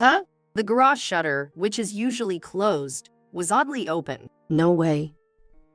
Huh? The garage shutter, which is usually closed, was oddly open. No way.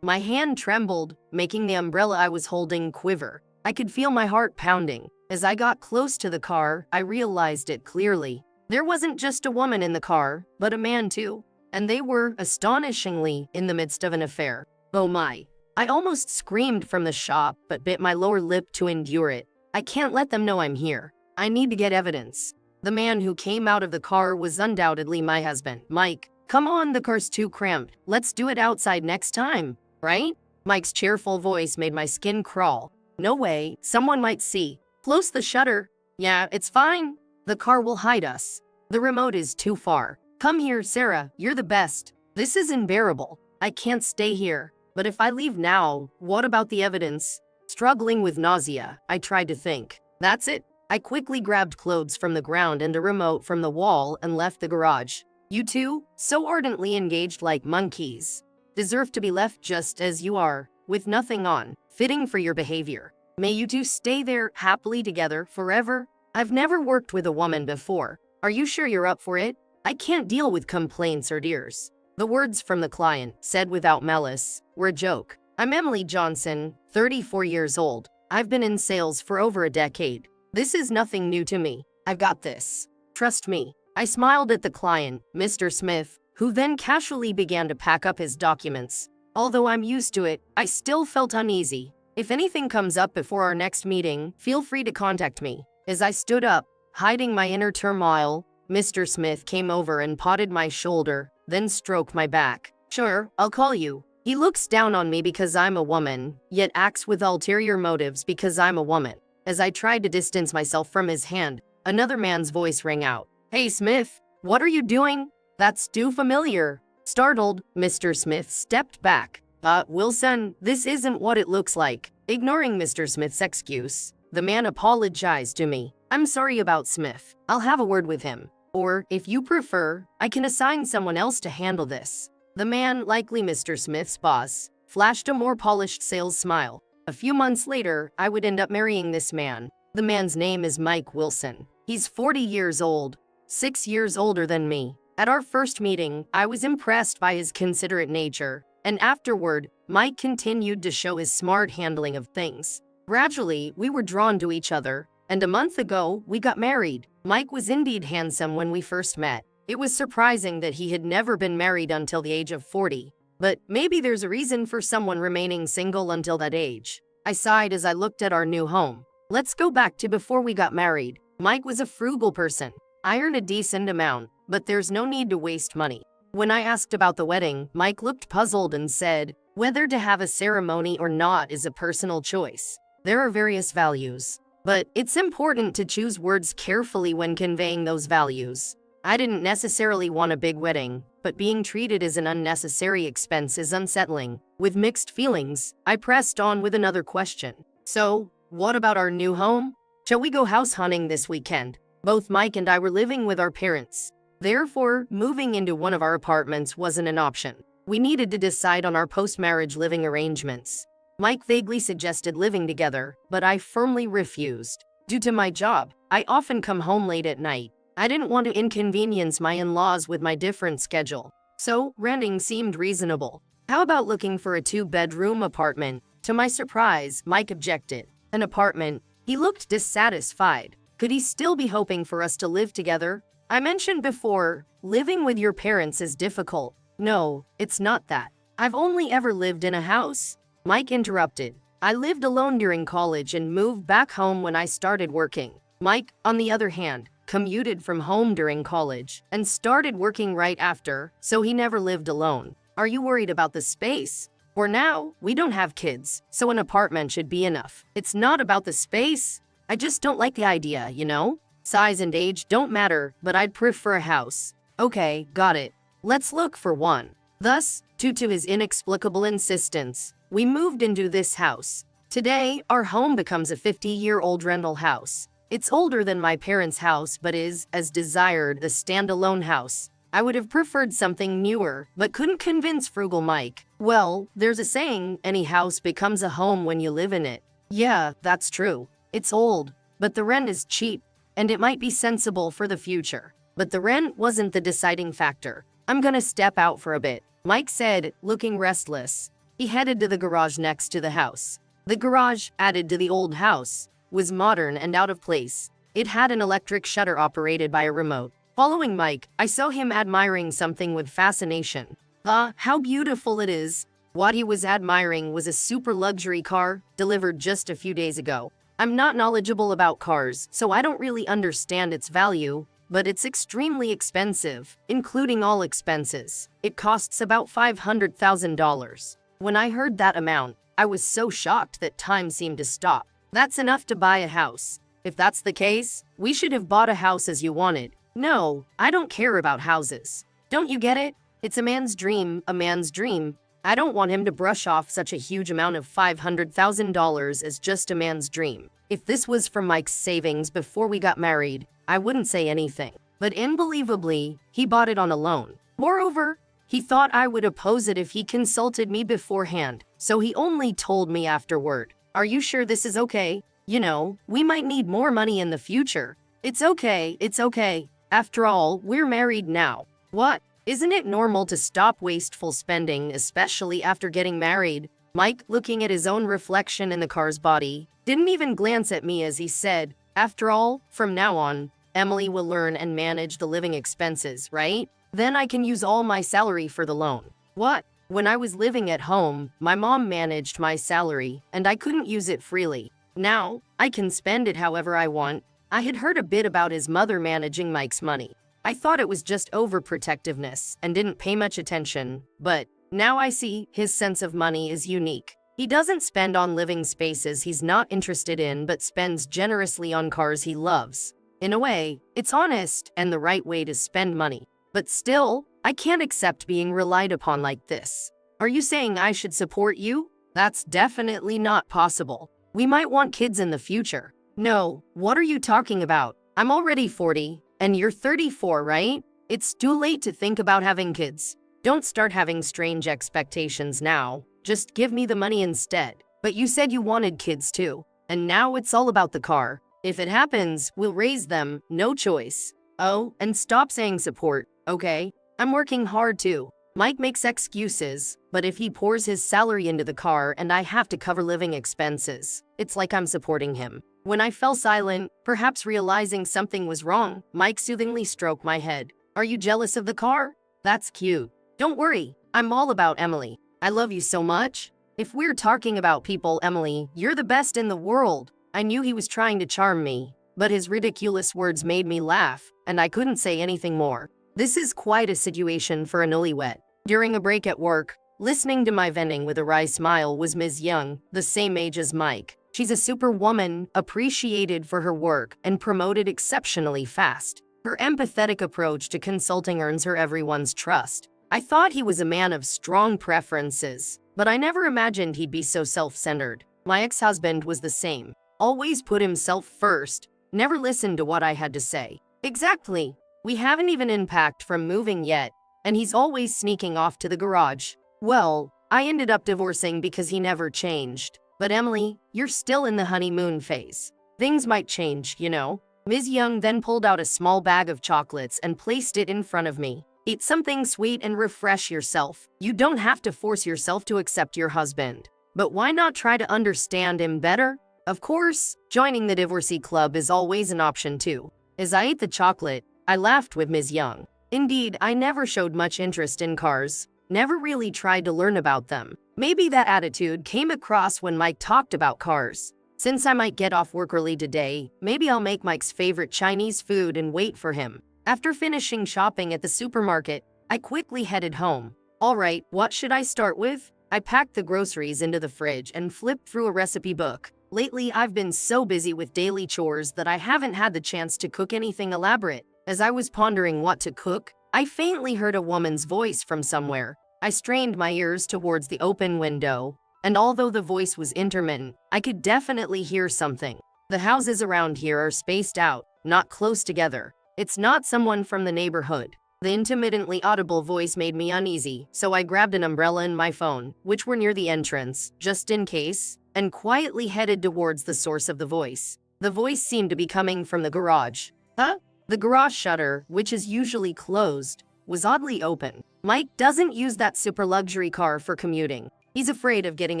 My hand trembled, making the umbrella I was holding quiver. I could feel my heart pounding. As I got close to the car, I realized it clearly. There wasn't just a woman in the car, but a man too. And they were, astonishingly, in the midst of an affair. Oh my. I almost screamed from the shop, but bit my lower lip to endure it. I can't let them know I'm here. I need to get evidence. The man who came out of the car was undoubtedly my husband, Mike. Come on, the car's too cramped. Let's do it outside next time, right? Mike's cheerful voice made my skin crawl. No way, someone might see. Close the shutter. Yeah, it's fine. The car will hide us. The remote is too far. Come here, Sarah, you're the best. This is unbearable. I can't stay here. But if I leave now, what about the evidence? Struggling with nausea, I tried to think. That's it. I quickly grabbed clothes from the ground and a remote from the wall and left the garage. You two, so ardently engaged like monkeys, deserve to be left just as you are, with nothing on, fitting for your behavior. May you two stay there happily together forever. I've never worked with a woman before. Are you sure you're up for it? I can't deal with complaints or tears. The words from the client, said without malice, were a joke. I'm Emily Johnson, 34 years old. I've been in sales for over a decade. This is nothing new to me. I've got this. Trust me. I smiled at the client, Mr. Smith, who then casually began to pack up his documents. Although I'm used to it, I still felt uneasy. If anything comes up before our next meeting, feel free to contact me. As I stood up, hiding my inner turmoil, Mr. Smith came over and patted my shoulder, then stroked my back. Sure, I'll call you. He looks down on me because I'm a woman, yet acts with ulterior motives because I'm a woman. As I tried to distance myself from his hand, another man's voice rang out. Hey Smith, what are you doing? That's too familiar. Startled, Mr. Smith stepped back. Wilson, this isn't what it looks like. Ignoring Mr. Smith's excuse, the man apologized to me. I'm sorry about Smith. I'll have a word with him. Or, if you prefer, I can assign someone else to handle this. The man, likely Mr. Smith's boss, flashed a more polished sales smile. A few months later, I would end up marrying this man. The man's name is Mike Wilson. He's 40 years old, 6 years older than me. At our first meeting, I was impressed by his considerate nature, and afterward, Mike continued to show his smart handling of things. Gradually, we were drawn to each other, and a month ago, we got married. Mike was indeed handsome when we first met. It was surprising that he had never been married until the age of 40. But maybe there's a reason for someone remaining single until that age. I sighed as I looked at our new home. Let's go back to before we got married. Mike was a frugal person. I earned a decent amount, but there's no need to waste money. When I asked about the wedding, Mike looked puzzled and said, whether to have a ceremony or not is a personal choice. There are various values, but it's important to choose words carefully when conveying those values. I didn't necessarily want a big wedding, but being treated as an unnecessary expense is unsettling. With mixed feelings, I pressed on with another question. So, what about our new home? Shall we go house hunting this weekend? Both Mike and I were living with our parents. Therefore, moving into one of our apartments wasn't an option. We needed to decide on our post-marriage living arrangements. Mike vaguely suggested living together, but I firmly refused. Due to my job, I often come home late at night. I didn't want to inconvenience my in-laws with my different schedule. So, renting seemed reasonable. How about looking for a 2-bedroom apartment? To my surprise, Mike objected. An apartment? He looked dissatisfied. Could he still be hoping for us to live together? I mentioned before, living with your parents is difficult. No, it's not that. I've only ever lived in a house. Mike interrupted. I lived alone during college and moved back home when I started working. Mike, on the other hand, commuted from home during college and started working right after, so he never lived alone. Are you worried about the space? For now, we don't have kids, so an apartment should be enough. It's not about the space. I just don't like the idea, you know? Size and age don't matter, but I'd prefer a house. Okay, got it. Let's look for one. Thus, due to his inexplicable insistence, we moved into this house. Today, our home becomes a 50-year-old rental house. It's older than my parents' house, but is, as desired, the standalone house. I would have preferred something newer, but couldn't convince frugal Mike. Well, there's a saying, any house becomes a home when you live in it. Yeah, that's true. It's old, but the rent is cheap, and it might be sensible for the future. But the rent wasn't the deciding factor. "I'm gonna step out for a bit," Mike said, looking restless. He headed to the garage next to the house. The garage, added to the old house, was modern and out of place. It had an electric shutter operated by a remote. Following Mike, I saw him admiring something with fascination. Ah, how beautiful it is. What he was admiring was a super luxury car, delivered just a few days ago. I'm not knowledgeable about cars, so I don't really understand its value, but it's extremely expensive, including all expenses. It costs about $500,000. When I heard that amount, I was so shocked that time seemed to stop. That's enough to buy a house. If that's the case, we should have bought a house as you wanted. No, I don't care about houses. Don't you get it? It's a man's dream, a man's dream. I don't want him to brush off such a huge amount of $500,000 as just a man's dream. If this was from Mike's savings before we got married, I wouldn't say anything. But unbelievably, he bought it on a loan. Moreover, he thought I would oppose it if he consulted me beforehand, so he only told me afterward. "Are you sure this is okay? You know, we might need more money in the future." It's okay, it's okay. After all, we're married now. What? Isn't it normal to stop wasteful spending, especially after getting married? Mike, looking at his own reflection in the car's body, didn't even glance at me as he said, "After all, from now on, Emily will learn and manage the living expenses, right? Then I can use all my salary for the loan." What? When I was living at home, my mom managed my salary, and I couldn't use it freely. Now, I can spend it however I want. I had heard a bit about his mother managing Mike's money. I thought it was just overprotectiveness and didn't pay much attention, but now I see his sense of money is unique. He doesn't spend on living spaces he's not interested in, but spends generously on cars he loves. In a way, it's honest and the right way to spend money. But still, I can't accept being relied upon like this. Are you saying I should support you? That's definitely not possible. We might want kids in the future. No, what are you talking about? I'm already 40, and you're 34, right? It's too late to think about having kids. Don't start having strange expectations now. Just give me the money instead. But you said you wanted kids too, and now it's all about the car. If it happens, we'll raise them, no choice. Oh, and stop saying support, okay? I'm working hard too. Mike makes excuses, but if he pours his salary into the car and I have to cover living expenses, it's like I'm supporting him. When I fell silent, perhaps realizing something was wrong, Mike soothingly stroked my head. "Are you jealous of the car? That's cute. Don't worry, I'm all about Emily. I love you so much. If we're talking about people, Emily, you're the best in the world." I knew he was trying to charm me, but his ridiculous words made me laugh, and I couldn't say anything more. This is quite a situation for a newlywed. During a break at work, listening to my venting with a wry smile was Ms. Young, the same age as Mike. She's a superwoman, appreciated for her work, and promoted exceptionally fast. Her empathetic approach to consulting earns her everyone's trust. I thought he was a man of strong preferences, but I never imagined he'd be so self-centered. My ex-husband was the same. Always put himself first, never listened to what I had to say. Exactly. We haven't even unpacked from moving yet, and he's always sneaking off to the garage. Well, I ended up divorcing because he never changed. But Emily, you're still in the honeymoon phase. Things might change, you know. Ms. Young then pulled out a small bag of chocolates and placed it in front of me. Eat something sweet and refresh yourself. You don't have to force yourself to accept your husband. But why not try to understand him better? Of course, joining the divorcee club is always an option too. As I ate the chocolate, I laughed with Ms. Young. Indeed, I never showed much interest in cars. Never really tried to learn about them. Maybe that attitude came across when Mike talked about cars. Since I might get off work early today, maybe I'll make Mike's favorite Chinese food and wait for him. After finishing shopping at the supermarket, I quickly headed home. All right, what should I start with? I packed the groceries into the fridge and flipped through a recipe book. Lately, I've been so busy with daily chores that I haven't had the chance to cook anything elaborate. As I was pondering what to cook, I faintly heard a woman's voice from somewhere. I strained my ears towards the open window, and although the voice was intermittent, I could definitely hear something. The houses around here are spaced out, not close together. It's not someone from the neighborhood. The intermittently audible voice made me uneasy, so I grabbed an umbrella and my phone, which were near the entrance, just in case, and quietly headed towards the source of the voice. The voice seemed to be coming from the garage. Huh? The garage shutter, which is usually closed, was oddly open. Mike doesn't use that super luxury car for commuting. He's afraid of getting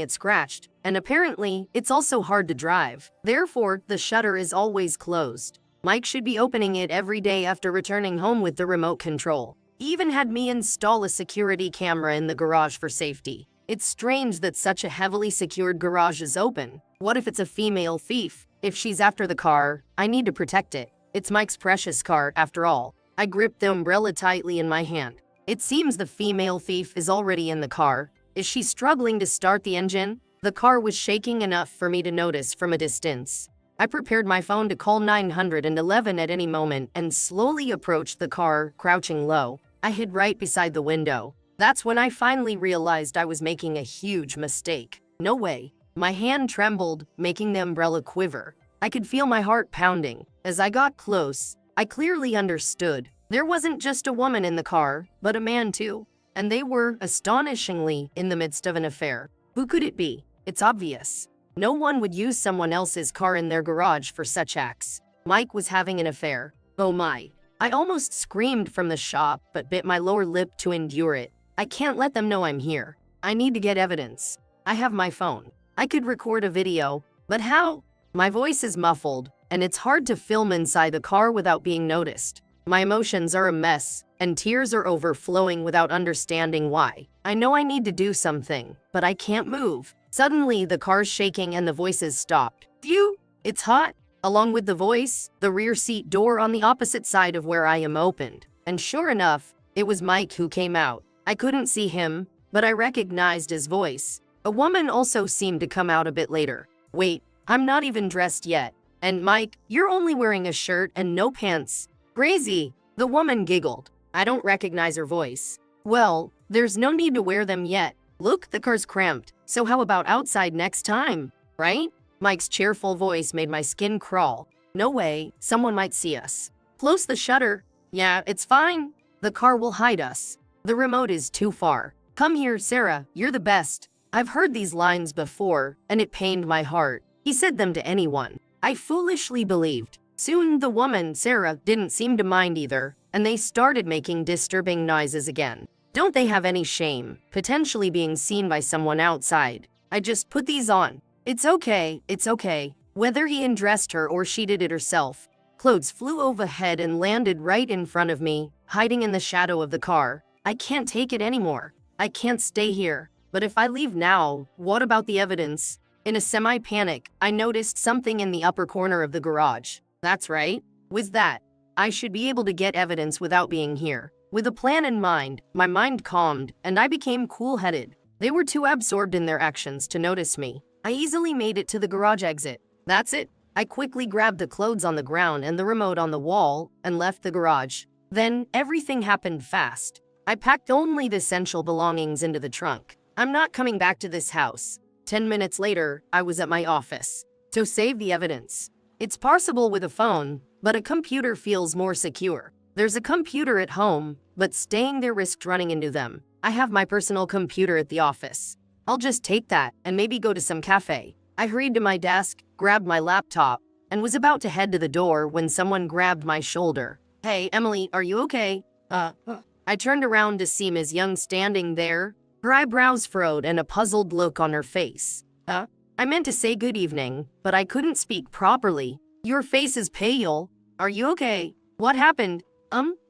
it scratched, and apparently, it's also hard to drive. Therefore, the shutter is always closed. Mike should be opening it every day after returning home with the remote control. He even had me install a security camera in the garage for safety. It's strange that such a heavily secured garage is open. What if it's a female thief? If she's after the car, I need to protect it. It's Mike's precious car, after all. I gripped the umbrella tightly in my hand. It seems the female thief is already in the car. Is she struggling to start the engine? The car was shaking enough for me to notice from a distance. I prepared my phone to call 911 at any moment and slowly approached the car, crouching low. I hid right beside the window. That's when I finally realized I was making a huge mistake. No way. My hand trembled, making the umbrella quiver. I could feel my heart pounding. As I got close, I clearly understood. There wasn't just a woman in the car, but a man too. And they were, astonishingly, in the midst of an affair. Who could it be? It's obvious. No one would use someone else's car in their garage for such acts. Mike was having an affair. Oh my. I almost screamed from the shop, but bit my lower lip to endure it. I can't let them know I'm here. I need to get evidence. I have my phone. I could record a video, but how? My voice is muffled, and it's hard to film inside the car without being noticed. My emotions are a mess, and tears are overflowing without understanding why. I know I need to do something, but I can't move. Suddenly, the car's shaking and the voices stopped. Phew! It's hot! Along with the voice, the rear seat door on the opposite side of where I am opened. And sure enough, it was Mike who came out. I couldn't see him, but I recognized his voice. A woman also seemed to come out a bit later. Wait, I'm not even dressed yet. And Mike, you're only wearing a shirt and no pants. Crazy! The woman giggled. I don't recognize her voice. Well, there's no need to wear them yet. Look, the car's cramped. So how about outside next time, right? Mike's cheerful voice made my skin crawl. No way, someone might see us. Close the shutter. Yeah, it's fine. The car will hide us. The remote is too far. Come here, Sarah, you're the best. I've heard these lines before, and it pained my heart. He said them to anyone. I foolishly believed. Soon the woman, Sarah, didn't seem to mind either, and they started making disturbing noises again. Don't they have any shame, potentially being seen by someone outside? I just put these on. It's okay, it's okay. Whether he undressed her or she did it herself. Clothes flew overhead and landed right in front of me, hiding in the shadow of the car. I can't take it anymore. I can't stay here. But if I leave now, what about the evidence? In a semi-panic, I noticed something in the upper corner of the garage. That's right. With that, I should be able to get evidence without being here. With a plan in mind, my mind calmed, and I became cool-headed. They were too absorbed in their actions to notice me. I easily made it to the garage exit. That's it. I quickly grabbed the clothes on the ground and the remote on the wall and left the garage. Then, everything happened fast. I packed only the essential belongings into the trunk. I'm not coming back to this house. 10 minutes later, I was at my office. To save the evidence. It's possible with a phone, but a computer feels more secure. There's a computer at home, but staying there risked running into them. I have my personal computer at the office. I'll just take that and maybe go to some cafe. I hurried to my desk, grabbed my laptop, and was about to head to the door when someone grabbed my shoulder. Hey, Emily, are you okay? I turned around to see Ms. Young standing there, her eyebrows furrowed and a puzzled look on her face. I meant to say good evening, but I couldn't speak properly. Your face is pale. Are you okay? What happened?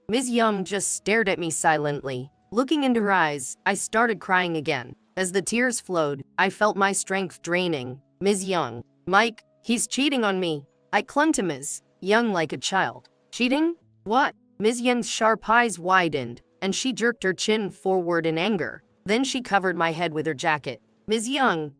Ms. Young just stared at me silently. Looking into her eyes, I started crying again. As the tears flowed, I felt my strength draining. Ms. Young. Mike, he's cheating on me. I clung to Ms. Young like a child. Cheating? What? Ms. Young's sharp eyes widened, and she jerked her chin forward in anger. Then she covered my head with her jacket. Ms. Young,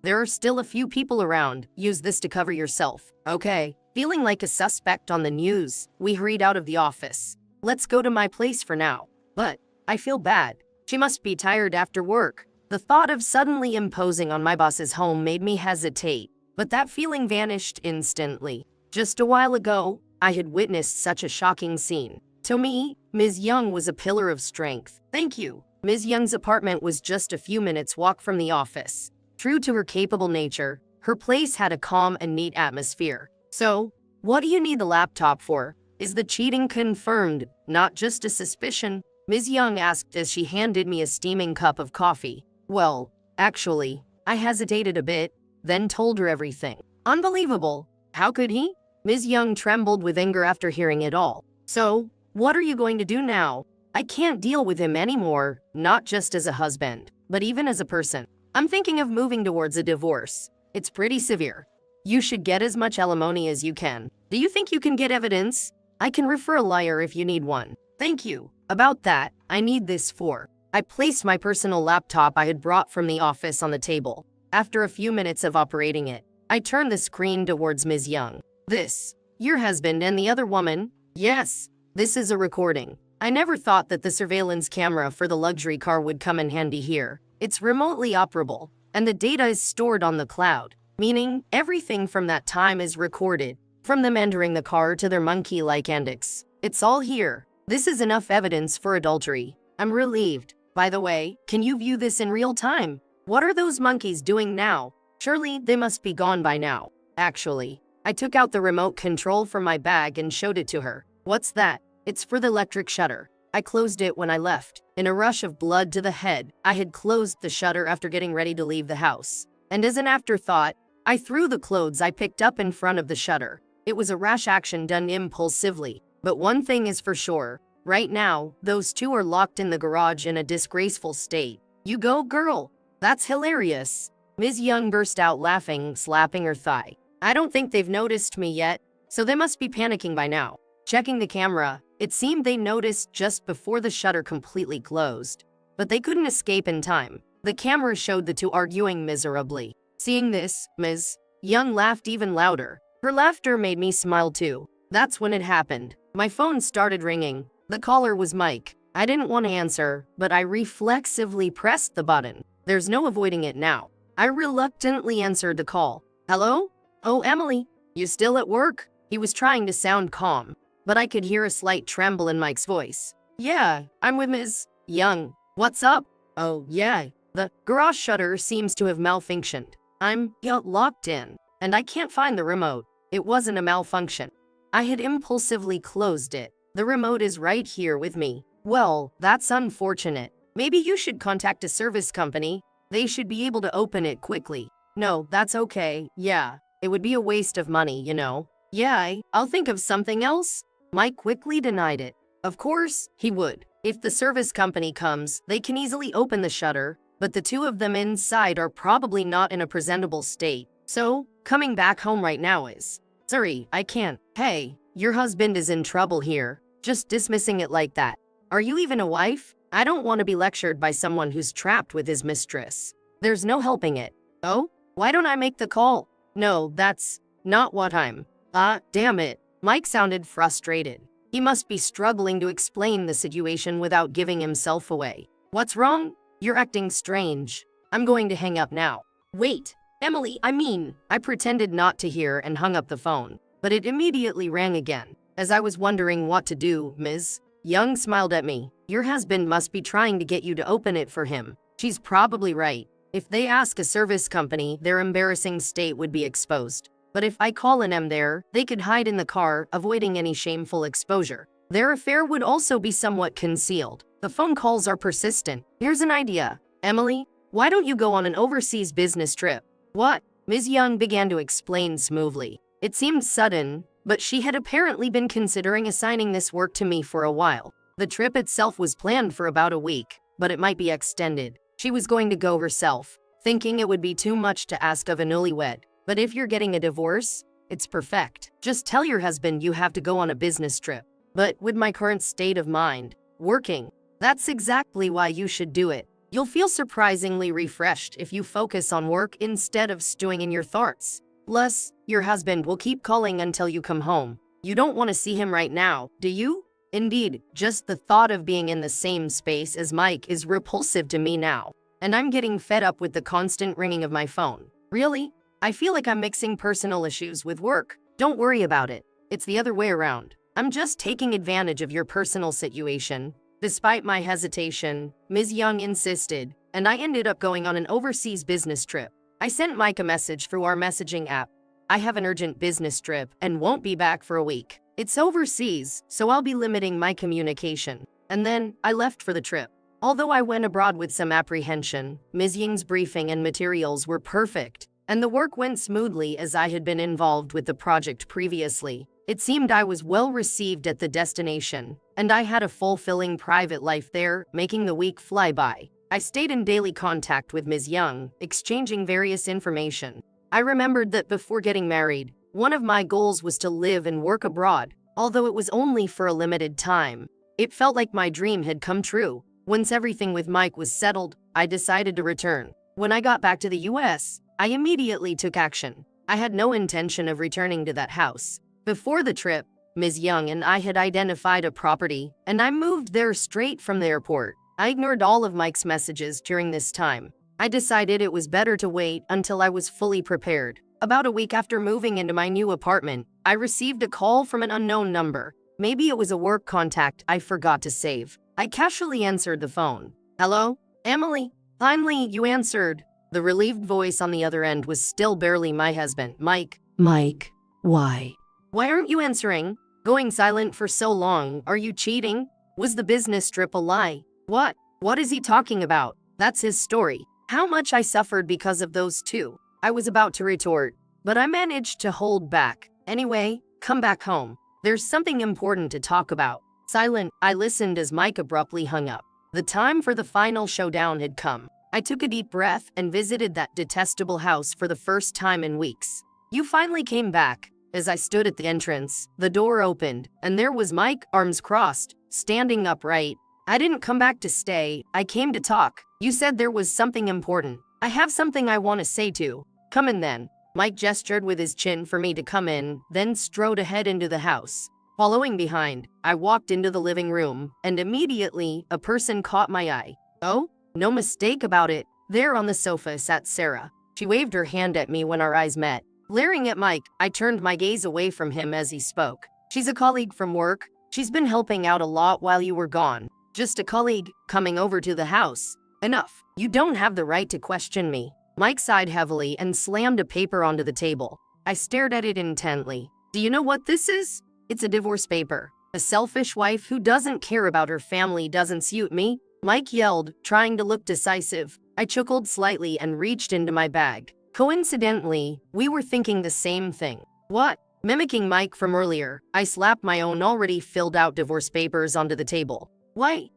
there are still a few people around. Use this to cover yourself, okay? Feeling like a suspect on the news, we hurried out of the office. Let's go to my place for now. But I feel bad. She must be tired after work. The thought of suddenly imposing on my boss's home made me hesitate, but that feeling vanished instantly. Just a while ago, I had witnessed such a shocking scene. To me, Ms. Young was a pillar of strength. Thank you. Ms. Young's apartment was just a few minutes' walk from the office. True to her capable nature, her place had a calm and neat atmosphere. So, what do you need the laptop for? Is the cheating confirmed, not just a suspicion? Ms. Young asked as she handed me a steaming cup of coffee. Well, actually, I hesitated a bit, then told her everything. Unbelievable. How could he? Ms. Young trembled with anger after hearing it all. So, what are you going to do now? I can't deal with him anymore, not just as a husband, but even as a person. I'm thinking of moving towards a divorce. It's pretty severe. You should get as much alimony as you can. Do you think you can get evidence? I can refer a lawyer if you need one. Thank you. About that, I need this for. I placed my personal laptop I had brought from the office on the table. After a few minutes of operating it, I turned the screen towards Ms. Young. This, your husband and the other woman? Yes, this is a recording. I never thought that the surveillance camera for the luxury car would come in handy here. It's remotely operable, and the data is stored on the cloud, meaning everything from that time is recorded, from them entering the car to their monkey-like antics. It's all here. This is enough evidence for adultery. I'm relieved. By the way, can you view this in real time? What are those monkeys doing now? Surely they must be gone by now. Actually, I took out the remote control from my bag and showed it to her. What's that? It's for the electric shutter. I closed it when I left. In a rush of blood to the head, I had closed the shutter after getting ready to leave the house. And as an afterthought, I threw the clothes I picked up in front of the shutter. It was a rash action done impulsively. But one thing is for sure. Right now, those two are locked in the garage in a disgraceful state. You go, girl. That's hilarious. Ms. Young burst out laughing, slapping her thigh. I don't think they've noticed me yet, so they must be panicking by now. Checking the camera, it seemed they noticed just before the shutter completely closed. But they couldn't escape in time. The camera showed the two arguing miserably. Seeing this, Ms. Young laughed even louder. Her laughter made me smile too. That's when it happened. My phone started ringing. The caller was Mike. I didn't want to answer, but I reflexively pressed the button. There's no avoiding it now. I reluctantly answered the call. Hello? Oh, Emily, you still at work? He was trying to sound calm, but I could hear a slight tremble in Mike's voice. Yeah, I'm with Ms. Young. What's up? Oh, yeah, the garage shutter seems to have malfunctioned. I'm locked in, and I can't find the remote. It wasn't a malfunction. I had impulsively closed it. The remote is right here with me. Well, that's unfortunate. Maybe you should contact a service company. They should be able to open it quickly. No, that's okay. Yeah, it would be a waste of money, you know. Yeah, I'll think of something else. Mike quickly denied it. Of course, he would. If the service company comes, they can easily open the shutter, but the two of them inside are probably not in a presentable state. So, coming back home right now is. Sorry, I can't. Hey, your husband is in trouble here. Just dismissing it like that. Are you even a wife? I don't want to be lectured by someone who's trapped with his mistress. There's no helping it. Oh? Why don't I make the call? No, that's not what I'm. Damn it. Mike sounded frustrated. He must be struggling to explain the situation without giving himself away. What's wrong? You're acting strange. I'm going to hang up now. Wait, Emily, I pretended not to hear and hung up the phone, but it immediately rang again. As I was wondering what to do, Ms. Young smiled at me. Your husband must be trying to get you to open it for him. She's probably right. If they ask a service company, their embarrassing state would be exposed. But if I call an M there, they could hide in the car, avoiding any shameful exposure. Their affair would also be somewhat concealed. The phone calls are persistent. Here's an idea. Emily, why don't you go on an overseas business trip? What? Ms. Young began to explain smoothly. It seemed sudden, but she had apparently been considering assigning this work to me for a while. The trip itself was planned for about a week, but it might be extended. She was going to go herself, thinking it would be too much to ask of a newlywed. But if you're getting a divorce, it's perfect. Just tell your husband you have to go on a business trip. But with my current state of mind, working, that's exactly why you should do it. You'll feel surprisingly refreshed if you focus on work instead of stewing in your thoughts. Plus, your husband will keep calling until you come home. You don't want to see him right now, do you? Indeed, just the thought of being in the same space as Mike is repulsive to me now. And I'm getting fed up with the constant ringing of my phone. Really? I feel like I'm mixing personal issues with work. Don't worry about it. It's the other way around. I'm just taking advantage of your personal situation. Despite my hesitation, Ms. Young insisted, and I ended up going on an overseas business trip. I sent Mike a message through our messaging app. I have an urgent business trip and won't be back for a week. It's overseas, so I'll be limiting my communication. And then, I left for the trip. Although I went abroad with some apprehension, Ms. Ying's briefing and materials were perfect, and the work went smoothly as I had been involved with the project previously. It seemed I was well received at the destination, and I had a fulfilling private life there, making the week fly by. I stayed in daily contact with Ms. Young, exchanging various information. I remembered that before getting married, one of my goals was to live and work abroad, although it was only for a limited time. It felt like my dream had come true. Once everything with Mike was settled, I decided to return. When I got back to the US, I immediately took action. I had no intention of returning to that house. Before the trip, Ms. Young and I had identified a property, and I moved there straight from the airport. I ignored all of Mike's messages during this time. I decided it was better to wait until I was fully prepared. About a week after moving into my new apartment, I received a call from an unknown number. Maybe it was a work contact I forgot to save. I casually answered the phone. "Hello? Emily?" "Finally, you answered." The relieved voice on the other end was still barely my husband, Mike. "Mike, why? Why aren't you answering? Going silent for so long, are you cheating? Was the business trip a lie? What? What is he talking about? That's his story. How much I suffered because of those two." I was about to retort, but I managed to hold back. "Anyway, come back home. There's something important to talk about." Silent, I listened as Mike abruptly hung up. The time for the final showdown had come. I took a deep breath and visited that detestable house for the first time in weeks. "You finally came back." As I stood at the entrance, the door opened, and there was Mike, arms crossed, standing upright. "I didn't come back to stay, I came to talk. You said there was something important. I have something I want to say to. Come in then." Mike gestured with his chin for me to come in, then strode ahead into the house. Following behind, I walked into the living room, and immediately, a person caught my eye. Oh, no mistake about it. There on the sofa sat Sarah. She waved her hand at me when our eyes met. Glaring at Mike, I turned my gaze away from him as he spoke. "She's a colleague from work. She's been helping out a lot while you were gone. Just a colleague, coming over to the house. Enough. You don't have the right to question me." Mike sighed heavily and slammed a paper onto the table. I stared at it intently. "Do you know what this is? It's a divorce paper. A selfish wife who doesn't care about her family doesn't suit me." Mike yelled, trying to look decisive. I chuckled slightly and reached into my bag. Coincidentally, we were thinking the same thing. "What?" Mimicking Mike from earlier, I slapped my own already filled out divorce papers onto the table. Why?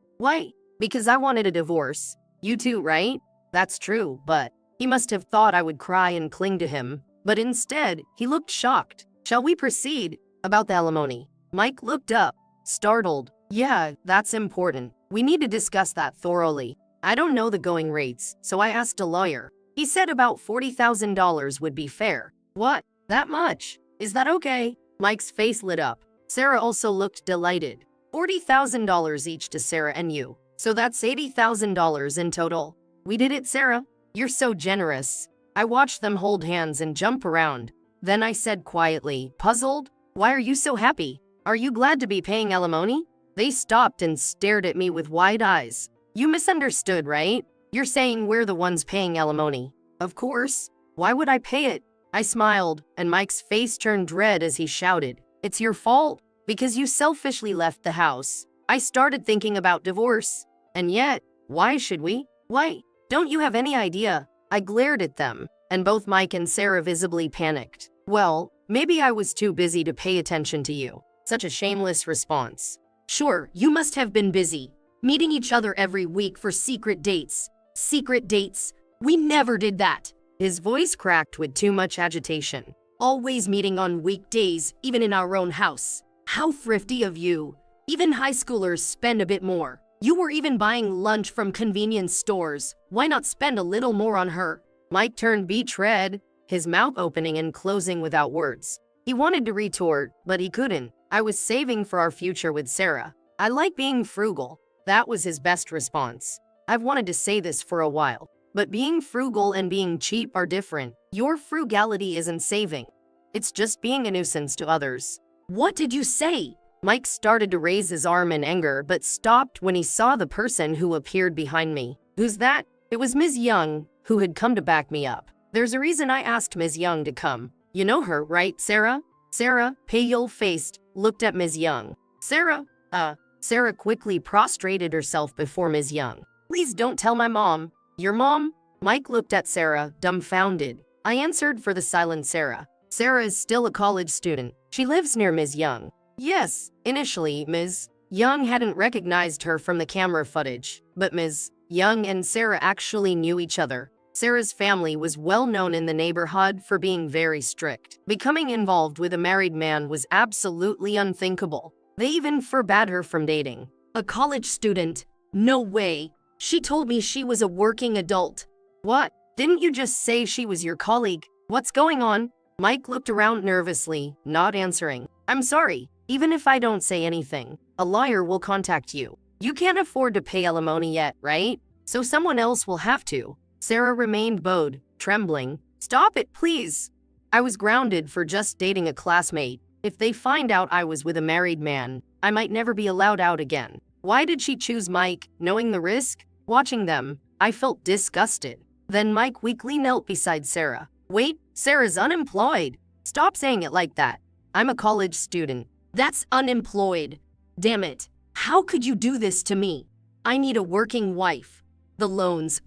Because I wanted a divorce. You too, right? That's true, but he must have thought I would cry and cling to him. But instead, he looked shocked. "Shall we proceed?" "About the alimony." Mike looked up, startled. "Yeah, that's important. We need to discuss that thoroughly. I don't know the going rates, so I asked a lawyer. He said about $40,000 would be fair." "What? That much? Is that okay?" Mike's face lit up. Sarah also looked delighted. $40,000 each to Sarah and you. So that's $80,000 in total. "We did it, Sarah. You're so generous." I watched them hold hands and jump around. Then I said quietly, puzzled, "Why are you so happy? Are you glad to be paying alimony?" They stopped and stared at me with wide eyes. "You misunderstood, right? You're saying we're the ones paying alimony." "Of course. Why would I pay it?" I smiled, and Mike's face turned red as he shouted, "It's your fault, because you selfishly left the house. I started thinking about divorce. And yet, why should we? Why? Don't you have any idea?" I glared at them, and both Mike and Sarah visibly panicked. "Well, maybe I was too busy to pay attention to you." Such a shameless response. "Sure, you must have been busy, meeting each other every week for secret dates." "Secret dates? We never did that." His voice cracked with too much agitation. "Always meeting on weekdays, even in our own house. How thrifty of you. Even high schoolers spend a bit more. You were even buying lunch from convenience stores. Why not spend a little more on her?" Mike turned beach red, his mouth opening and closing without words. He wanted to retort, but he couldn't. I was saving for our future with Sarah. "I like being frugal." That was his best response. "I've wanted to say this for a while, but being frugal and being cheap are different. Your frugality isn't saving. It's just being a nuisance to others." "What did you say?" Mike started to raise his arm in anger but stopped when he saw the person who appeared behind me. "Who's that?" It was Ms. Young, who had come to back me up. "There's a reason I asked Ms. Young to come. You know her, right, Sarah?" Sarah, pale-faced, looked at Ms. Young. Sarah quickly prostrated herself before Ms. Young. Please don't tell my mom. Your mom? Mike looked at Sarah, dumbfounded. I answered for the silent Sarah. Sarah is still a college student. She lives near Ms. Young. Yes, initially, Ms. Young hadn't recognized her from the camera footage, but Ms. Young and Sarah actually knew each other. Sarah's family was well known in the neighborhood for being very strict. Becoming involved with a married man was absolutely unthinkable. They even forbade her from dating. A college student? No way. She told me she was a working adult. What? Didn't you just say she was your colleague? What's going on? Mike looked around nervously, not answering. I'm sorry. Even if I don't say anything, a lawyer will contact you. You can't afford to pay alimony yet, right? So someone else will have to. Sarah remained bowed, trembling. Stop it, please. I was grounded for just dating a classmate. If they find out I was with a married man, I might never be allowed out again. Why did she choose Mike, knowing the risk? Watching them, I felt disgusted. Then Mike weakly knelt beside Sarah. Wait, Sarah's unemployed. Stop saying it like that. I'm a college student. That's unemployed. Damn it. How could you do this to me? I need a working wife. The loans.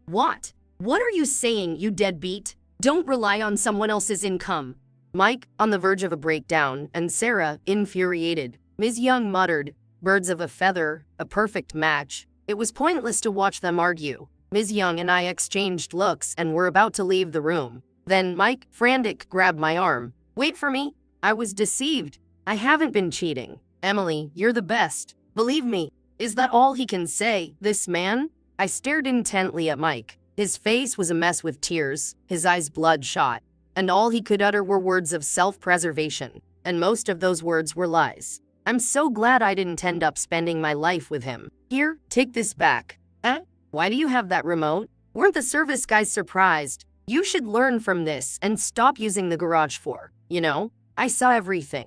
What? What are you saying, you deadbeat? Don't rely on someone else's income. Mike, on the verge of a breakdown, and Sarah, infuriated. Ms. Young muttered, birds of a feather, a perfect match. It was pointless to watch them argue. Ms. Young and I exchanged looks and were about to leave the room. Then Mike, frantic, grabbed my arm. Wait for me. I was deceived. I haven't been cheating. Emily, you're the best. Believe me. Is that all he can say, this man? I stared intently at Mike. His face was a mess with tears, his eyes bloodshot, and all he could utter were words of self-preservation, and most of those words were lies. I'm so glad I didn't end up spending my life with him. Here, take this back. Why do you have that remote? Weren't the service guys surprised? You should learn from this and stop using the garage for, I saw everything.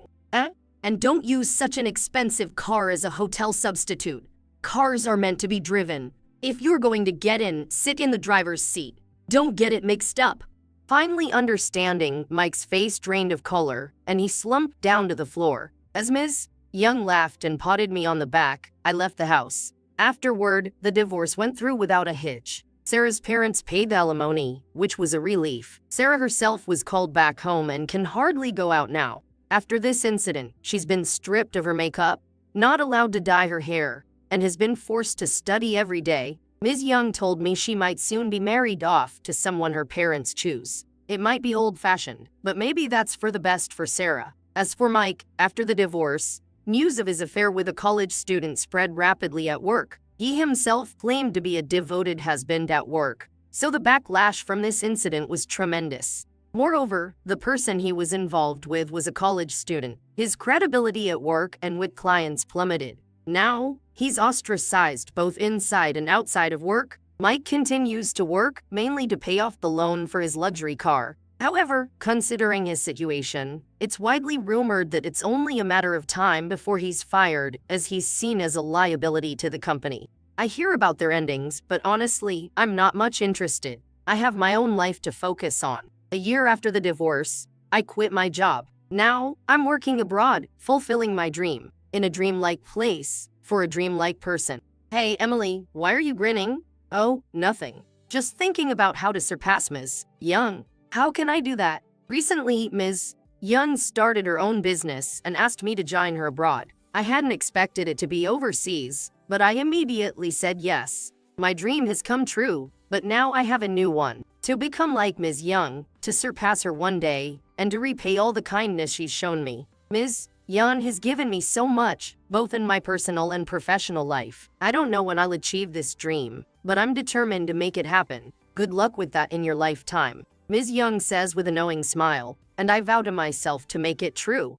And don't use such an expensive car as a hotel substitute. Cars are meant to be driven. If you're going to get in, sit in the driver's seat. Don't get it mixed up. Finally understanding, Mike's face drained of color, and he slumped down to the floor. As Ms. Young laughed and patted me on the back, I left the house. Afterward, the divorce went through without a hitch. Sarah's parents paid the alimony, which was a relief. Sarah herself was called back home and can hardly go out now. After this incident, she's been stripped of her makeup, not allowed to dye her hair, and has been forced to study every day. Ms. Young told me she might soon be married off to someone her parents choose. It might be old-fashioned, but maybe that's for the best for Sarah. As for Mike, after the divorce, news of his affair with a college student spread rapidly at work. He himself claimed to be a devoted husband at work, so the backlash from this incident was tremendous. Moreover, the person he was involved with was a college student. His credibility at work and with clients plummeted. Now, he's ostracized both inside and outside of work. Mike continues to work, mainly to pay off the loan for his luxury car. However, considering his situation, it's widely rumored that it's only a matter of time before he's fired, as he's seen as a liability to the company. I hear about their endings, but honestly, I'm not much interested. I have my own life to focus on. A year after the divorce, I quit my job. Now, I'm working abroad, fulfilling my dream. In a dreamlike place, for a dreamlike person. Hey, Emily, why are you grinning? Oh, nothing. Just thinking about how to surpass Ms. Young. How can I do that? Recently, Ms. Young started her own business and asked me to join her abroad. I hadn't expected it to be overseas, but I immediately said yes. My dream has come true, but now I have a new one. To become like Ms. Young, to surpass her one day, and to repay all the kindness she's shown me. Ms. Young has given me so much, both in my personal and professional life. I don't know when I'll achieve this dream, but I'm determined to make it happen. Good luck with that in your lifetime. Ms. Young says with a knowing smile, and I vow to myself to make it true.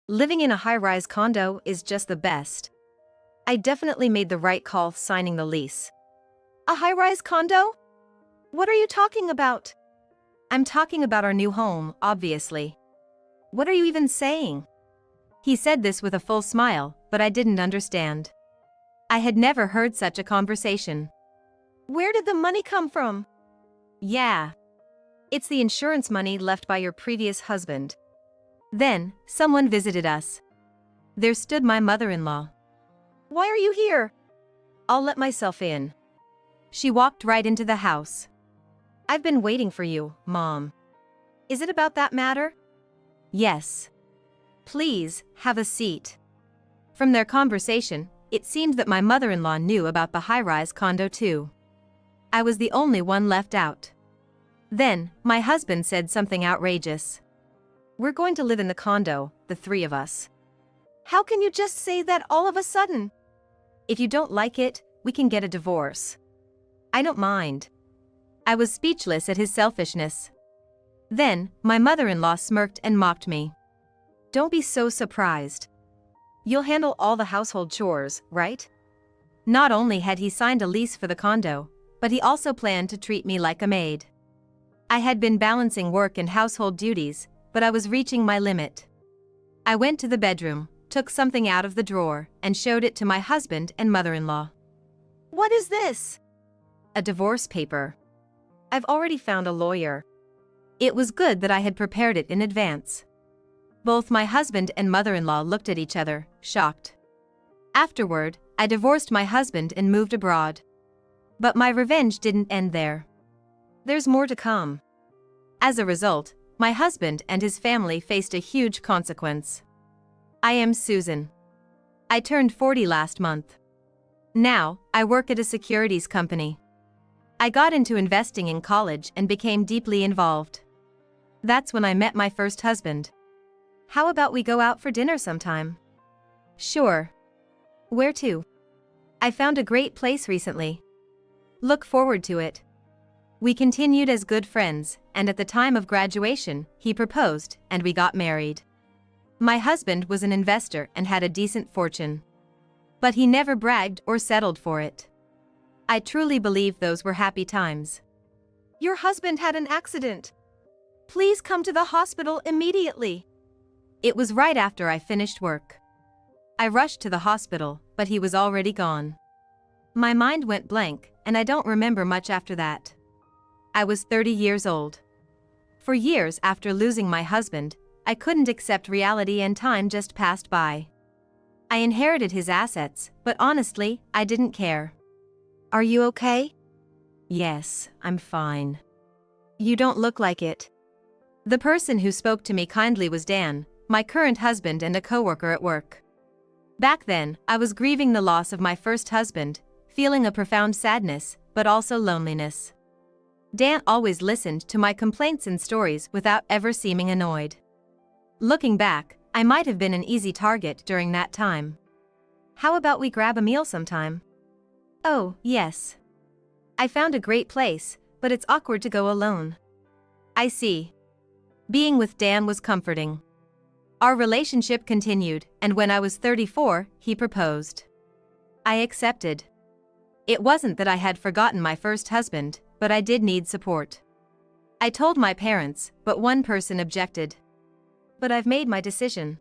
Living in a high-rise condo is just the best. I definitely made the right call signing the lease. A high-rise condo? What are you talking about? I'm talking about our new home, obviously. What are you even saying? He said this with a full smile, but I didn't understand. I had never heard such a conversation. Where did the money come from? Yeah. It's the insurance money left by your previous husband. Then, someone visited us. There stood my mother-in-law. Why are you here? I'll let myself in. She walked right into the house. I've been waiting for you, Mom. Is it about that matter? Yes. Please, have a seat. From their conversation, it seemed that my mother-in-law knew about the high-rise condo too. I was the only one left out. Then, my husband said something outrageous. We're going to live in the condo, the three of us. How can you just say that all of a sudden? If you don't like it, we can get a divorce. I don't mind. I was speechless at his selfishness. Then, my mother-in-law smirked and mocked me. Don't be so surprised. You'll handle all the household chores, right? Not only had he signed a lease for the condo, but he also planned to treat me like a maid. I had been balancing work and household duties, but I was reaching my limit. I went to the bedroom, took something out of the drawer, and showed it to my husband and mother-in-law. What is this? A divorce paper. I've already found a lawyer. It was good that I had prepared it in advance. Both my husband and mother-in-law looked at each other, shocked. Afterward, I divorced my husband and moved abroad. But my revenge didn't end there. There's more to come. As a result, my husband and his family faced a huge consequence. I am Susan. I turned 40 last month. Now, I work at a securities company. I got into investing in college and became deeply involved. That's when I met my first husband. How about we go out for dinner sometime? Sure. Where to? I found a great place recently. Look forward to it. We continued as good friends, and at the time of graduation, he proposed, and we got married. My husband was an investor and had a decent fortune. But he never bragged or settled for it. I truly believe those were happy times. Your husband had an accident. Please come to the hospital immediately. It was right after I finished work. I rushed to the hospital, but he was already gone. My mind went blank, and I don't remember much after that. I was 30 years old. For years after losing my husband, I couldn't accept reality and time just passed by. I inherited his assets, but honestly, I didn't care. Are you okay? Yes, I'm fine. You don't look like it. The person who spoke to me kindly was Dan, my current husband and a coworker at work. Back then, I was grieving the loss of my first husband, feeling a profound sadness, but also loneliness. Dan always listened to my complaints and stories without ever seeming annoyed. Looking back, I might have been an easy target during that time. How about we grab a meal sometime? Oh, yes. I found a great place, but it's awkward to go alone. I see. Being with Dan was comforting. Our relationship continued, and when I was 34, he proposed. I accepted. It wasn't that I had forgotten my first husband, but I did need support. I told my parents, but one person objected. But I've made my decision.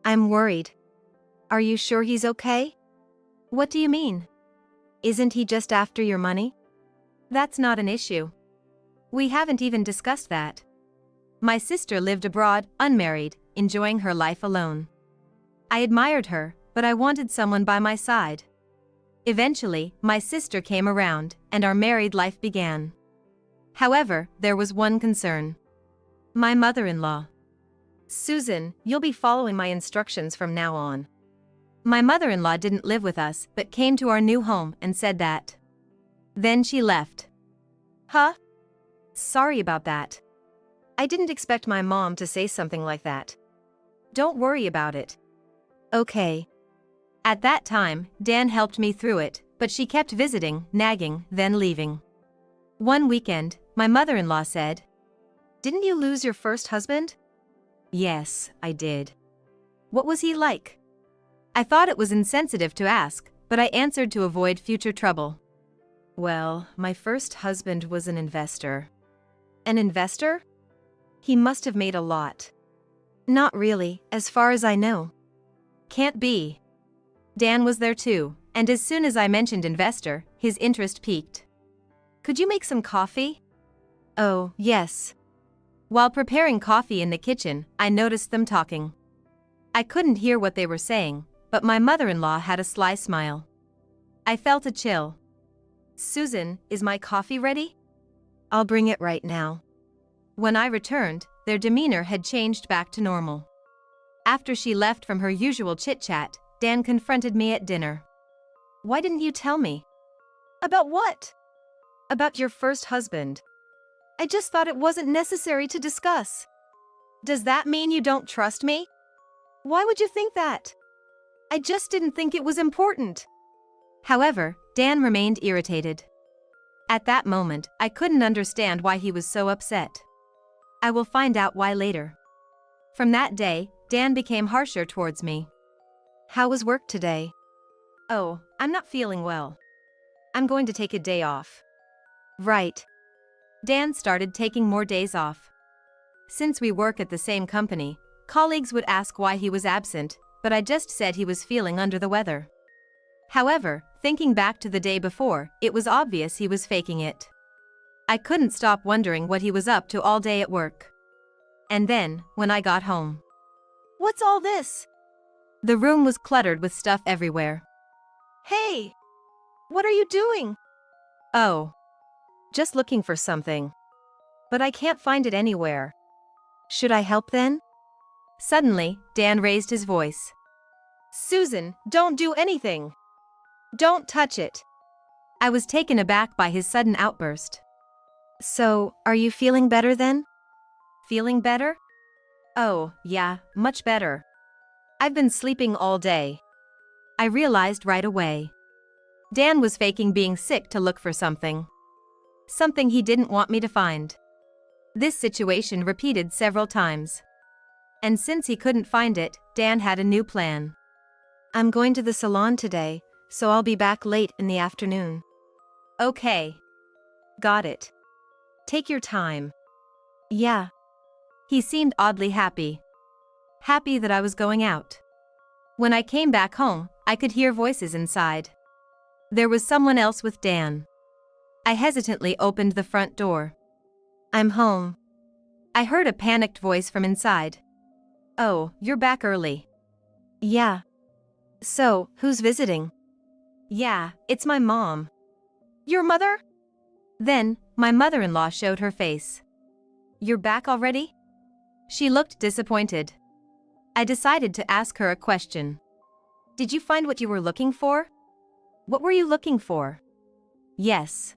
I'm worried. Are you sure he's okay? What do you mean? Isn't he just after your money? That's not an issue. We haven't even discussed that. My sister lived abroad, unmarried, enjoying her life alone. I admired her, but I wanted someone by my side. Eventually, my sister came around, and our married life began. However, there was one concern. My mother-in-law. Susan, you'll be following my instructions from now on. My mother-in-law didn't live with us, but came to our new home and said that. Then she left. Huh? Sorry about that. I didn't expect my mom to say something like that. Don't worry about it. Okay. At that time, Dan helped me through it, but she kept visiting, nagging, then leaving. One weekend, my mother-in-law said, "Didn't you lose your first husband?" Yes, I did. What was he like? I thought it was insensitive to ask, but I answered to avoid future trouble. Well, my first husband was an investor. An investor? He must have made a lot. Not really, as far as I know. Can't be. Dan was there too, and as soon as I mentioned investor, his interest peaked. Could you make some coffee? Oh, yes. While preparing coffee in the kitchen, I noticed them talking. I couldn't hear what they were saying, but my mother-in-law had a sly smile. I felt a chill. Susan, is my coffee ready? I'll bring it right now. When I returned, their demeanor had changed back to normal. After she left from her usual chit-chat, Dan confronted me at dinner. Why didn't you tell me? About what? About your first husband. I just thought it wasn't necessary to discuss. Does that mean you don't trust me? Why would you think that? I just didn't think it was important. However, Dan remained irritated. At that moment, I couldn't understand why he was so upset. I will find out why later. From that day, Dan became harsher towards me. How was work today? Oh, I'm not feeling well. I'm going to take a day off. Right. Dan started taking more days off. Since we work at the same company, colleagues would ask why he was absent, but I just said he was feeling under the weather. However, thinking back to the day before, it was obvious he was faking it. I couldn't stop wondering what he was up to all day at work. And then, when I got home. What's all this? The room was cluttered with stuff everywhere. Hey! What are you doing? Oh. Just looking for something. But I can't find it anywhere. Should I help then? Suddenly, Dan raised his voice. Susan, don't do anything. Don't touch it. I was taken aback by his sudden outburst. So, are you feeling better then? Feeling better? Oh, yeah, much better. I've been sleeping all day. I realized right away. Dan was faking being sick to look for something. Something he didn't want me to find. This situation repeated several times. And since he couldn't find it, Dan had a new plan. I'm going to the salon today, so I'll be back late in the afternoon. Okay. Got it. Take your time. Yeah. He seemed oddly happy. Happy that I was going out. When I came back home, I could hear voices inside. There was someone else with Dan. I hesitantly opened the front door. I'm home. I heard a panicked voice from inside. Oh, you're back early. Yeah. So, who's visiting? Yeah, it's my mom. Your mother? Then, my mother-in-law showed her face. You're back already? She looked disappointed. I decided to ask her a question. Did you find what you were looking for? What were you looking for? Yes.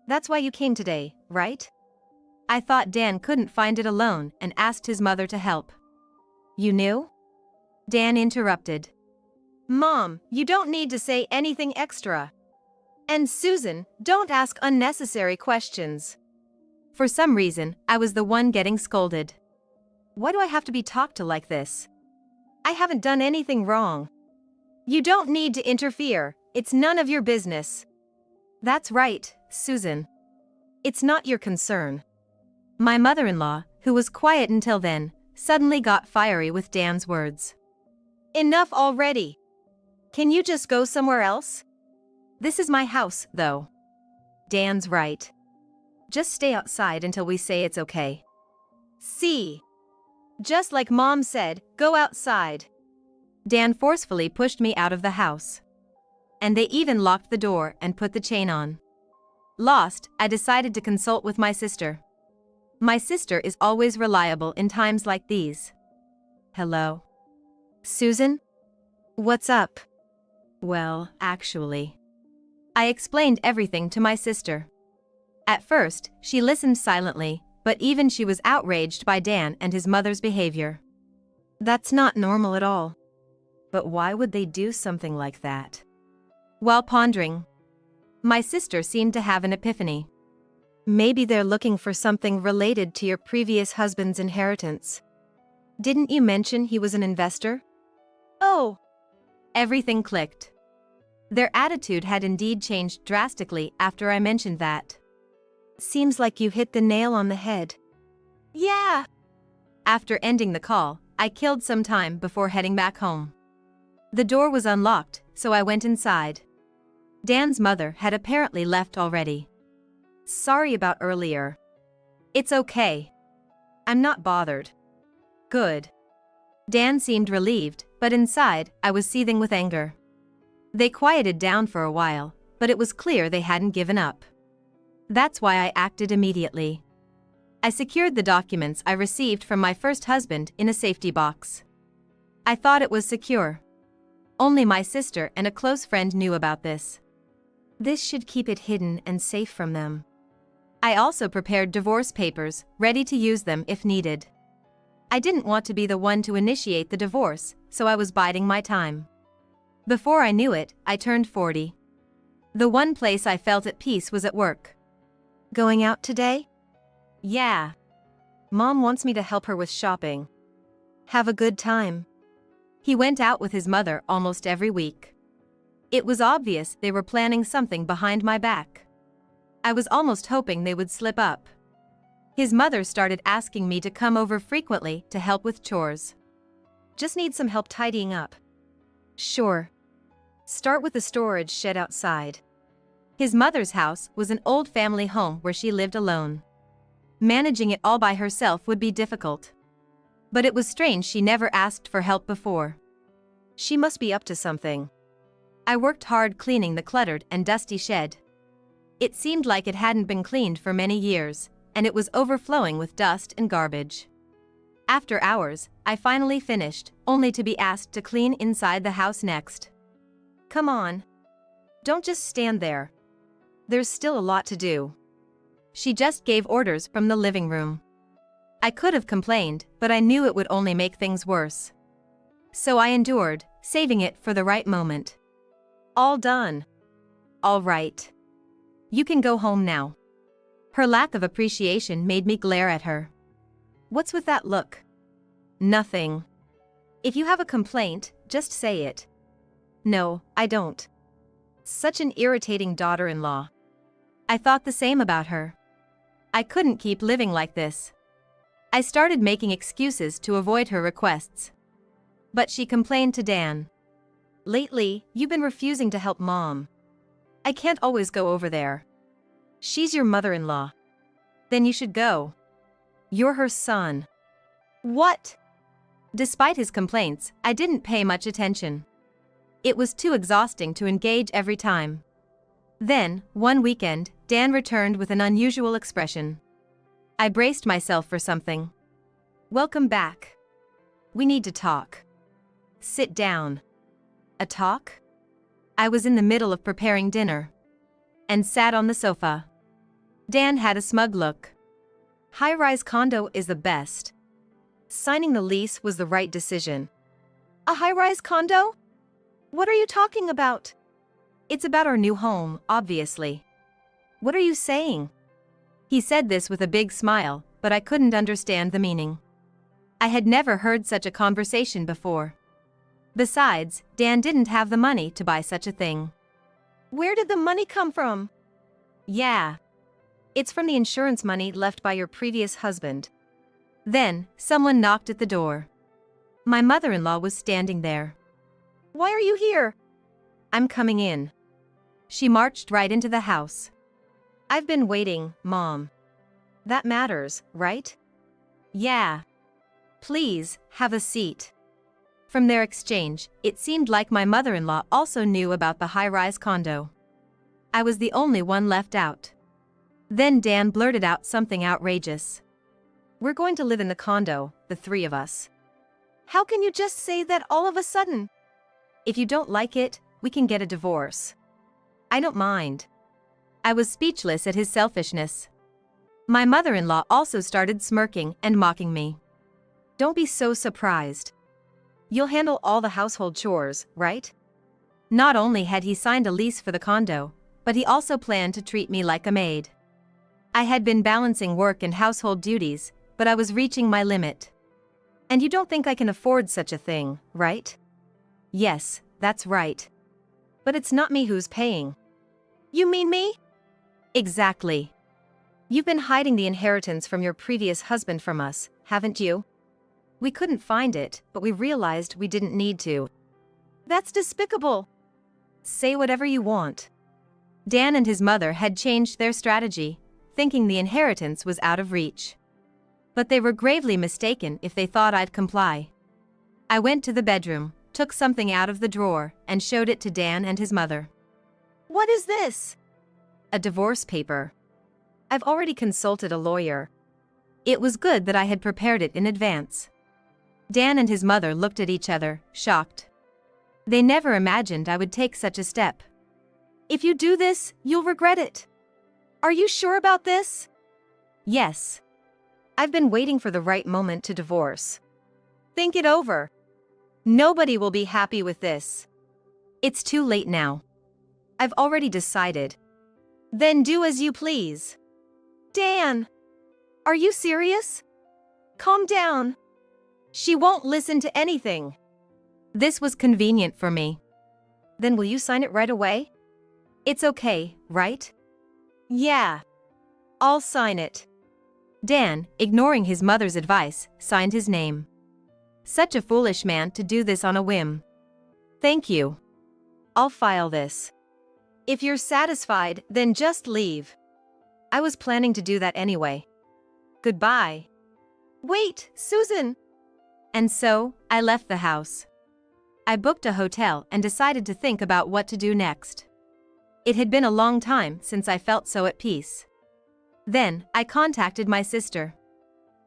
That's why you came today, right? I thought Dan couldn't find it alone and asked his mother to help. You knew? Dan interrupted. Mom, you don't need to say anything extra. And Susan, don't ask unnecessary questions. For some reason, I was the one getting scolded. Why do I have to be talked to like this? I haven't done anything wrong. You don't need to interfere, it's none of your business. That's right, Susan. It's not your concern. My mother-in-law, who was quiet until then, suddenly got fiery with Dan's words. Enough already. Can you just go somewhere else? This is my house, though. Dan's right. Just stay outside until we say it's okay. See? Just like Mom said, go outside. Dan forcefully pushed me out of the house. And they even locked the door and put the chain on. Lost, I decided to consult with my sister. My sister is always reliable in times like these. Hello? Susan? What's up? Well, actually. I explained everything to my sister. At first, she listened silently, but even she was outraged by Dan and his mother's behavior. That's not normal at all. But why would they do something like that? While pondering, my sister seemed to have an epiphany. Maybe they're looking for something related to your previous husband's inheritance. Didn't you mention he was an investor? Oh! Everything clicked. Their attitude had indeed changed drastically after I mentioned that. Seems like you hit the nail on the head. Yeah! After ending the call, I killed some time before heading back home. The door was unlocked, so I went inside. Dan's mother had apparently left already. Sorry about earlier. It's okay. I'm not bothered. Good. Dan seemed relieved, but inside, I was seething with anger. They quieted down for a while, but it was clear they hadn't given up. That's why I acted immediately. I secured the documents I received from my first husband in a safety box. I thought it was secure. Only my sister and a close friend knew about this. This should keep it hidden and safe from them. I also prepared divorce papers, ready to use them if needed. I didn't want to be the one to initiate the divorce, so I was biding my time. Before I knew it, I turned 40. The one place I felt at peace was at work. Going out today? Yeah. Mom wants me to help her with shopping. Have a good time. He went out with his mother almost every week. It was obvious they were planning something behind my back. I was almost hoping they would slip up. His mother started asking me to come over frequently to help with chores. Just need some help tidying up. Sure. Start with the storage shed outside. His mother's house was an old family home where she lived alone. Managing it all by herself would be difficult. But it was strange she never asked for help before. She must be up to something. I worked hard cleaning the cluttered and dusty shed. It seemed like it hadn't been cleaned for many years, and it was overflowing with dust and garbage. After hours, I finally finished, only to be asked to clean inside the house next. Come on. Don't just stand there. There's still a lot to do. She just gave orders from the living room. I could have complained, but I knew it would only make things worse. So I endured, saving it for the right moment. All done. All right. You can go home now. Her lack of appreciation made me glare at her. What's with that look? Nothing. If you have a complaint, just say it. No, I don't. Such an irritating daughter-in-law. I thought the same about her. I couldn't keep living like this. I started making excuses to avoid her requests. But she complained to Dan. Lately, you've been refusing to help Mom. I can't always go over there. She's your mother-in-law. Then you should go. You're her son. What? Despite his complaints, I didn't pay much attention. It was too exhausting to engage every time. Then, one weekend, Dan returned with an unusual expression. I braced myself for something. Welcome back. We need to talk. Sit down. A talk? I was in the middle of preparing dinner. And sat on the sofa. Dan had a smug look. High-rise condo is the best. Signing the lease was the right decision. A high-rise condo? What are you talking about? It's about our new home, obviously. What are you saying? He said this with a big smile, but I couldn't understand the meaning. I had never heard such a conversation before. Besides, Dan didn't have the money to buy such a thing. Where did the money come from? Yeah. It's from the insurance money left by your previous husband. Then, someone knocked at the door. My mother-in-law was standing there. Why are you here? I'm coming in. She marched right into the house. I've been waiting, Mom. That matters, right? Yeah. Please, have a seat. From their exchange, it seemed like my mother-in-law also knew about the high-rise condo. I was the only one left out. Then Dan blurted out something outrageous. We're going to live in the condo, the three of us. How can you just say that all of a sudden? If you don't like it, we can get a divorce. I don't mind. I was speechless at his selfishness. My mother-in-law also started smirking and mocking me. Don't be so surprised. You'll handle all the household chores, right? Not only had he signed a lease for the condo, but he also planned to treat me like a maid. I had been balancing work and household duties, but I was reaching my limit. And you don't think I can afford such a thing, right? Yes, that's right. But it's not me who's paying. You mean me? Exactly. You've been hiding the inheritance from your previous husband from us, haven't you? We couldn't find it, but we realized we didn't need to. That's despicable. Say whatever you want. Dan and his mother had changed their strategy, thinking the inheritance was out of reach. But they were gravely mistaken if they thought I'd comply. I went to the bedroom, took something out of the drawer, and showed it to Dan and his mother. "What is this?" "A divorce paper. I've already consulted a lawyer." It was good that I had prepared it in advance. Dan and his mother looked at each other, shocked. They never imagined I would take such a step. "If you do this, you'll regret it. Are you sure about this?" "Yes. I've been waiting for the right moment to divorce." "Think it over. Nobody will be happy with this." "It's too late now. I've already decided." "Then do as you please." "Dan, are you serious? Calm down. She won't listen to anything." This was convenient for me. "Then will you sign it right away?" "It's okay, right?" "Yeah. I'll sign it." Dan, ignoring his mother's advice, signed his name. Such a foolish man to do this on a whim. "Thank you. I'll file this." "If you're satisfied, then just leave." "I was planning to do that anyway." "Goodbye." "Wait, Susan." And so, I left the house. I booked a hotel and decided to think about what to do next. It had been a long time since I felt so at peace. Then, I contacted my sister.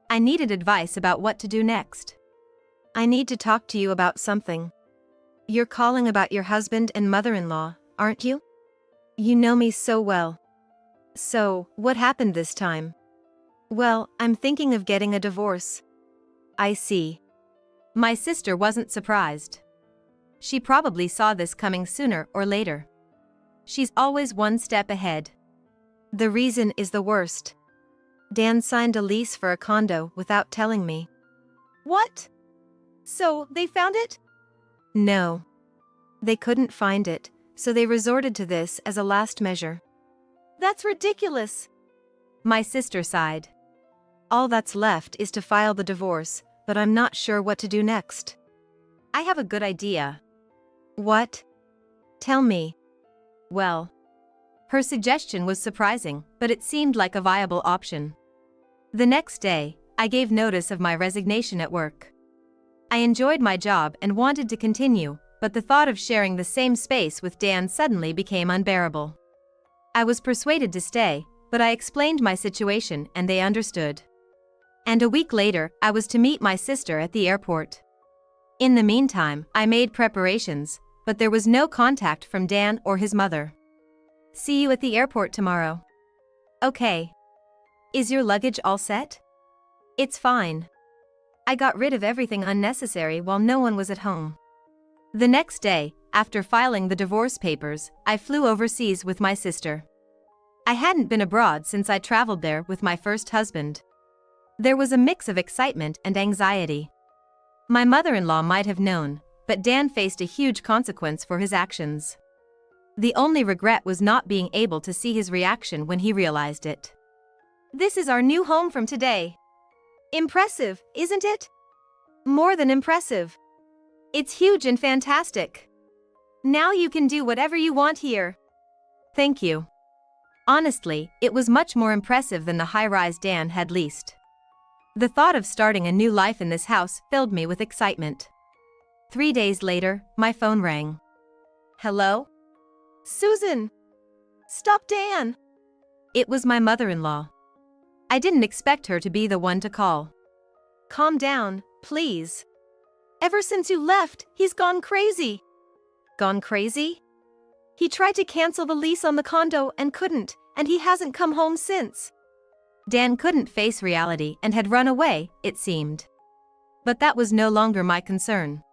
I needed advice about what to do next. "I need to talk to you about something." "You're calling about your husband and mother-in-law, aren't you? You know me so well." "So, what happened this time?" "Well, I'm thinking of getting a divorce." "I see." My sister wasn't surprised. She probably saw this coming sooner or later. She's always one step ahead. "The reason is the worst. Dan signed a lease for a condo without telling me." "What? So, they found it?" "No. They couldn't find it, so they resorted to this as a last measure." "That's ridiculous." My sister sighed. "All that's left is to file the divorce, but I'm not sure what to do next." "I have a good idea." "What? Tell me." "Well." Her suggestion was surprising, but it seemed like a viable option. The next day, I gave notice of my resignation at work. I enjoyed my job and wanted to continue, but the thought of sharing the same space with Dan suddenly became unbearable. I was persuaded to stay, but I explained my situation and they understood. And a week later, I was to meet my sister at the airport. In the meantime, I made preparations, but there was no contact from Dan or his mother. "See you at the airport tomorrow." "Okay." "Is your luggage all set?" "It's fine. I got rid of everything unnecessary while no one was at home." The next day, after filing the divorce papers, I flew overseas with my sister. I hadn't been abroad since I traveled there with my first husband. There was a mix of excitement and anxiety. My mother-in-law might have known, but Dan faced a huge consequence for his actions. The only regret was not being able to see his reaction when he realized it. "This is our new home from today. Impressive, isn't it?" "More than impressive. It's huge and fantastic. Now you can do whatever you want here." "Thank you." Honestly, it was much more impressive than the high-rise Dan had leased. The thought of starting a new life in this house filled me with excitement. 3 days later, my phone rang. "Hello?" "Susan! Stop Dan!" It was my mother-in-law. I didn't expect her to be the one to call. "Calm down, please. Ever since you left, he's gone crazy." "Gone crazy?" "He tried to cancel the lease on the condo and couldn't, and he hasn't come home since." Dan couldn't face reality and had run away, it seemed. But that was no longer my concern.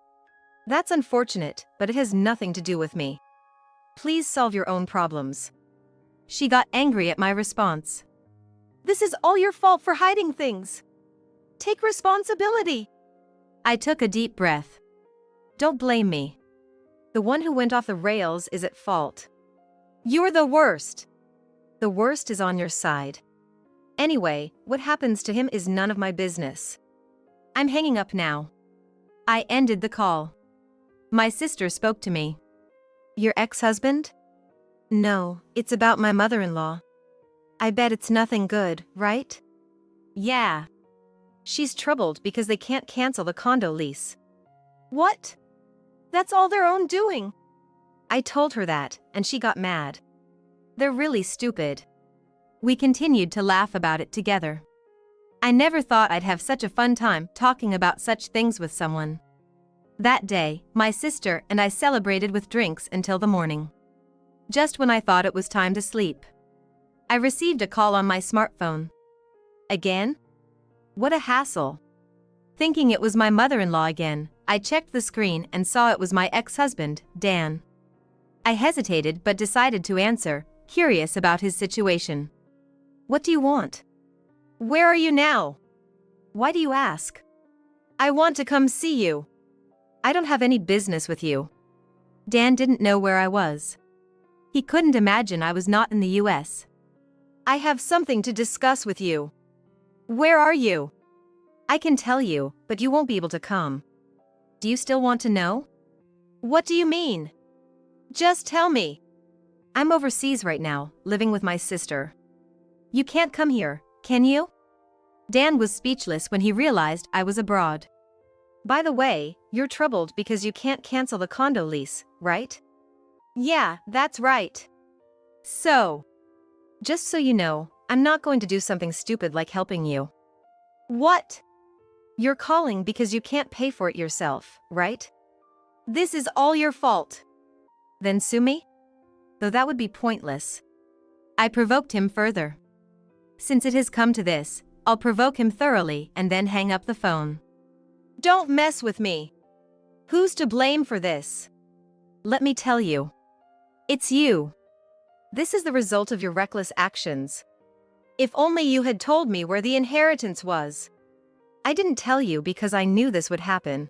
"That's unfortunate, but it has nothing to do with me. Please solve your own problems." She got angry at my response. "This is all your fault for hiding things. Take responsibility." I took a deep breath. "Don't blame me. The one who went off the rails is at fault. You're the worst." "The worst is on your side. Anyway, what happens to him is none of my business. I'm hanging up now." I ended the call. My sister spoke to me. "Your ex-husband?" "No, it's about my mother-in-law." I bet it's nothing good, right? Yeah. She's troubled because they can't cancel the condo lease. What? That's all their own doing. I told her that, and she got mad. They're really stupid. We continued to laugh about it together. I never thought I'd have such a fun time talking about such things with someone. That day, my sister and I celebrated with drinks until the morning. Just when I thought it was time to sleep, I received a call on my smartphone. Again? What a hassle. Thinking it was my mother-in-law again, I checked the screen and saw it was my ex-husband, Dan. I hesitated but decided to answer, curious about his situation. What do you want? Where are you now? Why do you ask? I want to come see you. I don't have any business with you. Dan didn't know where I was. He couldn't imagine I was not in the US. I have something to discuss with you. Where are you? I can tell you, but you won't be able to come. Do you still want to know? What do you mean? Just tell me. I'm overseas right now, living with my sister. You can't come here, can you? Dan was speechless when he realized I was abroad. By the way, you're troubled because you can't cancel the condo lease, right? Yeah, that's right. So, just so you know, I'm not going to do something stupid like helping you. What? You're calling because you can't pay for it yourself, right? This is all your fault. Then sue me? Though that would be pointless. I provoked him further. Since it has come to this, I'll provoke him thoroughly and then hang up the phone. Don't mess with me. Who's to blame for this? Let me tell you. It's you. This is the result of your reckless actions. If only you had told me where the inheritance was. I didn't tell you because I knew this would happen.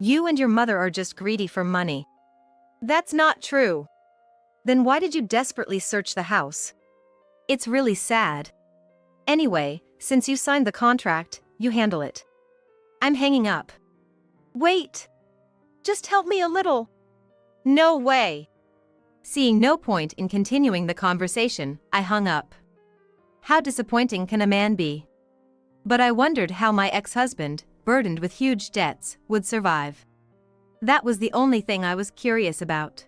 You and your mother are just greedy for money. That's not true. Then why did you desperately search the house? It's really sad. Anyway, since you signed the contract, you handle it. I'm hanging up. Wait. Just help me a little. No way. Seeing no point in continuing the conversation, I hung up. How disappointing can a man be? But I wondered how my ex-husband, burdened with huge debts, would survive. That was the only thing I was curious about.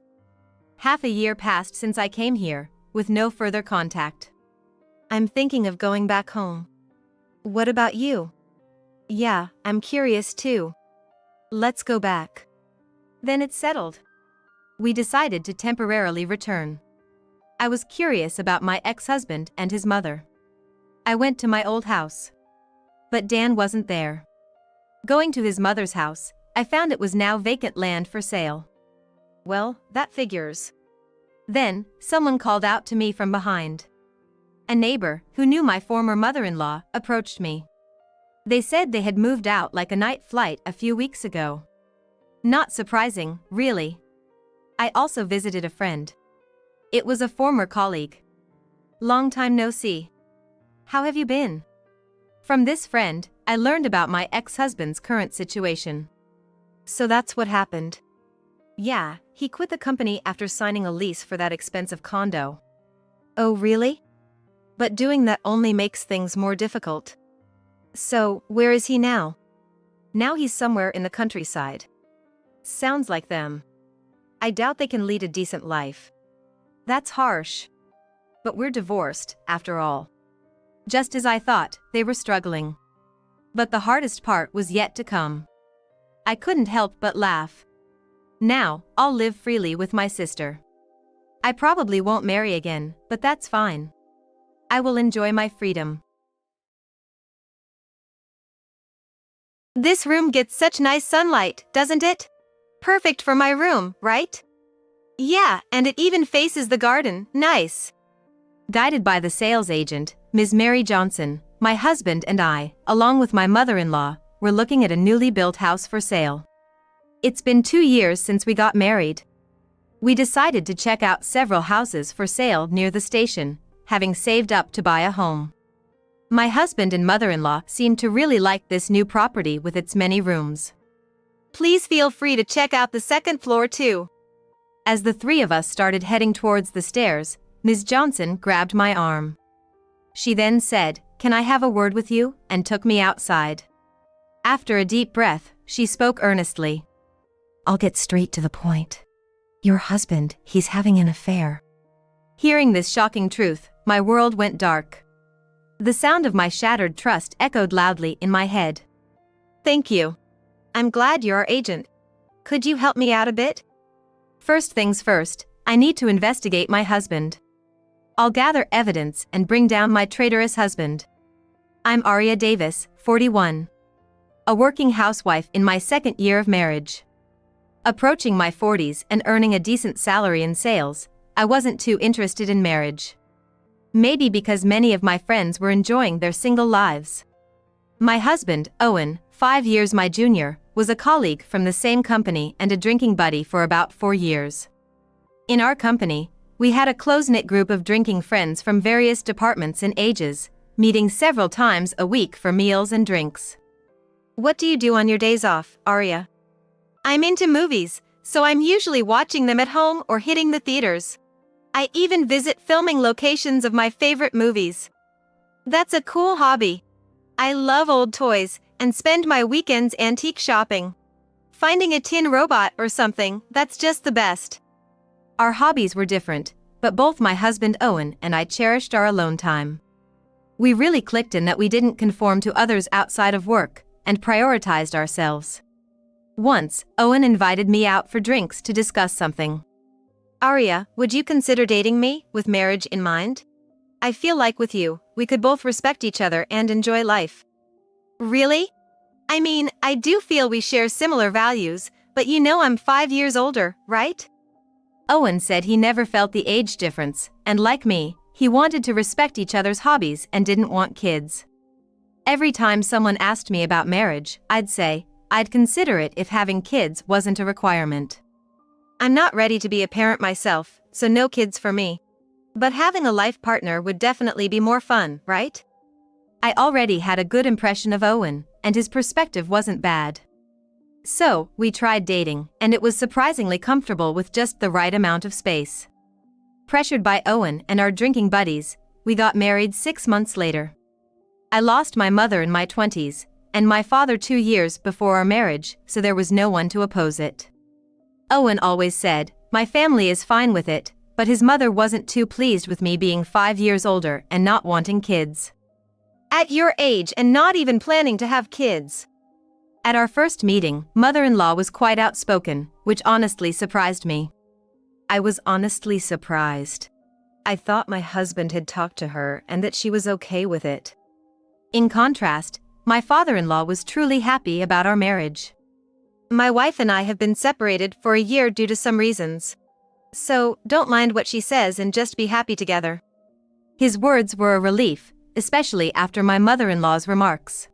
Half a year passed since I came here, with no further contact. I'm thinking of going back home. What about you? Yeah, I'm curious too. Let's go back. Then it's settled. We decided to temporarily return. I was curious about my ex-husband and his mother. I went to my old house. But Dan wasn't there. Going to his mother's house, I found it was now vacant land for sale. Well, that figures. Then, someone called out to me from behind. A neighbor, who knew my former mother-in-law, approached me. They said they had moved out like a night flight a few weeks ago. Not surprising, really. I also visited a friend. It was a former colleague. Long time no see. How have you been? From this friend, I learned about my ex-husband's current situation. So that's what happened. Yeah, he quit the company after signing a lease for that expensive condo. Oh, really? But doing that only makes things more difficult. So, where is he now? Now he's somewhere in the countryside. Sounds like them. I doubt they can lead a decent life. That's harsh. But we're divorced, after all. Just as I thought, they were struggling. But the hardest part was yet to come. I couldn't help but laugh. Now, I'll live freely with my sister. I probably won't marry again, but that's fine. I will enjoy my freedom. This room gets such nice sunlight, doesn't it? Perfect for my room, right? Yeah, and it even faces the garden, nice. Guided by the sales agent, Ms. Mary Johnson, my husband and I, along with my mother-in-law, were looking at a newly built house for sale. It's been 2 years since we got married. We decided to check out several houses for sale near the station, having saved up to buy a home. My husband and mother-in-law seemed to really like this new property with its many rooms. Please feel free to check out the second floor too. As the three of us started heading towards the stairs, Ms. Johnson grabbed my arm. She then said, "Can I have a word with you?" and took me outside. After a deep breath, she spoke earnestly. "I'll get straight to the point. Your husband, he's having an affair." Hearing this shocking truth, my world went dark. The sound of my shattered trust echoed loudly in my head. "Thank you. I'm glad you're our agent. Could you help me out a bit?" "First things first, I need to investigate my husband. I'll gather evidence and bring down my traitorous husband. I'm Aria Davis, 41. A working housewife in my second year of marriage. Approaching my 40s and earning a decent salary in sales, I wasn't too interested in marriage. Maybe because many of my friends were enjoying their single lives. My husband, Owen, 5 years my junior, was a colleague from the same company and a drinking buddy for about 4 years. In our company, we had a close-knit group of drinking friends from various departments and ages, meeting several times a week for meals and drinks. "What do you do on your days off, Aria?" "I'm into movies, so I'm usually watching them at home or hitting the theaters. I even visit filming locations of my favorite movies." "That's a cool hobby. I love old toys and spend my weekends antique shopping. Finding a tin robot or something, that's just the best." Our hobbies were different, but both my husband Owen and I cherished our alone time. We really clicked in that we didn't conform to others outside of work and prioritized ourselves. Once, Owen invited me out for drinks to discuss something. "Aria, would you consider dating me with marriage in mind? I feel like with you, we could both respect each other and enjoy life." "Really? I mean, I do feel we share similar values, but you know I'm 5 years older, right?" Owen said he never felt the age difference, and like me, he wanted to respect each other's hobbies and didn't want kids. Every time someone asked me about marriage, I'd say, I'd consider it if having kids wasn't a requirement. I'm not ready to be a parent myself, so no kids for me. But having a life partner would definitely be more fun, right? I already had a good impression of Owen, and his perspective wasn't bad. So, we tried dating, and it was surprisingly comfortable with just the right amount of space. Pressured by Owen and our drinking buddies, we got married 6 months later. I lost my mother in my 20s, and my father 2 years before our marriage, so there was no one to oppose it. Owen always said, "My family is fine with it," but his mother wasn't too pleased with me being 5 years older and not wanting kids. "At your age and not even planning to have kids." At our first meeting, mother-in-law was quite outspoken, which honestly surprised me. I was honestly surprised. I thought my husband had talked to her and that she was okay with it. In contrast, my father-in-law was truly happy about our marriage. "My wife and I have been separated for a year due to some reasons. So, don't mind what she says and just be happy together." His words were a relief, especially after my mother-in-law's remarks.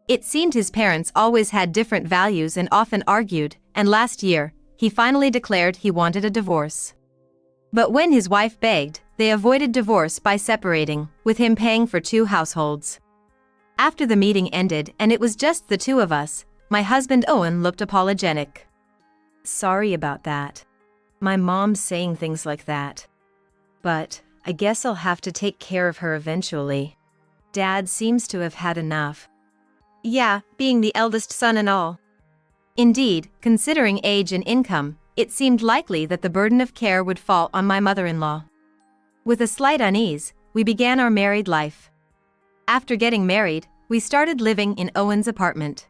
It seemed his parents always had different values and often argued, and last year, he finally declared he wanted a divorce. But when his wife begged, they avoided divorce by separating, with him paying for 2 households. After the meeting ended and it was just the 2 of us, my husband Owen looked apologetic. "Sorry about that. My mom's saying things like that. But I guess I'll have to take care of her eventually. Dad seems to have had enough." Yeah, being the eldest son and all. Indeed, considering age and income, it seemed likely that the burden of care would fall on my mother-in-law. With a slight unease, we began our married life. After getting married, we started living in Owen's apartment.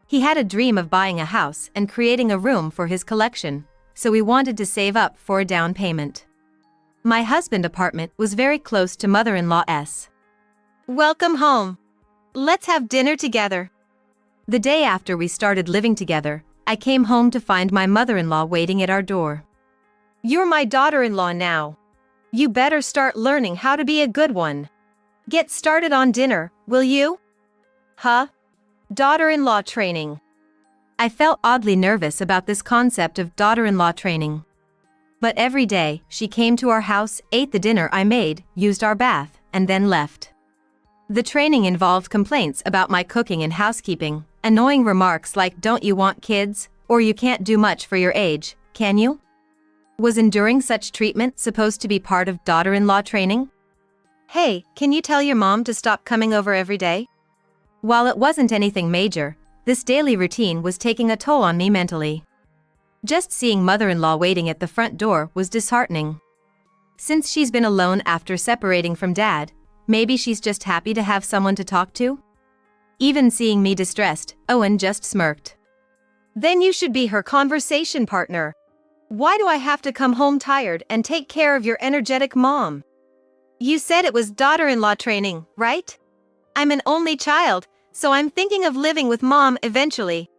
He had a dream of buying a house and creating a room for his collection, so we wanted to save up for a down payment. My husband's apartment was very close to mother-in-law's. "Welcome home. Let's have dinner together." The day after we started living together, I came home to find my mother-in-law waiting at our door. "You're my daughter-in-law now. You better start learning how to be a good one. Get started on dinner, will you?" "Huh? Daughter-in-law training." I felt oddly nervous about this concept of daughter-in-law training. But every day, she came to our house, ate the dinner I made, used our bath, and then left. The training involved complaints about my cooking and housekeeping, annoying remarks like "Don't you want kids?" or "You can't do much for your age, can you?" Was enduring such treatment supposed to be part of daughter-in-law training? Hey, can you tell your mom to stop coming over every day? While it wasn't anything major, this daily routine was taking a toll on me mentally. Just seeing mother-in-law waiting at the front door was disheartening. Since she's been alone after separating from dad, maybe she's just happy to have someone to talk to? Even seeing me distressed, Owen just smirked. Then you should be her conversation partner. Why do I have to come home tired and take care of your energetic mom? You said it was daughter-in-law training, right? I'm an only child, so I'm thinking of living with mom eventually.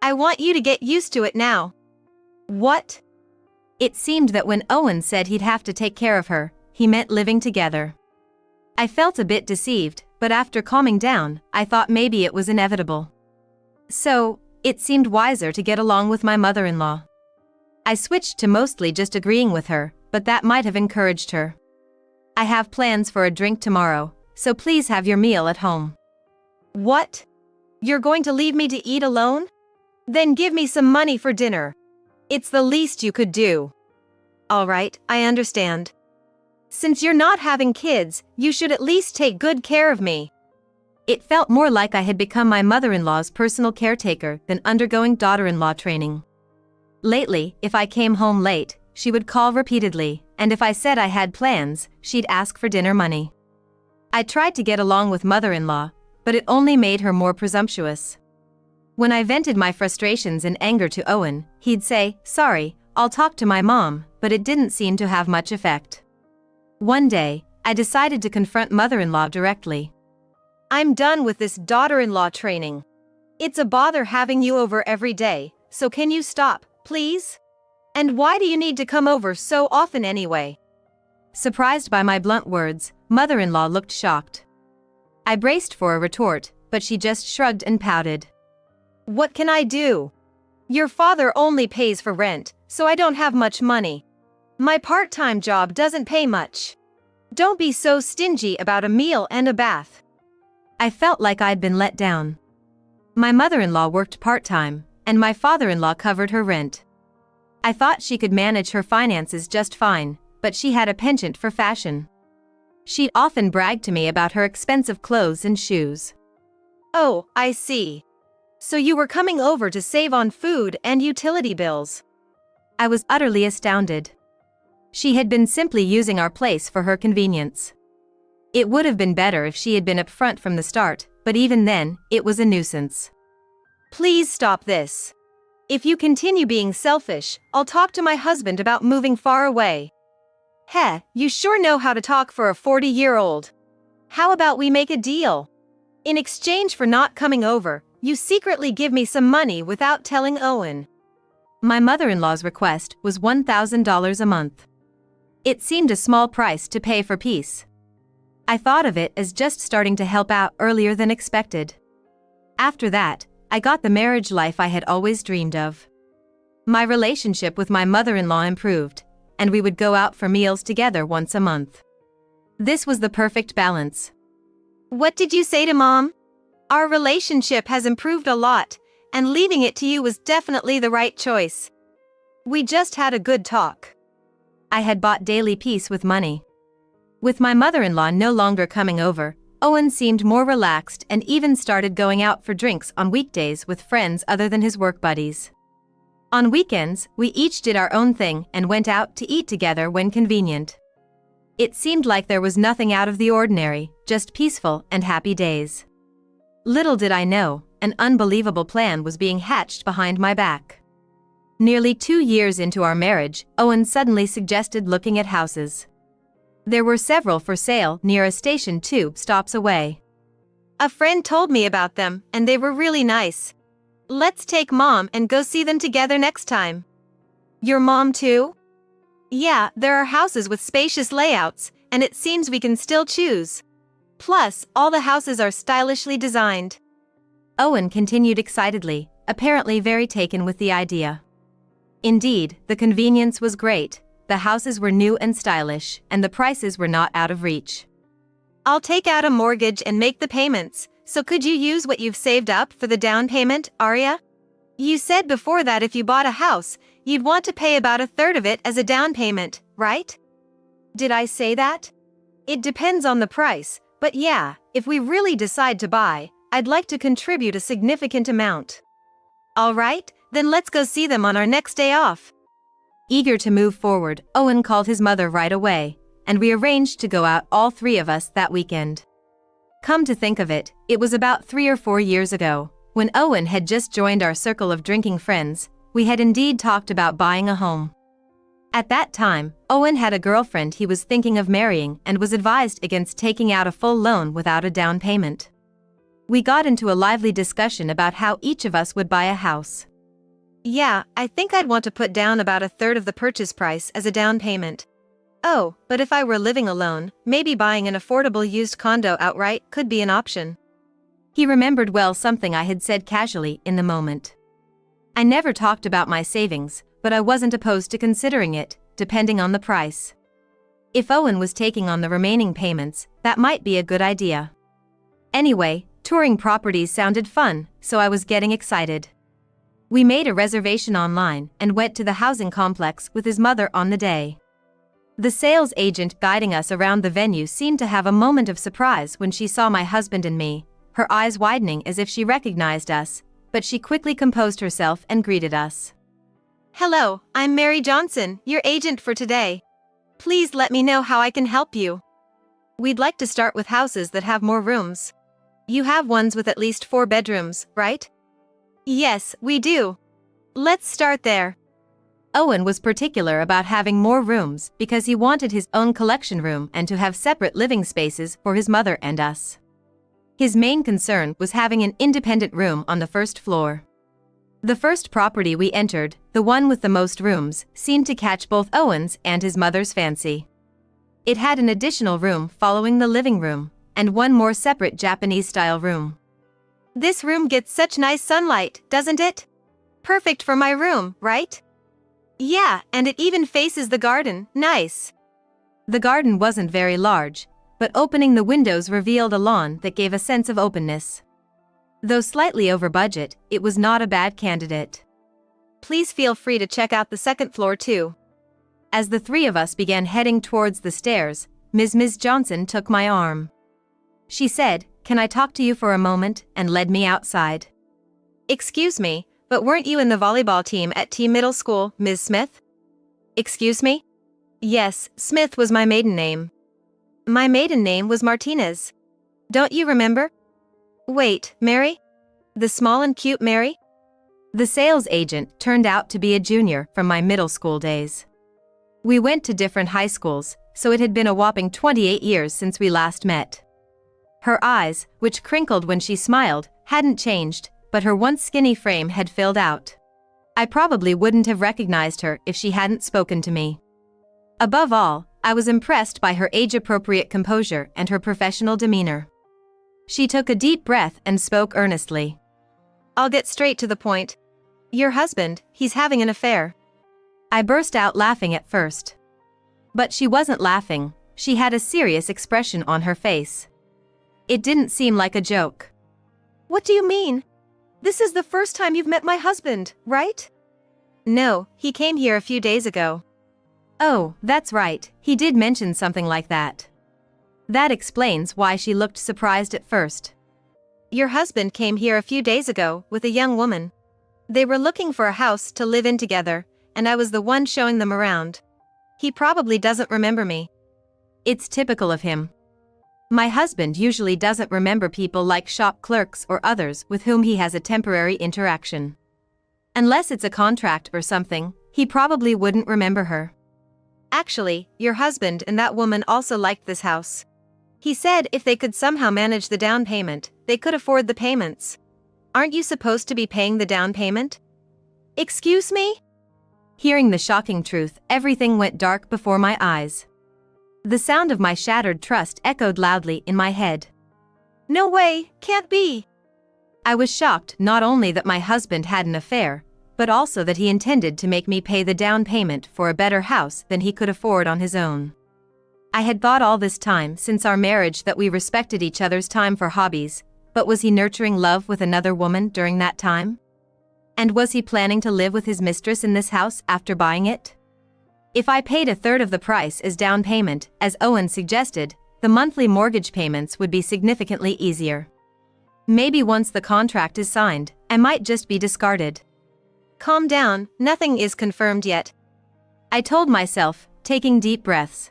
I want you to get used to it now. What? It seemed that when Owen said he'd have to take care of her, he meant living together. I felt a bit deceived, but after calming down, I thought maybe it was inevitable. So, it seemed wiser to get along with my mother-in-law. I switched to mostly just agreeing with her, but that might have encouraged her. I have plans for a drink tomorrow, so please have your meal at home. What? You're going to leave me to eat alone? Then give me some money for dinner. It's the least you could do. All right, I understand. Since you're not having kids, you should at least take good care of me. It felt more like I had become my mother-in-law's personal caretaker than undergoing daughter-in-law training. Lately, if I came home late, she would call repeatedly, and if I said I had plans, she'd ask for dinner money. I tried to get along with mother-in-law, but it only made her more presumptuous. When I vented my frustrations and anger to Owen, he'd say, "Sorry, I'll talk to my mom," but it didn't seem to have much effect. One day, I decided to confront mother-in-law directly. I'm done with this daughter-in-law training. It's a bother having you over every day, so can you stop, please? And why do you need to come over so often anyway? Surprised by my blunt words, mother-in-law looked shocked. I braced for a retort, but she just shrugged and pouted. What can I do? Your father only pays for rent, so I don't have much money. My part-time job doesn't pay much. Don't be so stingy about a meal and a bath. I felt like I'd been let down. My mother-in-law worked part-time, and my father-in-law covered her rent. I thought she could manage her finances just fine, but she had a penchant for fashion. She'd often brag to me about her expensive clothes and shoes. Oh, I see. So you were coming over to save on food and utility bills. I was utterly astounded. She had been simply using our place for her convenience. It would have been better if she had been upfront from the start, but even then, it was a nuisance. Please stop this. If you continue being selfish, I'll talk to my husband about moving far away. Heh, you sure know how to talk for a 40-year-old. How about we make a deal? In exchange for not coming over, you secretly give me some money without telling Owen. My mother-in-law's request was $1,000 a month. It seemed a small price to pay for peace. I thought of it as just starting to help out earlier than expected. After that, I got the marriage life I had always dreamed of. My relationship with my mother-in-law improved, and we would go out for meals together once a month. This was the perfect balance. What did you say to Mom? Our relationship has improved a lot, and leaving it to you was definitely the right choice. We just had a good talk. I had bought daily peace with money. With my mother-in-law no longer coming over, Owen seemed more relaxed and even started going out for drinks on weekdays with friends other than his work buddies. On weekends, we each did our own thing and went out to eat together when convenient. It seemed like there was nothing out of the ordinary, just peaceful and happy days. Little did I know, an unbelievable plan was being hatched behind my back. Nearly 2 years into our marriage, Owen suddenly suggested looking at houses. There were several for sale near a station 2 stops away. A friend told me about them, and they were really nice. Let's take Mom and go see them together next time. Your mom too? Yeah, there are houses with spacious layouts, and it seems we can still choose. Plus, all the houses are stylishly designed. Owen continued excitedly, apparently very taken with the idea. Indeed, the convenience was great. The houses were new and stylish, and the prices were not out of reach. I'll take out a mortgage and make the payments, so could you use what you've saved up for the down payment, Arya? You said before that if you bought a house, you'd want to pay about a third of it as a down payment, right? Did I say that? It depends on the price, but yeah, if we really decide to buy, I'd like to contribute a significant amount. Alright, then let's go see them on our next day off. Eager to move forward, Owen called his mother right away, and we arranged to go out, all three of us, that weekend. Come to think of it, it was about 3 or 4 years ago, when Owen had just joined our circle of drinking friends. We had indeed talked about buying a home. At that time, Owen had a girlfriend he was thinking of marrying and was advised against taking out a full loan without a down payment. We got into a lively discussion about how each of us would buy a house. Yeah, I think I'd want to put down about a third of the purchase price as a down payment. Oh, but if I were living alone, maybe buying an affordable used condo outright could be an option. He remembered well something I had said casually in the moment. I never talked about my savings, but I wasn't opposed to considering it, depending on the price. If Owen was taking on the remaining payments, that might be a good idea. Anyway, touring properties sounded fun, so I was getting excited. We made a reservation online and went to the housing complex with his mother on the day. The sales agent guiding us around the venue seemed to have a moment of surprise when she saw my husband and me, her eyes widening as if she recognized us, but she quickly composed herself and greeted us. Hello, I'm Mary Johnson, your agent for today. Please let me know how I can help you. We'd like to start with houses that have more rooms. You have ones with at least 4 bedrooms, right? Yes, we do. Let's start there. Owen was particular about having more rooms because he wanted his own collection room and to have separate living spaces for his mother and us. His main concern was having an independent room on the first floor. The first property we entered, the one with the most rooms, seemed to catch both Owen's and his mother's fancy. It had an additional room following the living room, and one more separate Japanese-style room. This room gets such nice sunlight, doesn't it? Perfect for my room, right? Yeah, and it even faces the garden, nice. The garden wasn't very large, but opening the windows revealed a lawn that gave a sense of openness. Though slightly over budget, it was not a bad candidate. Please feel free to check out the second floor too. As the three of us began heading towards the stairs, Ms. Johnson took my arm. She said, "Can I talk to you for a moment?" and led me outside. Excuse me, but weren't you in the volleyball team at T Middle School, Ms. Smith? Excuse me? Yes, Smith was my maiden name. My maiden name was Martinez. Don't you remember? Wait, Mary? The small and cute Mary? The sales agent turned out to be a junior from my middle school days. We went to different high schools, so it had been a whopping 28 years since we last met. Her eyes, which crinkled when she smiled, hadn't changed, but her once skinny frame had filled out. I probably wouldn't have recognized her if she hadn't spoken to me. Above all, I was impressed by her age-appropriate composure and her professional demeanor. She took a deep breath and spoke earnestly. I'll get straight to the point. Your husband, he's having an affair. I burst out laughing at first. But she wasn't laughing, she had a serious expression on her face. It didn't seem like a joke. What do you mean? This is the first time you've met my husband, right? No, he came here a few days ago. Oh, that's right, he did mention something like that. That explains why she looked surprised at first. Your husband came here a few days ago with a young woman. They were looking for a house to live in together, and I was the one showing them around. He probably doesn't remember me. It's typical of him. My husband usually doesn't remember people like shop clerks or others with whom he has a temporary interaction. Unless it's a contract or something, he probably wouldn't remember her. Actually, your husband and that woman also liked this house. He said if they could somehow manage the down payment, they could afford the payments. Aren't you supposed to be paying the down payment? Excuse me? Hearing the shocking truth, everything went dark before my eyes. The sound of my shattered trust echoed loudly in my head. No way, can't be. I was shocked not only that my husband had an affair, but also that he intended to make me pay the down payment for a better house than he could afford on his own. I had thought all this time since our marriage that we respected each other's time for hobbies, but was he nurturing love with another woman during that time? And was he planning to live with his mistress in this house after buying it? If I paid a third of the price as down payment, as Owen suggested, the monthly mortgage payments would be significantly easier. Maybe once the contract is signed, I might just be discarded. Calm down, nothing is confirmed yet, I told myself, taking deep breaths.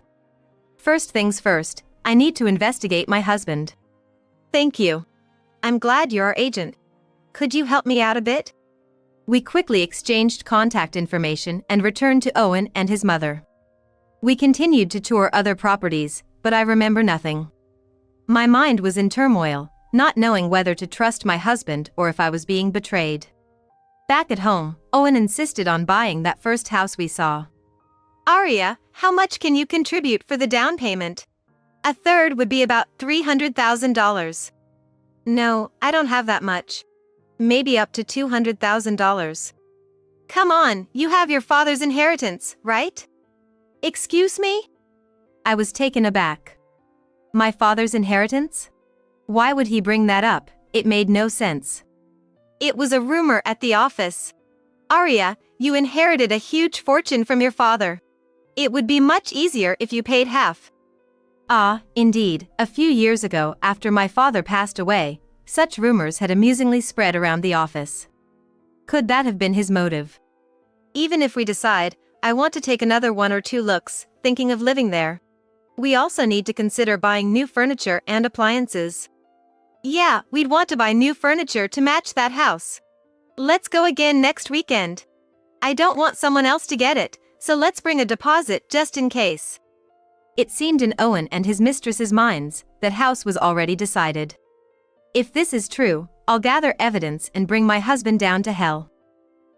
First things first, I need to investigate my husband. Thank you. I'm glad you're our agent. Could you help me out a bit? We quickly exchanged contact information and returned to Owen and his mother. We continued to tour other properties, but I remember nothing. My mind was in turmoil, not knowing whether to trust my husband or if I was being betrayed. Back at home, Owen insisted on buying that first house we saw. Aria, how much can you contribute for the down payment? A third would be about $300,000. No, I don't have that much. Maybe up to $200,000. Come on, you have your father's inheritance, right? Excuse me? I was taken aback. My father's inheritance? Why would he bring that up? It made no sense. It was a rumor at the office. Aria, you inherited a huge fortune from your father. It would be much easier if you paid half. Ah, indeed, a few years ago after my father passed away, such rumors had amusingly spread around the office. Could that have been his motive? Even if we decide, I want to take another 1 or 2 looks, thinking of living there. We also need to consider buying new furniture and appliances. Yeah, we'd want to buy new furniture to match that house. Let's go again next weekend. I don't want someone else to get it, so let's bring a deposit just in case. It seemed in Owen and his mistress's minds that house was already decided. If this is true, I'll gather evidence and bring my husband down to hell.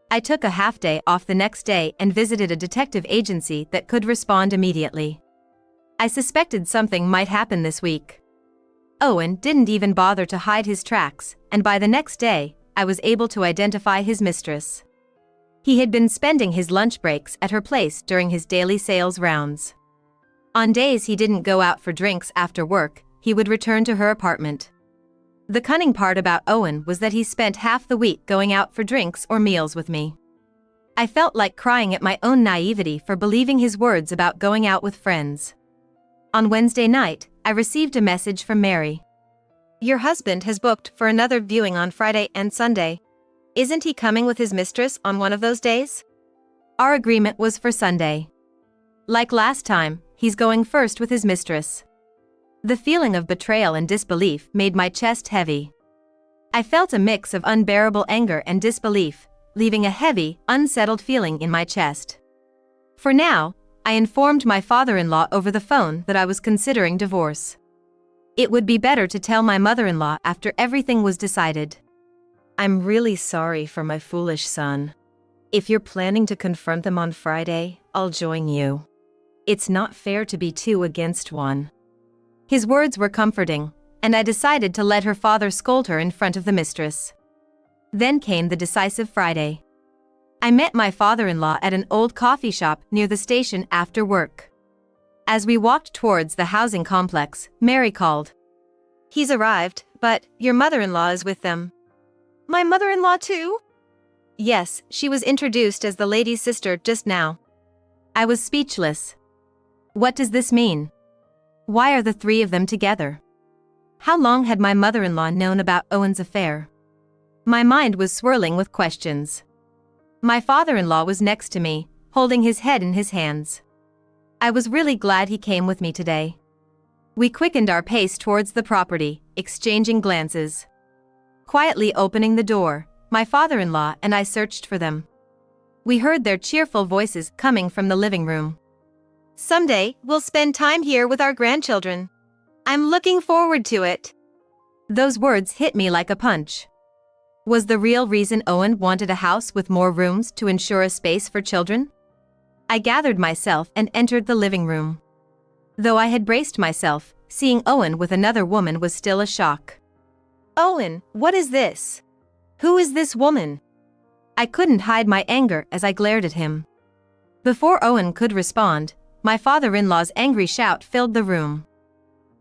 I took a half day off the next day and visited a detective agency that could respond immediately. I suspected something might happen this week. Owen didn't even bother to hide his tracks, and by the next day, I was able to identify his mistress. He had been spending his lunch breaks at her place during his daily sales rounds. On days he didn't go out for drinks after work, he would return to her apartment. The cunning part about Owen was that he spent half the week going out for drinks or meals with me. I felt like crying at my own naivety for believing his words about going out with friends. On Wednesday night, I received a message from Mary. Your husband has booked for another viewing on Friday and Sunday. Isn't he coming with his mistress on one of those days? Our agreement was for Sunday. Like last time, he's going first with his mistress. The feeling of betrayal and disbelief made my chest heavy. I felt a mix of unbearable anger and disbelief, leaving a heavy, unsettled feeling in my chest. For now, I informed my father-in-law over the phone that I was considering divorce. It would be better to tell my mother-in-law after everything was decided. I'm really sorry for my foolish son. If you're planning to confront them on Friday, I'll join you. It's not fair to be 2 against 1. His words were comforting, and I decided to let her father scold her in front of the mistress. Then came the decisive Friday. I met my father-in-law at an old coffee shop near the station after work. As we walked towards the housing complex, Mary called. He's arrived, but your mother-in-law is with them. My mother-in-law too? Yes, she was introduced as the lady's sister just now. I was speechless. What does this mean? Why are the 3 of them together? How long had my mother-in-law known about Owen's affair? My mind was swirling with questions. My father-in-law was next to me, holding his head in his hands. I was really glad he came with me today. We quickened our pace towards the property, exchanging glances. Quietly opening the door, my father-in-law and I searched for them. We heard their cheerful voices coming from the living room. Someday, we'll spend time here with our grandchildren. I'm looking forward to it. Those words hit me like a punch. Was the real reason Owen wanted a house with more rooms to ensure a space for children? I gathered myself and entered the living room. Though I had braced myself, seeing Owen with another woman was still a shock. Owen, what is this? Who is this woman? I couldn't hide my anger as I glared at him. Before Owen could respond, my father-in-law's angry shout filled the room.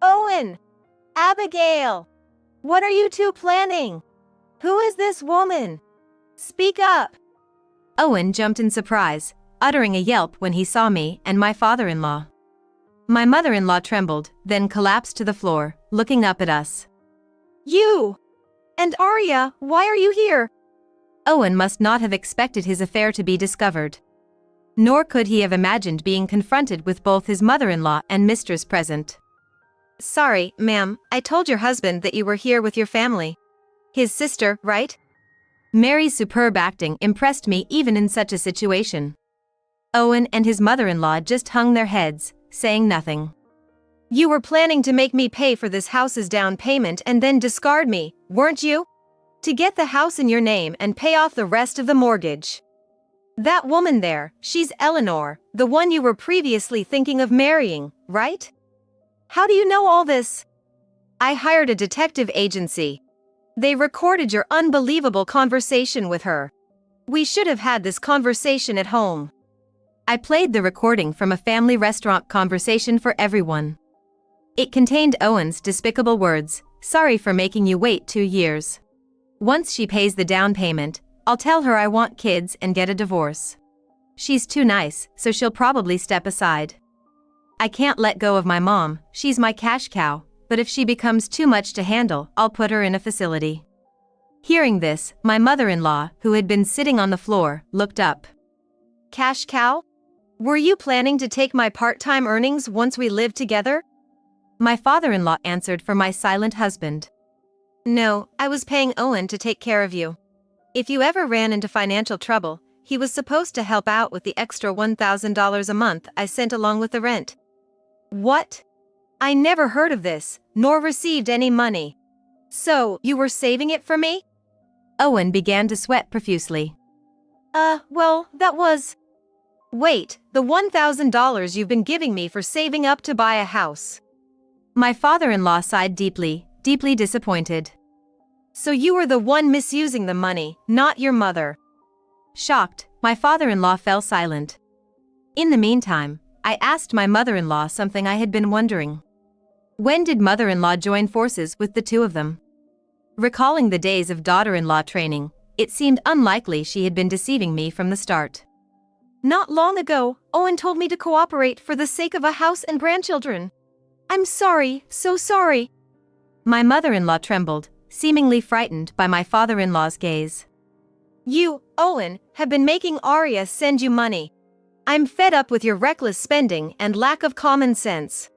Owen! Abigail! What are you 2 planning? Who is this woman? Speak up! Owen jumped in surprise, uttering a yelp when he saw me and my father-in-law. My mother-in-law trembled, then collapsed to the floor, looking up at us. You! And Arya, why are you here? Owen must not have expected his affair to be discovered. Nor could he have imagined being confronted with both his mother-in-law and mistress present. Sorry, ma'am, I told your husband that you were here with your family. His sister, right? Mary's superb acting impressed me even in such a situation. Owen and his mother-in-law just hung their heads, saying nothing. You were planning to make me pay for this house's down payment and then discard me, weren't you? To get the house in your name and pay off the rest of the mortgage. That woman there, she's Eleanor, the one you were previously thinking of marrying, right? How do you know all this? I hired a detective agency. They recorded your unbelievable conversation with her. We should have had this conversation at home. I played the recording from a family restaurant conversation for everyone. It contained Owen's despicable words, "Sorry for making you wait 2 years. Once she pays the down payment, I'll tell her I want kids and get a divorce. She's too nice, so she'll probably step aside. I can't let go of my mom, she's my cash cow, but if she becomes too much to handle, I'll put her in a facility." Hearing this, my mother-in-law, who had been sitting on the floor, looked up. Cash cow? Were you planning to take my part-time earnings once we lived together? My father-in-law answered for my silent husband. No, I was paying Owen to take care of you. If you ever ran into financial trouble, he was supposed to help out with the extra $1,000 a month I sent along with the rent. What? I never heard of this, nor received any money. So, you were saving it for me? Owen began to sweat profusely. Well, that was... Wait, the $1,000 you've been giving me for saving up to buy a house. My father-in-law sighed deeply, deeply disappointed. So you were the one misusing the money, not your mother. Shocked, my father-in-law fell silent. In the meantime, I asked my mother-in-law something I had been wondering. When did mother-in-law join forces with the two of them? Recalling the days of daughter-in-law training, it seemed unlikely she had been deceiving me from the start. Not long ago, Owen told me to cooperate for the sake of a house and grandchildren. I'm sorry, so sorry. My mother-in-law trembled, seemingly frightened by my father-in-law's gaze. You, Owen, have been making Arya send you money. I'm fed up with your reckless spending and lack of common sense.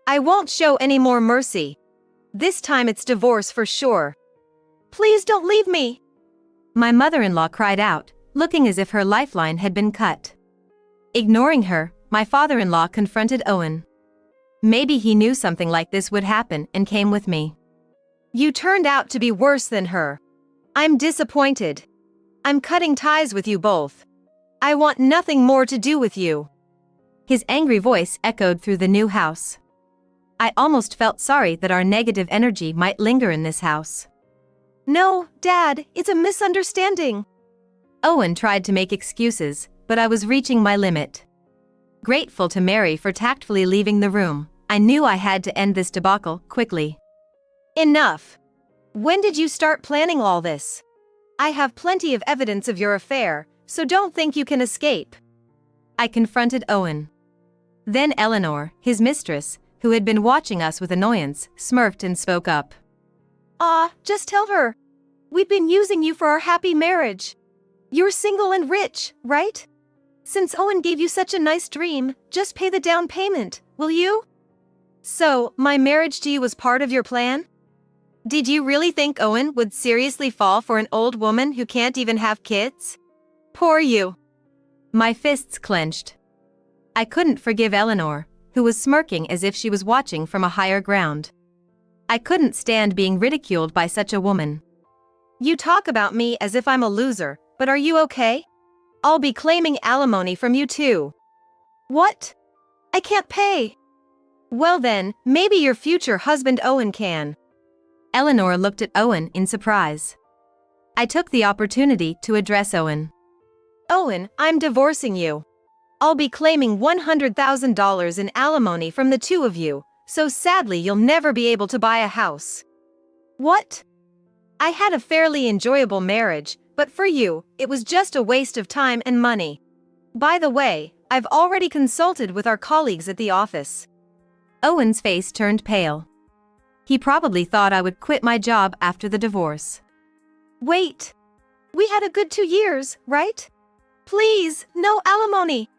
I won't show any more mercy. This time it's divorce for sure. Please don't leave me. My mother-in-law cried out, looking as if her lifeline had been cut. Ignoring her, my father-in-law confronted Owen. Maybe he knew something like this would happen and came with me. You turned out to be worse than her. I'm disappointed. I'm cutting ties with you both. I want nothing more to do with you. His angry voice echoed through the new house. I almost felt sorry that our negative energy might linger in this house. No, Dad, it's a misunderstanding. Owen tried to make excuses, but I was reaching my limit. Grateful to Mary for tactfully leaving the room, I knew I had to end this debacle quickly. Enough. When did you start planning all this? I have plenty of evidence of your affair, so don't think you can escape. I confronted Owen. Then Eleanor, his mistress, who had been watching us with annoyance, smirked and spoke up. Just tell her. We've been using you for our happy marriage. You're single and rich, right? Since Owen gave you such a nice dream, just pay the down payment, will you? So, my marriage to you was part of your plan? Did you really think Owen would seriously fall for an old woman who can't even have kids? Poor you. My fists clenched. I couldn't forgive Eleanor, who was smirking as if she was watching from a higher ground. I couldn't stand being ridiculed by such a woman. You talk about me as if I'm a loser, but are you okay? I'll be claiming alimony from you too. What? I can't pay. Well then, maybe your future husband Owen can. Eleanor looked at Owen in surprise. I took the opportunity to address Owen. Owen, I'm divorcing you. I'll be claiming $100,000 in alimony from the two of you, so sadly you'll never be able to buy a house. What? I had a fairly enjoyable marriage, but for you, it was just a waste of time and money. By the way, I've already consulted with our colleagues at the office. Owen's face turned pale. He probably thought I would quit my job after the divorce. Wait. We had a good 2 years, right? Please, no alimony.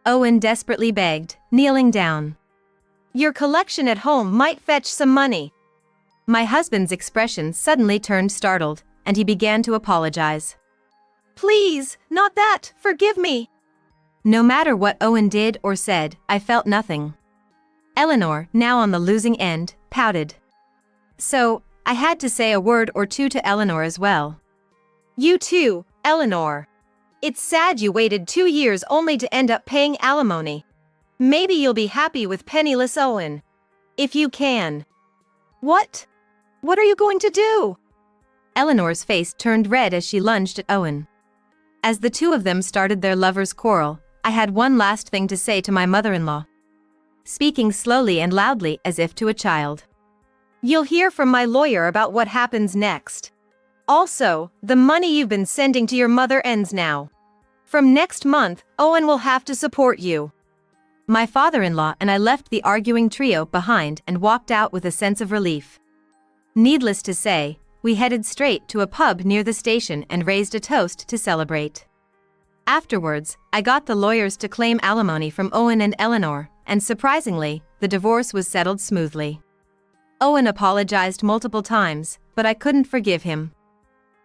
Owen desperately begged, kneeling down. Your collection at home might fetch some money. My husband's expression suddenly turned startled, and he began to apologize. Please, not that, forgive me. No matter what Owen did or said, I felt nothing. Eleanor, now on the losing end, pouted. So, I had to say a word or two to Eleanor as well. You too, Eleanor. It's sad you waited 2 years only to end up paying alimony. Maybe you'll be happy with penniless Owen. If you can. What? What are you going to do? Eleanor's face turned red as she lunged at Owen. As the two of them started their lovers' quarrel, I had one last thing to say to my mother-in-law. Speaking slowly and loudly as if to a child. You'll hear from my lawyer about what happens next. Also, the money you've been sending to your mother ends now. From next month, Owen will have to support you. My father-in-law and I left the arguing trio behind and walked out with a sense of relief. Needless to say, we headed straight to a pub near the station and raised a toast to celebrate. Afterwards, I got the lawyers to claim alimony from Owen and Eleanor, and surprisingly, the divorce was settled smoothly. Owen apologized multiple times, but I couldn't forgive him.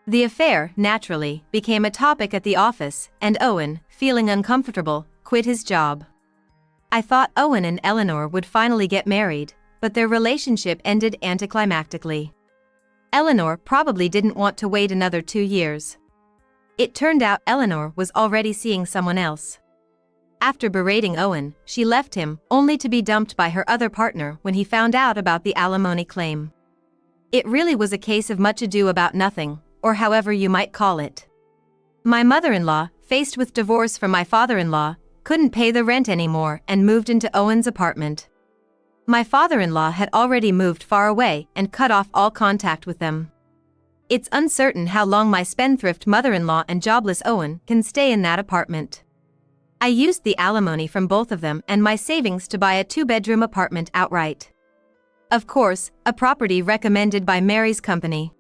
The affair, naturally, became a topic at the office, and Owen, feeling uncomfortable, quit his job. I thought Owen and Eleanor would finally get married, but their relationship ended anticlimactically. Eleanor probably didn't want to wait another 2 years. It turned out Eleanor was already seeing someone else. After berating Owen, she left him, only to be dumped by her other partner when he found out about the alimony claim. It really was a case of much ado about nothing, or however you might call it. My mother-in-law, faced with divorce from my father-in-law, couldn't pay the rent anymore and moved into Owen's apartment. My father-in-law had already moved far away and cut off all contact with them. It's uncertain how long my spendthrift mother-in-law and jobless Owen can stay in that apartment. I used the alimony from both of them and my savings to buy a 2-bedroom apartment outright. Of course, a property recommended by Mary's company.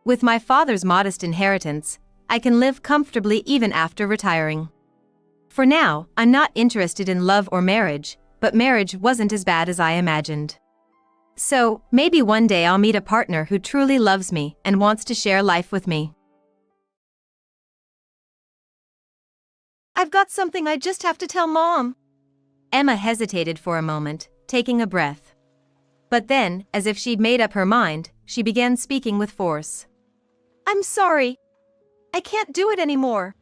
With my father's modest inheritance, I can live comfortably even after retiring. For now, I'm not interested in love or marriage, but marriage wasn't as bad as I imagined. So, maybe one day I'll meet a partner who truly loves me and wants to share life with me. I've got something I just have to tell Mom. Emma hesitated for a moment, taking a breath. But then, as if she'd made up her mind, she began speaking with force. I'm sorry. I can't do it anymore.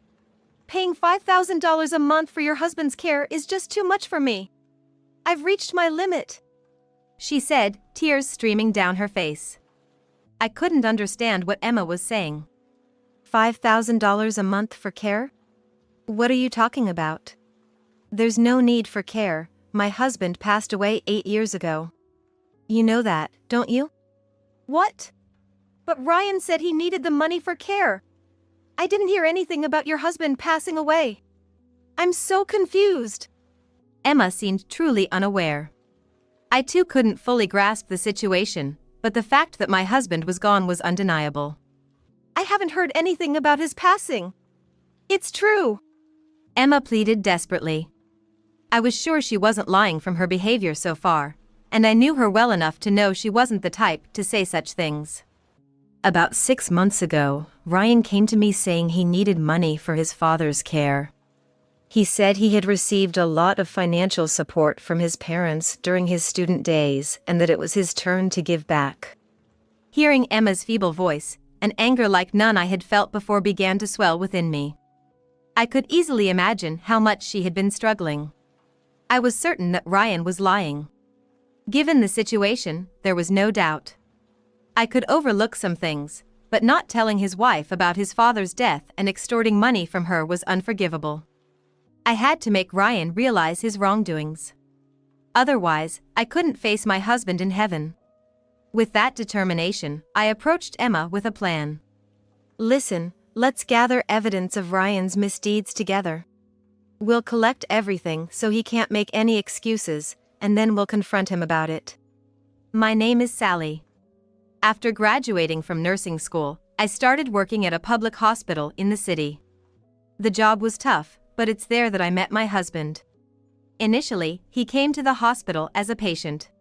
Paying $5,000 a month for your husband's care is just too much for me. I've reached my limit, she said, tears streaming down her face. I couldn't understand what Emma was saying. $5,000 a month for care? What are you talking about? There's no need for care. My husband passed away 8 years ago. You know that, don't you? What? But Ryan said he needed the money for care. I didn't hear anything about your husband passing away. I'm so confused. Emma seemed truly unaware. I too couldn't fully grasp the situation, but the fact that my husband was gone was undeniable. I haven't heard anything about his passing. It's true. Emma pleaded desperately. I was sure she wasn't lying from her behavior so far, and I knew her well enough to know she wasn't the type to say such things. About 6 months ago, Ryan came to me saying he needed money for his father's care. He said he had received a lot of financial support from his parents during his student days and that it was his turn to give back. Hearing Emma's feeble voice, an anger like none I had felt before began to swell within me. I could easily imagine how much she had been struggling. I was certain that Ryan was lying. Given the situation, there was no doubt. I could overlook some things, but not telling his wife about his father's death and extorting money from her was unforgivable. I had to make Ryan realize his wrongdoings. Otherwise, I couldn't face my husband in heaven. With that determination, I approached Emma with a plan. Listen, let's gather evidence of Ryan's misdeeds together. We'll collect everything so he can't make any excuses, and then we'll confront him about it. My name is Sally. After graduating from nursing school, I started working at a public hospital in the city. The job was tough, but it's there that I met my husband. Initially, he came to the hospital as a patient.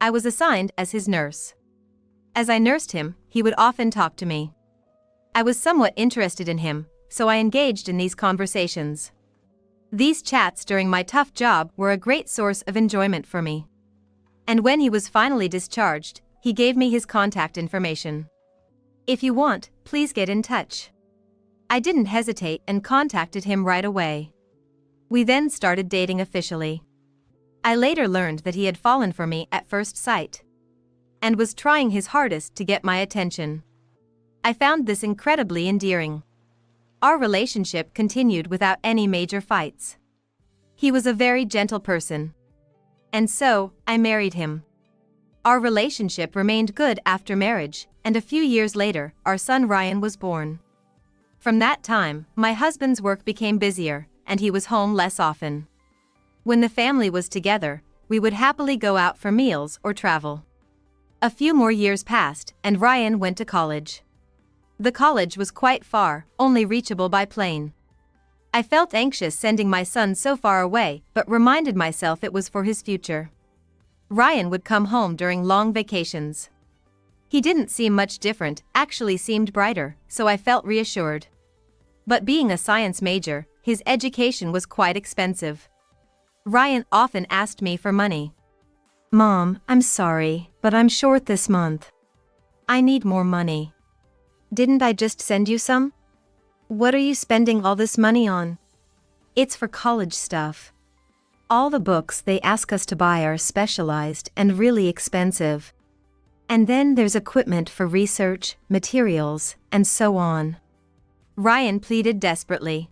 I was assigned as his nurse. As I nursed him, he would often talk to me. I was somewhat interested in him, so I engaged in these conversations. These chats during my tough job were a great source of enjoyment for me. And when he was finally discharged, he gave me his contact information. If you want, please get in touch. I didn't hesitate and contacted him right away. We then started dating officially. I later learned that he had fallen for me at first sight and was trying his hardest to get my attention. I found this incredibly endearing. Our relationship continued without any major fights. He was a very gentle person. And so, I married him. Our relationship remained good after marriage, and a few years later, our son Ryan was born. From that time, my husband's work became busier, and he was home less often. When the family was together, we would happily go out for meals or travel. A few more years passed, and Ryan went to college. The college was quite far, only reachable by plane. I felt anxious sending my son so far away, but reminded myself it was for his future. Ryan would come home during long vacations. He didn't seem much different, actually seemed brighter, so I felt reassured. But being a science major, his education was quite expensive. Ryan often asked me for money. Mom, I'm sorry, but I'm short this month. I need more money. Didn't I just send you some? What are you spending all this money on? It's for college stuff. All the books they ask us to buy are specialized and really expensive. And then there's equipment for research, materials, and so on. Ryan pleaded desperately.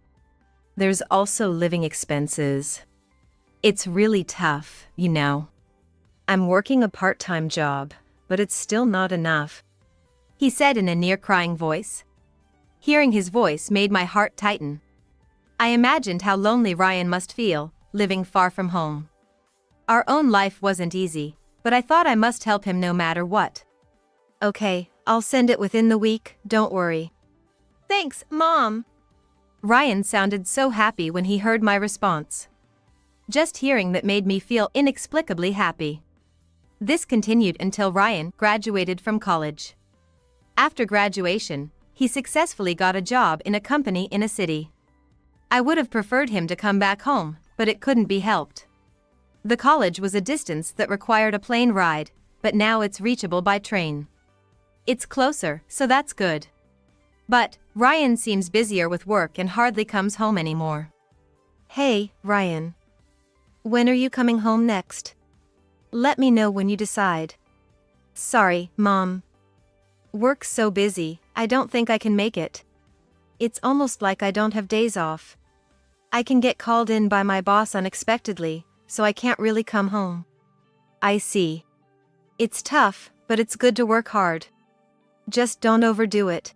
There's also living expenses. It's really tough, you know. I'm working a part-time job, but it's still not enough, he said in a near-crying voice. Hearing his voice made my heart tighten. I imagined how lonely Ryan must feel, living far from home. Our own life wasn't easy, but I thought I must help him no matter what. Okay, I'll send it within the week, don't worry. Thanks, Mom. Ryan sounded so happy when he heard my response. Just hearing that made me feel inexplicably happy. This continued until Ryan graduated from college. After graduation, he successfully got a job in a company in a city. I would have preferred him to come back home, but it couldn't be helped. The college was a distance that required a plane ride, but now it's reachable by train. It's closer, so that's good. But Ryan seems busier with work and hardly comes home anymore. Hey, Ryan. When are you coming home next? Let me know when you decide. Sorry, Mom. Work's so busy, I don't think I can make it. It's almost like I don't have days off. I can get called in by my boss unexpectedly, so I can't really come home. I see. It's tough, but it's good to work hard. Just don't overdo it.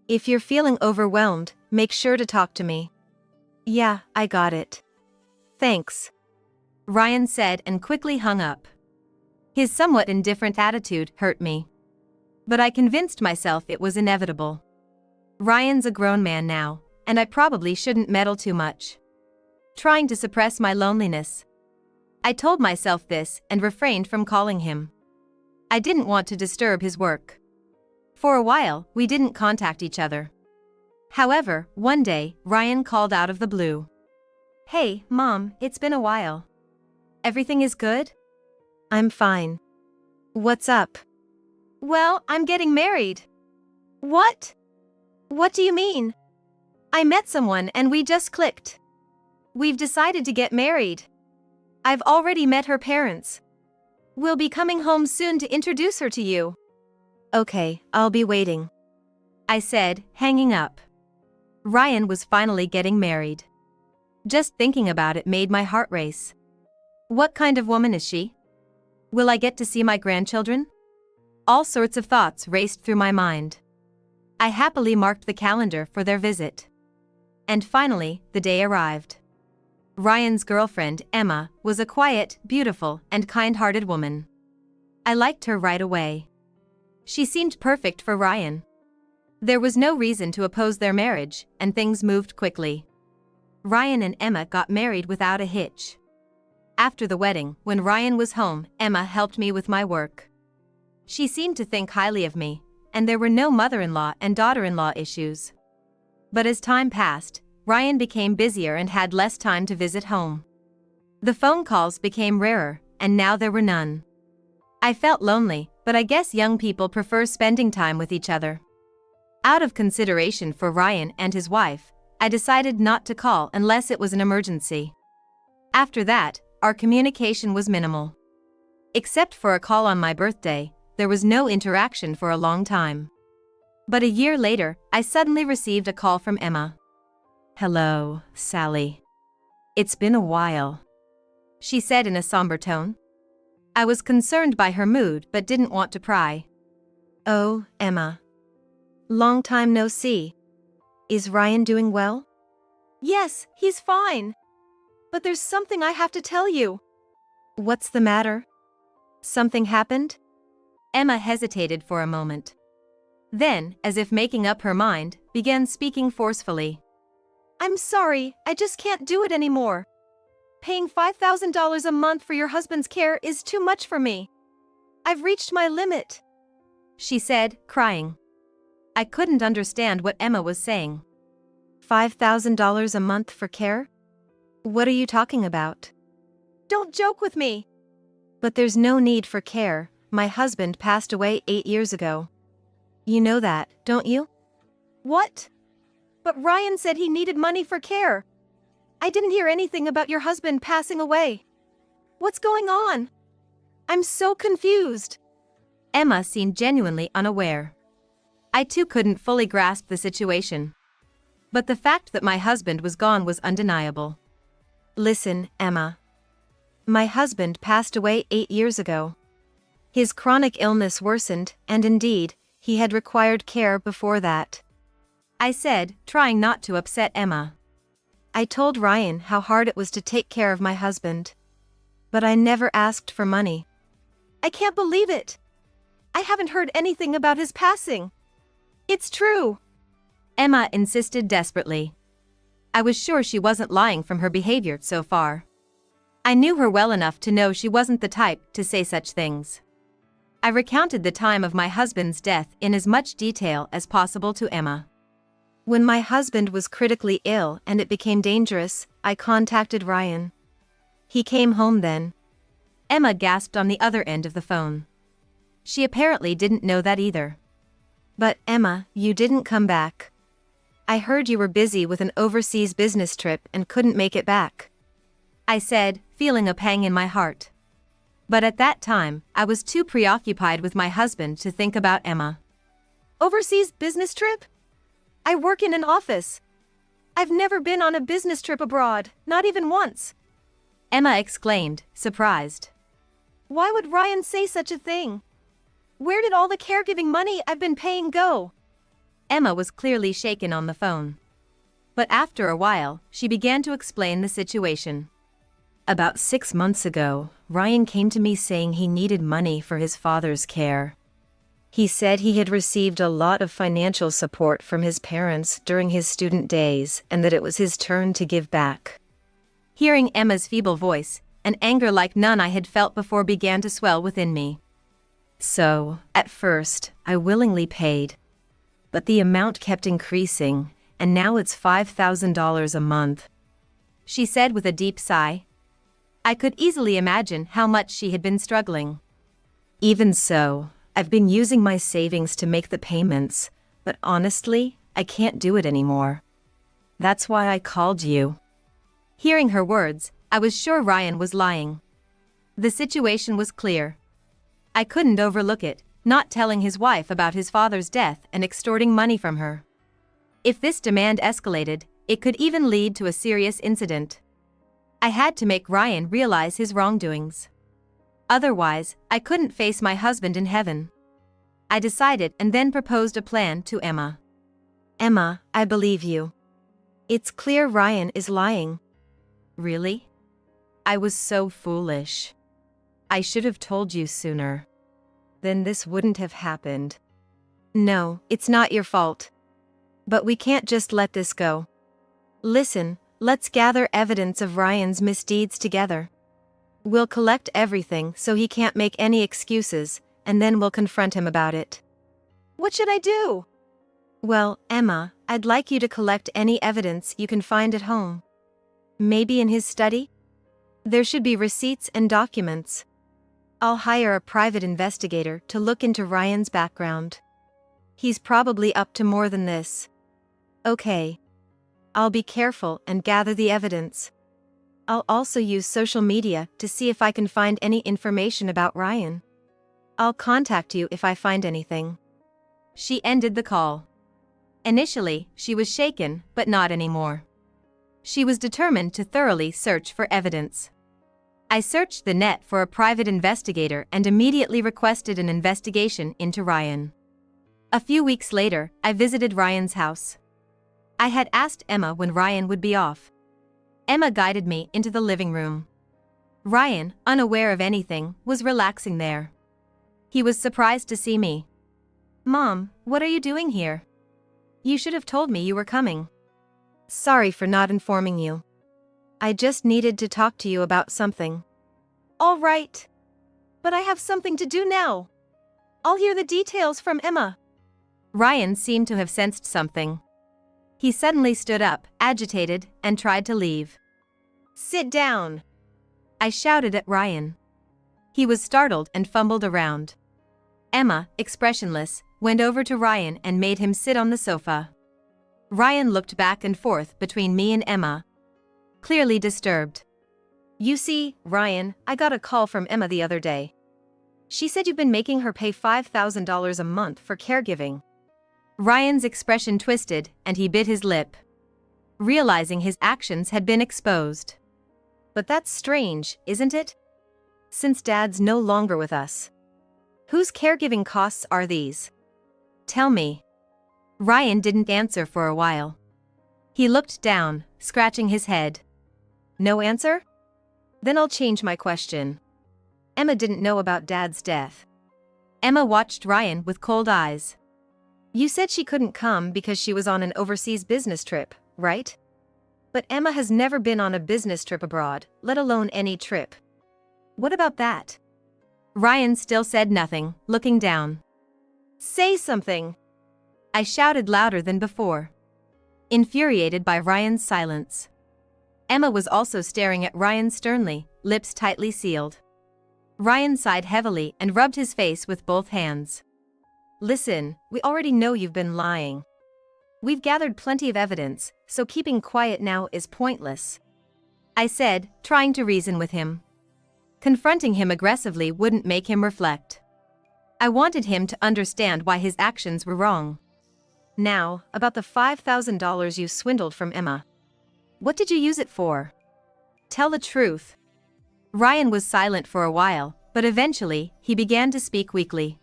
If you're feeling overwhelmed, make sure to talk to me. Yeah, I got it. Thanks. Ryan said and quickly hung up. His somewhat indifferent attitude hurt me. But I convinced myself it was inevitable. Ryan's a grown man now, and I probably shouldn't meddle too much. Trying to suppress my loneliness, I told myself this and refrained from calling him. I didn't want to disturb his work. For a while, we didn't contact each other. However, one day, Ryan called out of the blue. Hey, Mom, it's been a while. Everything is good? I'm fine. What's up? Well, I'm getting married. What? What do you mean? I met someone and we just clicked. We've decided to get married. I've already met her parents. We'll be coming home soon to introduce her to you. Okay, I'll be waiting, I said, hanging up. Ryan was finally getting married. Just thinking about it made my heart race. What kind of woman is she? Will I get to see my grandchildren? All sorts of thoughts raced through my mind. I happily marked the calendar for their visit. And finally, the day arrived. Ryan's girlfriend, Emma, was a quiet, beautiful, and kind-hearted woman. I liked her right away. She seemed perfect for Ryan. There was no reason to oppose their marriage, and things moved quickly. Ryan and Emma got married without a hitch. After the wedding, when Ryan was home, Emma helped me with my work. She seemed to think highly of me, and there were no mother-in-law and daughter-in-law issues. But as time passed, Ryan became busier and had less time to visit home. The phone calls became rarer, and now there were none. I felt lonely, but I guess young people prefer spending time with each other. Out of consideration for Ryan and his wife, I decided not to call unless it was an emergency. After that, our communication was minimal. Except for a call on my birthday, there was no interaction for a long time. But a year later, I suddenly received a call from Emma. "Hello, Sally. It's been a while," she said in a somber tone. I was concerned by her mood but didn't want to pry. "Oh, Emma. Long time no see. Is Ryan doing well?" "Yes, he's fine. But there's something I have to tell you." "What's the matter? Something happened?" Emma hesitated for a moment. Then, as if making up her mind, began speaking forcefully. "I'm sorry, I just can't do it anymore. Paying $5,000 a month for your husband's care is too much for me. I've reached my limit," she said, crying. I couldn't understand what Emma was saying. $5,000 a month for care? What are you talking about? "Don't joke with me." "But there's no need for care. My husband passed away 8 years ago. You know that, don't you?" "What? But Ryan said he needed money for care. I didn't hear anything about your husband passing away. What's going on? I'm so confused." Emma seemed genuinely unaware. I too couldn't fully grasp the situation. But the fact that my husband was gone was undeniable. "Listen, Emma. My husband passed away 8 years ago. His chronic illness worsened, and indeed, he had required care before that," I said, trying not to upset Emma. "I told Ryan how hard it was to take care of my husband. But I never asked for money." "I can't believe it. I haven't heard anything about his passing. It's true," Emma insisted desperately. I was sure she wasn't lying from her behavior so far. I knew her well enough to know she wasn't the type to say such things. I recounted the time of my husband's death in as much detail as possible to Emma. "When my husband was critically ill and it became dangerous, I contacted Ryan. He came home then." Emma gasped on the other end of the phone. She apparently didn't know that either. "But, Emma, you didn't come back. I heard you were busy with an overseas business trip and couldn't make it back," I said, feeling a pang in my heart. But at that time, I was too preoccupied with my husband to think about Emma. "Overseas business trip? I work in an office. I've never been on a business trip abroad, not even once," Emma exclaimed, surprised. "Why would Ryan say such a thing? Where did all the caregiving money I've been paying go?" Emma was clearly shaken on the phone. But after a while, she began to explain the situation. "About 6 months ago, Ryan came to me saying he needed money for his father's care. He said he had received a lot of financial support from his parents during his student days and that it was his turn to give back." Hearing Emma's feeble voice, an anger like none I had felt before began to swell within me. "So, at first, I willingly paid. But the amount kept increasing, and now it's $5,000 a month," she said with a deep sigh. I could easily imagine how much she had been struggling. "Even so, I've been using my savings to make the payments, but honestly, I can't do it anymore. That's why I called you." Hearing her words, I was sure Ryan was lying. The situation was clear. I couldn't overlook it, not telling his wife about his father's death and extorting money from her. If this demand escalated, it could even lead to a serious incident. I had to make Ryan realize his wrongdoings. Otherwise, I couldn't face my husband in heaven. I decided and then proposed a plan to Emma. "Emma, I believe you. It's clear Ryan is lying." Really? I was so foolish. I should have told you sooner. Then this wouldn't have happened. No, it's not your fault. But we can't just let this go. Listen, let's gather evidence of Ryan's misdeeds together. We'll collect everything so he can't make any excuses, and then we'll confront him about it. What should I do? Well, Emma, I'd like you to collect any evidence you can find at home. Maybe in his study? There should be receipts and documents. I'll hire a private investigator to look into Ryan's background. He's probably up to more than this. Okay. I'll be careful and gather the evidence. I'll also use social media to see if I can find any information about Ryan. I'll contact you if I find anything. She ended the call. Initially, she was shaken, but not anymore. She was determined to thoroughly search for evidence. I searched the net for a private investigator and immediately requested an investigation into Ryan. A few weeks later, I visited Ryan's house. I had asked Emma when Ryan would be off. Emma guided me into the living room. Ryan, unaware of anything, was relaxing there. He was surprised to see me. "Mom, what are you doing here? You should have told me you were coming." "Sorry for not informing you. I just needed to talk to you about something." All right. But I have something to do now. I'll hear the details from Emma. Ryan seemed to have sensed something. He suddenly stood up, agitated, and tried to leave. Sit down. I shouted at Ryan. He was startled and fumbled around. Emma, expressionless, went over to Ryan and made him sit on the sofa. Ryan looked back and forth between me and Emma, clearly disturbed. You see, Ryan, I got a call from Emma the other day. She said you've been making her pay $5,000 a month for caregiving. Ryan's expression twisted, and he bit his lip, realizing his actions had been exposed. But that's strange, isn't it? Since Dad's no longer with us. Whose caregiving costs are these? Tell me. Ryan didn't answer for a while. He looked down, scratching his head. No answer? Then I'll change my question. Emma didn't know about Dad's death. Emma watched Ryan with cold eyes. You said she couldn't come because she was on an overseas business trip, right? But Emma has never been on a business trip abroad, let alone any trip. What about that? Ryan still said nothing, looking down. Say something! I shouted louder than before, infuriated by Ryan's silence. Emma was also staring at Ryan sternly, lips tightly sealed. Ryan sighed heavily and rubbed his face with both hands. Listen, we already know you've been lying. We've gathered plenty of evidence, so keeping quiet now is pointless. I said, trying to reason with him. Confronting him aggressively wouldn't make him reflect. I wanted him to understand why his actions were wrong. Now, about the $5,000 you swindled from Emma. What did you use it for? Tell the truth. Ryan was silent for a while, but eventually, he began to speak weakly.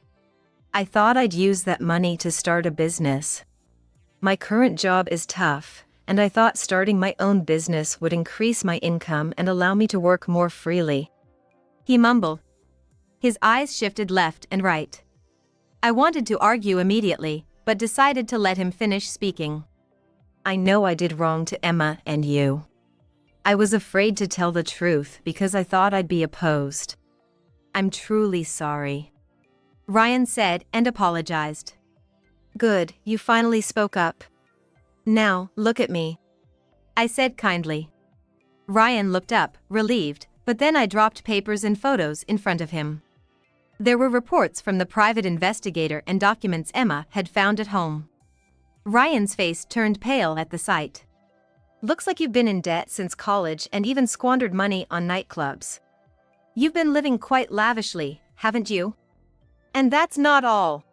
I thought I'd use that money to start a business. My current job is tough, and I thought starting my own business would increase my income and allow me to work more freely. He mumbled. His eyes shifted left and right. I wanted to argue immediately, but decided to let him finish speaking. I know I did wrong to Emma and you. I was afraid to tell the truth because I thought I'd be opposed. I'm truly sorry. Ryan said and apologized. Good, you finally spoke up. Now, look at me. I said kindly. Ryan looked up, relieved, but then I dropped papers and photos in front of him. There were reports from the private investigator and documents Emma had found at home. Ryan's face turned pale at the sight. Looks like you've been in debt since college and even squandered money on nightclubs. You've been living quite lavishly, haven't you? And that's not all.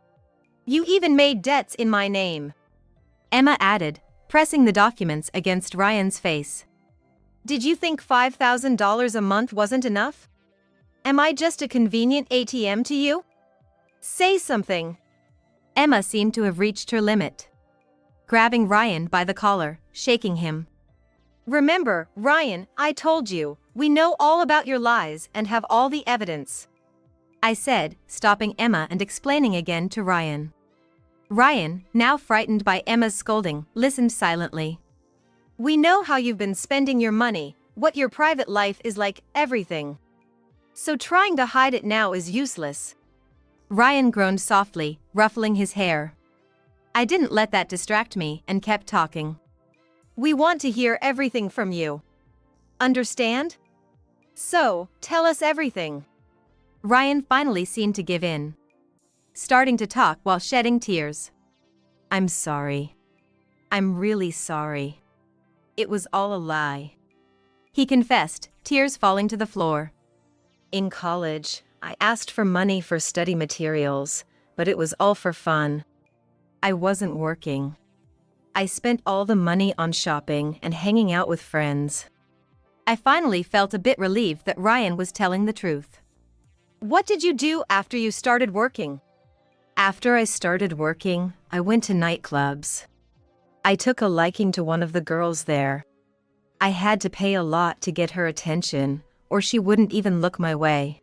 You even made debts in my name. Emma added, pressing the documents against Ryan's face. Did you think $5,000 a month wasn't enough? Am I just a convenient ATM to you? Say something. Emma seemed to have reached her limit. Grabbing Ryan by the collar, shaking him. Remember, Ryan, I told you, we know all about your lies and have all the evidence. I said, stopping Emma and explaining again to Ryan. Ryan, now frightened by Emma's scolding, listened silently. We know how you've been spending your money, what your private life is like, everything. So trying to hide it now is useless. Ryan groaned softly, ruffling his hair. I didn't let that distract me and kept talking. We want to hear everything from you. Understand? So, tell us everything. Ryan finally seemed to give in, starting to talk while shedding tears. I'm sorry. I'm really sorry. It was all a lie. He confessed, tears falling to the floor. In college, I asked for money for study materials, but it was all for fun. I wasn't working. I spent all the money on shopping and hanging out with friends. I finally felt a bit relieved that Ryan was telling the truth. What did you do after you started working? After I started working, I went to nightclubs. I took a liking to one of the girls there. I had to pay a lot to get her attention, or she wouldn't even look my way.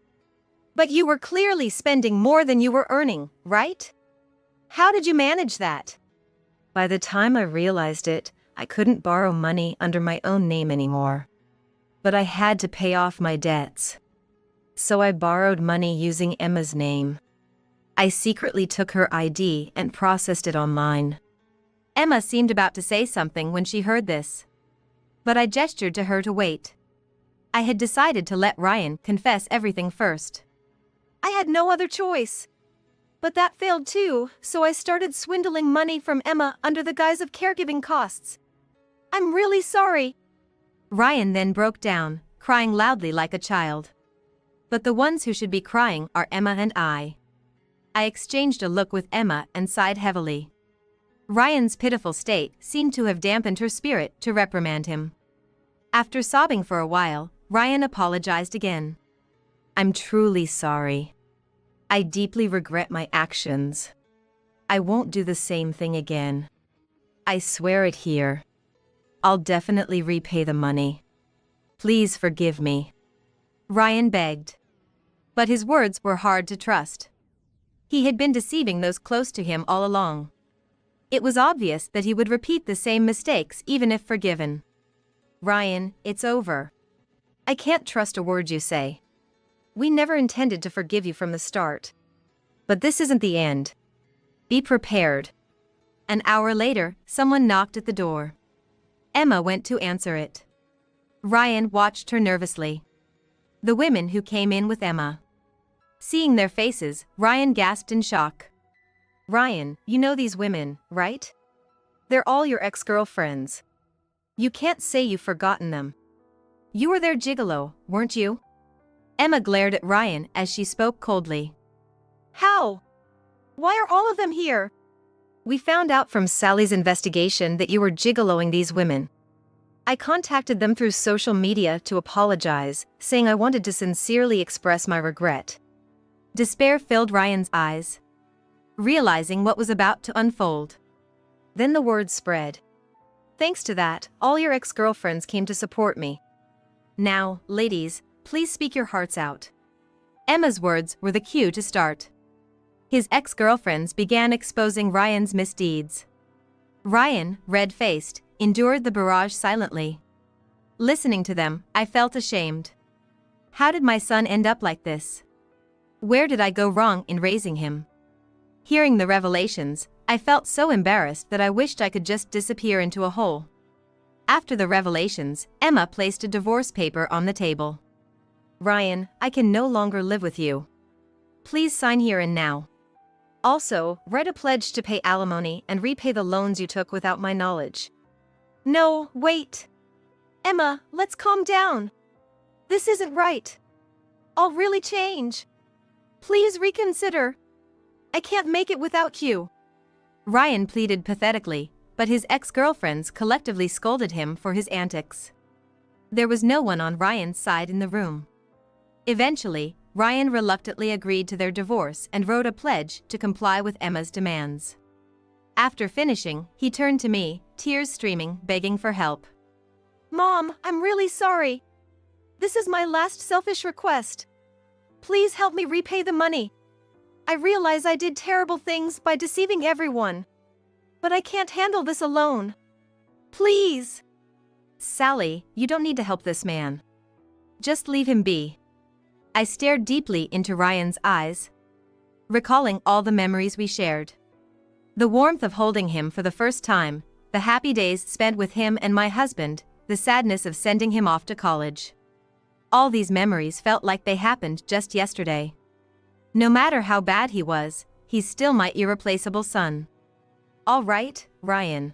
But you were clearly spending more than you were earning, right? How did you manage that? By the time I realized it, I couldn't borrow money under my own name anymore. But I had to pay off my debts. So I borrowed money using Emma's name. I secretly took her ID and processed it online. Emma seemed about to say something when she heard this. But I gestured to her to wait. I had decided to let Ryan confess everything first. I had no other choice. But that failed too, so I started swindling money from Emma under the guise of caregiving costs. I'm really sorry. Ryan then broke down, crying loudly like a child. But the ones who should be crying are Emma and I. I exchanged a look with Emma and sighed heavily. Ryan's pitiful state seemed to have dampened her spirit to reprimand him. After sobbing for a while, Ryan apologized again. I'm truly sorry. I deeply regret my actions. I won't do the same thing again. I swear it here. I'll definitely repay the money. Please forgive me. Ryan begged. But his words were hard to trust. He had been deceiving those close to him all along. It was obvious that he would repeat the same mistakes even if forgiven. Ryan, it's over. I can't trust a word you say. We never intended to forgive you from the start. But this isn't the end. Be prepared. An hour later, someone knocked at the door. Emma went to answer it. Ryan watched her nervously. The women who came in with Emma. Seeing their faces, Ryan gasped in shock. Ryan, you know these women, right? They're all your ex-girlfriends. You can't say you've forgotten them. You were their gigolo, weren't you? Emma glared at Ryan as she spoke coldly. How? Why are all of them here? We found out from Sally's investigation that you were gigoloing these women. I contacted them through social media to apologize, saying I wanted to sincerely express my regret. Despair filled Ryan's eyes, realizing what was about to unfold. Then the word spread. Thanks to that, all your ex-girlfriends came to support me. Now, ladies, please speak your hearts out. Emma's words were the cue to start. His ex-girlfriends began exposing Ryan's misdeeds. Ryan, red-faced, endured the barrage silently. Listening to them, I felt ashamed. How did my son end up like this? Where did I go wrong in raising him? Hearing the revelations, I felt so embarrassed that I wished I could just disappear into a hole. After the revelations, Emma placed a divorce paper on the table. Ryan, I can no longer live with you. Please sign here and now. Also, write a pledge to pay alimony and repay the loans you took without my knowledge. No, wait. Emma, let's calm down. This isn't right. I'll really change. Please reconsider. I can't make it without you. Ryan pleaded pathetically, but his ex-girlfriends collectively scolded him for his antics. There was no one on Ryan's side in the room. Eventually, Ryan reluctantly agreed to their divorce and wrote a pledge to comply with Emma's demands. After finishing, he turned to me, tears streaming, begging for help. Mom, I'm really sorry. This is my last selfish request. Please help me repay the money. I realize I did terrible things by deceiving everyone. But I can't handle this alone. Please. Sally, you don't need to help this man. Just leave him be. I stared deeply into Ryan's eyes, recalling all the memories we shared. The warmth of holding him for the first time, the happy days spent with him and my husband, the sadness of sending him off to college. All these memories felt like they happened just yesterday. No matter how bad he was, he's still my irreplaceable son. All right, Ryan.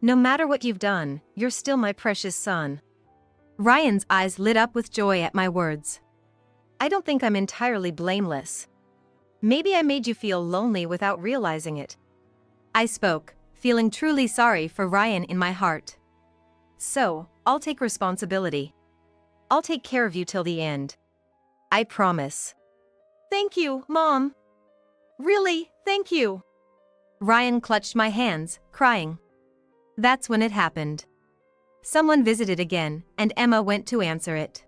No matter what you've done, you're still my precious son. Ryan's eyes lit up with joy at my words. I don't think I'm entirely blameless. Maybe I made you feel lonely without realizing it. I spoke, feeling truly sorry for Ryan in my heart. So, I'll take responsibility. I'll take care of you till the end. I promise. Thank you, Mom. Really, thank you. Ryan clutched my hands, crying. That's when it happened. Someone visited again, and Emma went to answer it.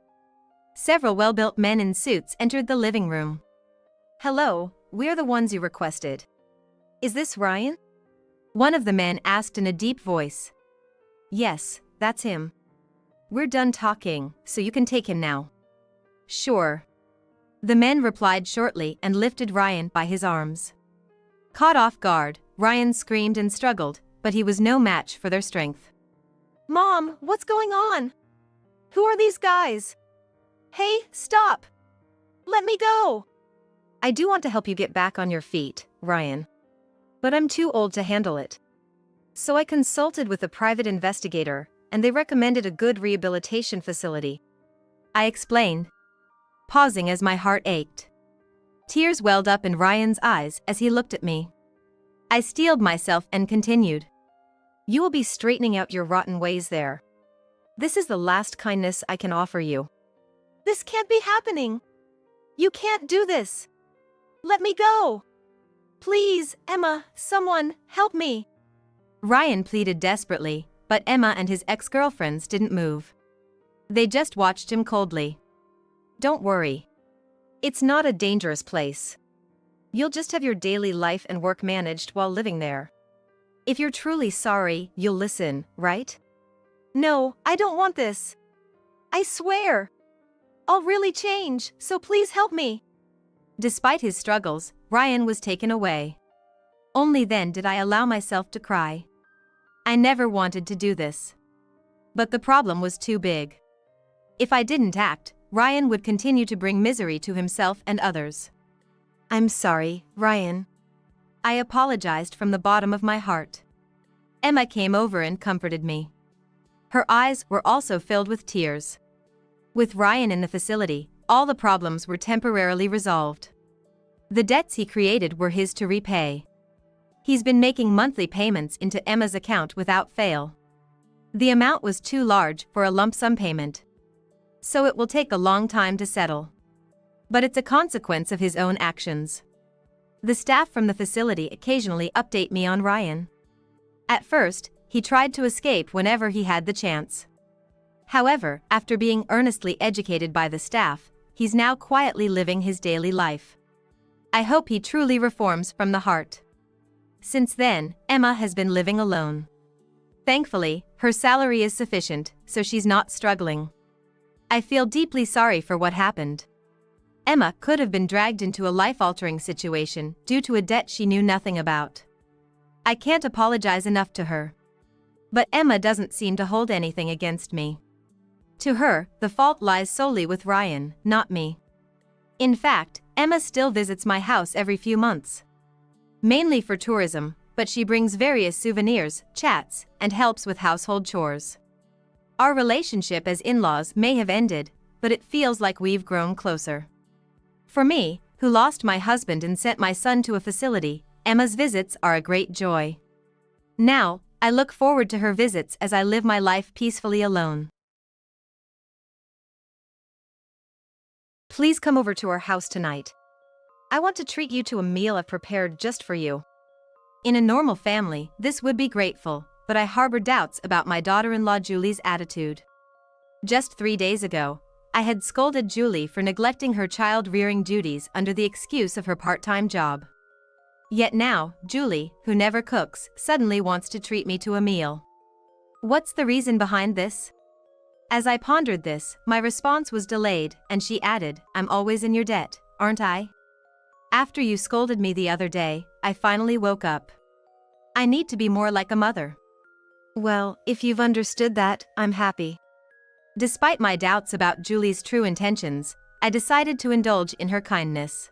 Several well-built men in suits entered the living room. Hello, we're the ones you requested. Is this Ryan? One of the men asked in a deep voice. Yes, that's him. We're done talking, so you can take him now. Sure. The men replied shortly and lifted Ryan by his arms. Caught off guard, Ryan screamed and struggled, but he was no match for their strength. Mom, what's going on? Who are these guys? Hey, stop! Let me go! I do want to help you get back on your feet, Ryan. But I'm too old to handle it. So I consulted with a private investigator, and they recommended a good rehabilitation facility. I explained, pausing as my heart ached. Tears welled up in Ryan's eyes as he looked at me. I steeled myself and continued. You will be straightening out your rotten ways there. This is the last kindness I can offer you. This can't be happening. You can't do this. Let me go. Please, Emma, someone, help me. Ryan pleaded desperately, but Emma and his ex-girlfriends didn't move. They just watched him coldly. Don't worry. It's not a dangerous place. You'll just have your daily life and work managed while living there. If you're truly sorry, you'll listen, right? No, I don't want this. I swear. I'll really change, so please help me. Despite his struggles, Ryan was taken away. Only then did I allow myself to cry. I never wanted to do this. But the problem was too big. If I didn't act, Ryan would continue to bring misery to himself and others. I'm sorry, Ryan. I apologized from the bottom of my heart. Emma came over and comforted me. Her eyes were also filled with tears. With Ryan in the facility, all the problems were temporarily resolved. The debts he created were his to repay. He's been making monthly payments into Emma's account without fail. The amount was too large for a lump sum payment. So it will take a long time to settle. But it's a consequence of his own actions. The staff from the facility occasionally update me on Ryan. At first, he tried to escape whenever he had the chance. However, after being earnestly educated by the staff, he's now quietly living his daily life. I hope he truly reforms from the heart. Since then, Emma has been living alone. Thankfully, her salary is sufficient, so she's not struggling. I feel deeply sorry for what happened. Emma could have been dragged into a life-altering situation due to a debt she knew nothing about. I can't apologize enough to her. But Emma doesn't seem to hold anything against me. To her, the fault lies solely with Ryan, not me. In fact, Emma still visits my house every few months. Mainly for tourism, but she brings various souvenirs, chats, and helps with household chores. Our relationship as in-laws may have ended, but it feels like we've grown closer. For me, who lost my husband and sent my son to a facility, Emma's visits are a great joy. Now, I look forward to her visits as I live my life peacefully alone. Please come over to our house tonight. I want to treat you to a meal I've prepared just for you. In a normal family, this would be grateful, but I harbor doubts about my daughter-in-law Julie's attitude. Just 3 days ago, I had scolded Julie for neglecting her child-rearing duties under the excuse of her part-time job. Yet now, Julie, who never cooks, suddenly wants to treat me to a meal. What's the reason behind this? As I pondered this, my response was delayed, and she added, "I'm always in your debt, aren't I? After you scolded me the other day, I finally woke up. I need to be more like a mother." Well, if you've understood that, I'm happy. Despite my doubts about Julie's true intentions, I decided to indulge in her kindness.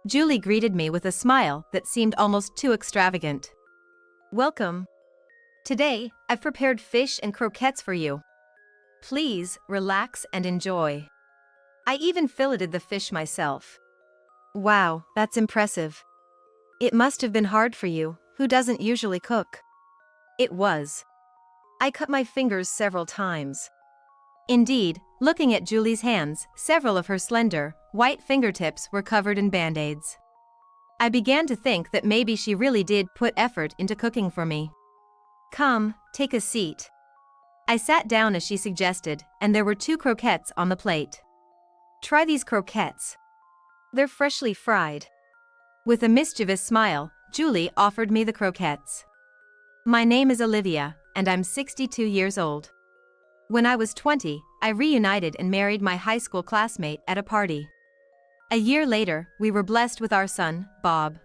Julie greeted me with a smile that seemed almost too extravagant. "Welcome. Today, I've prepared fish and croquettes for you. Please, relax and enjoy. I even filleted the fish myself." Wow, that's impressive. It must have been hard for you, who doesn't usually cook. It was. I cut my fingers several times. Indeed, looking at Julie's hands, several of her slender, white fingertips were covered in band-aids. I began to think that maybe she really did put effort into cooking for me. "Come, take a seat." I sat down as she suggested, and there were 2 croquettes on the plate. "Try these croquettes. They're freshly fried." With a mischievous smile, Julie offered me the croquettes. "My name is Olivia, and I'm 62 years old. When I was 20, I reunited and married my high school classmate at a party. A year later, we were blessed with our son, Bob.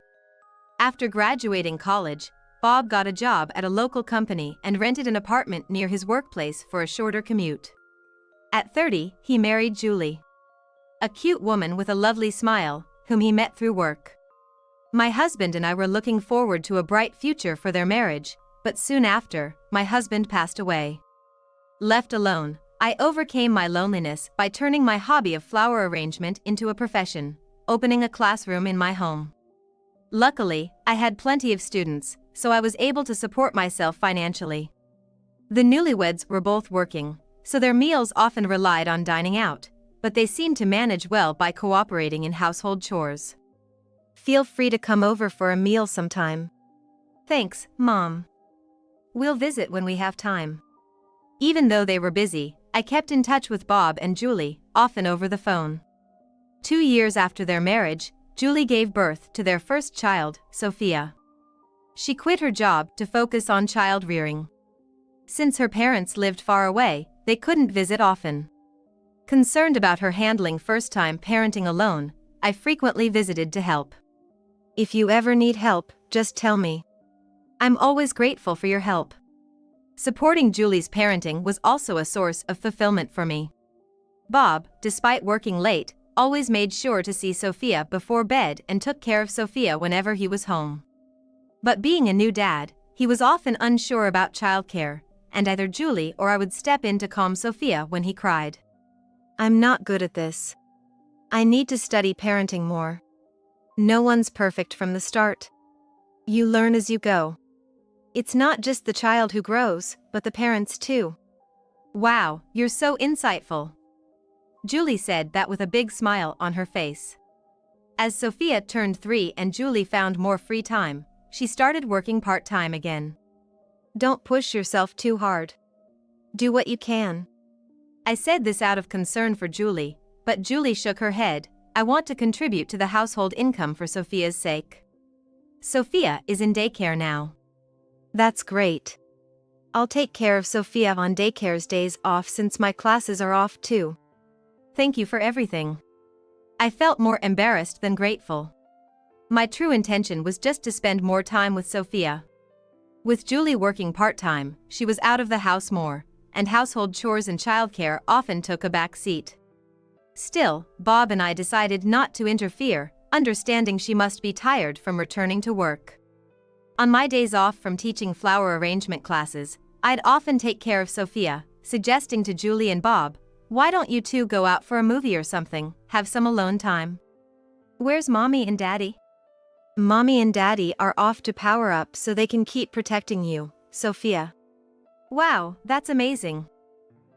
After graduating college, Bob got a job at a local company and rented an apartment near his workplace for a shorter commute. At 30, he married Julie, a cute woman with a lovely smile, whom he met through work. My husband and I were looking forward to a bright future for their marriage, but soon after, my husband passed away. Left alone, I overcame my loneliness by turning my hobby of flower arrangement into a profession, opening a classroom in my home. Luckily, I had plenty of students, so I was able to support myself financially. The newlyweds were both working, so their meals often relied on dining out, but they seemed to manage well by cooperating in household chores. Feel free to come over for a meal sometime. Thanks, Mom. We'll visit when we have time. Even though they were busy, I kept in touch with Bob and Julie, often over the phone. 2 years after their marriage, Julie gave birth to their first child, Sophia. She quit her job to focus on child rearing. Since her parents lived far away, they couldn't visit often. Concerned about her handling first-time parenting alone, I frequently visited to help. If you ever need help, just tell me. I'm always grateful for your help. Supporting Julie's parenting was also a source of fulfillment for me. Bob, despite working late, always made sure to see Sophia before bed and took care of Sophia whenever he was home. But being a new dad, he was often unsure about childcare, and either Julie or I would step in to calm Sophia when he cried. I'm not good at this. I need to study parenting more. No one's perfect from the start. You learn as you go. It's not just the child who grows, but the parents too. Wow, you're so insightful. Julie said that with a big smile on her face. As Sophia turned 3 and Julie found more free time, she started working part-time again. Don't push yourself too hard. Do what you can. I said this out of concern for Julie, but Julie shook her head. I want to contribute to the household income for Sophia's sake. Sophia is in daycare now. That's great. I'll take care of Sophia on daycare's days off since my classes are off too. Thank you for everything. I felt more embarrassed than grateful. My true intention was just to spend more time with Sophia. With Julie working part-time, she was out of the house more, and household chores and childcare often took a back seat. Still, Bob and I decided not to interfere, understanding she must be tired from returning to work. On my days off from teaching flower arrangement classes, I'd often take care of Sophia, suggesting to Julie and Bob, "Why don't you two go out for a movie or something, have some alone time?" "Where's Mommy and Daddy?" Mommy and Daddy are off to power up so they can keep protecting you, Sophia. Wow, that's amazing.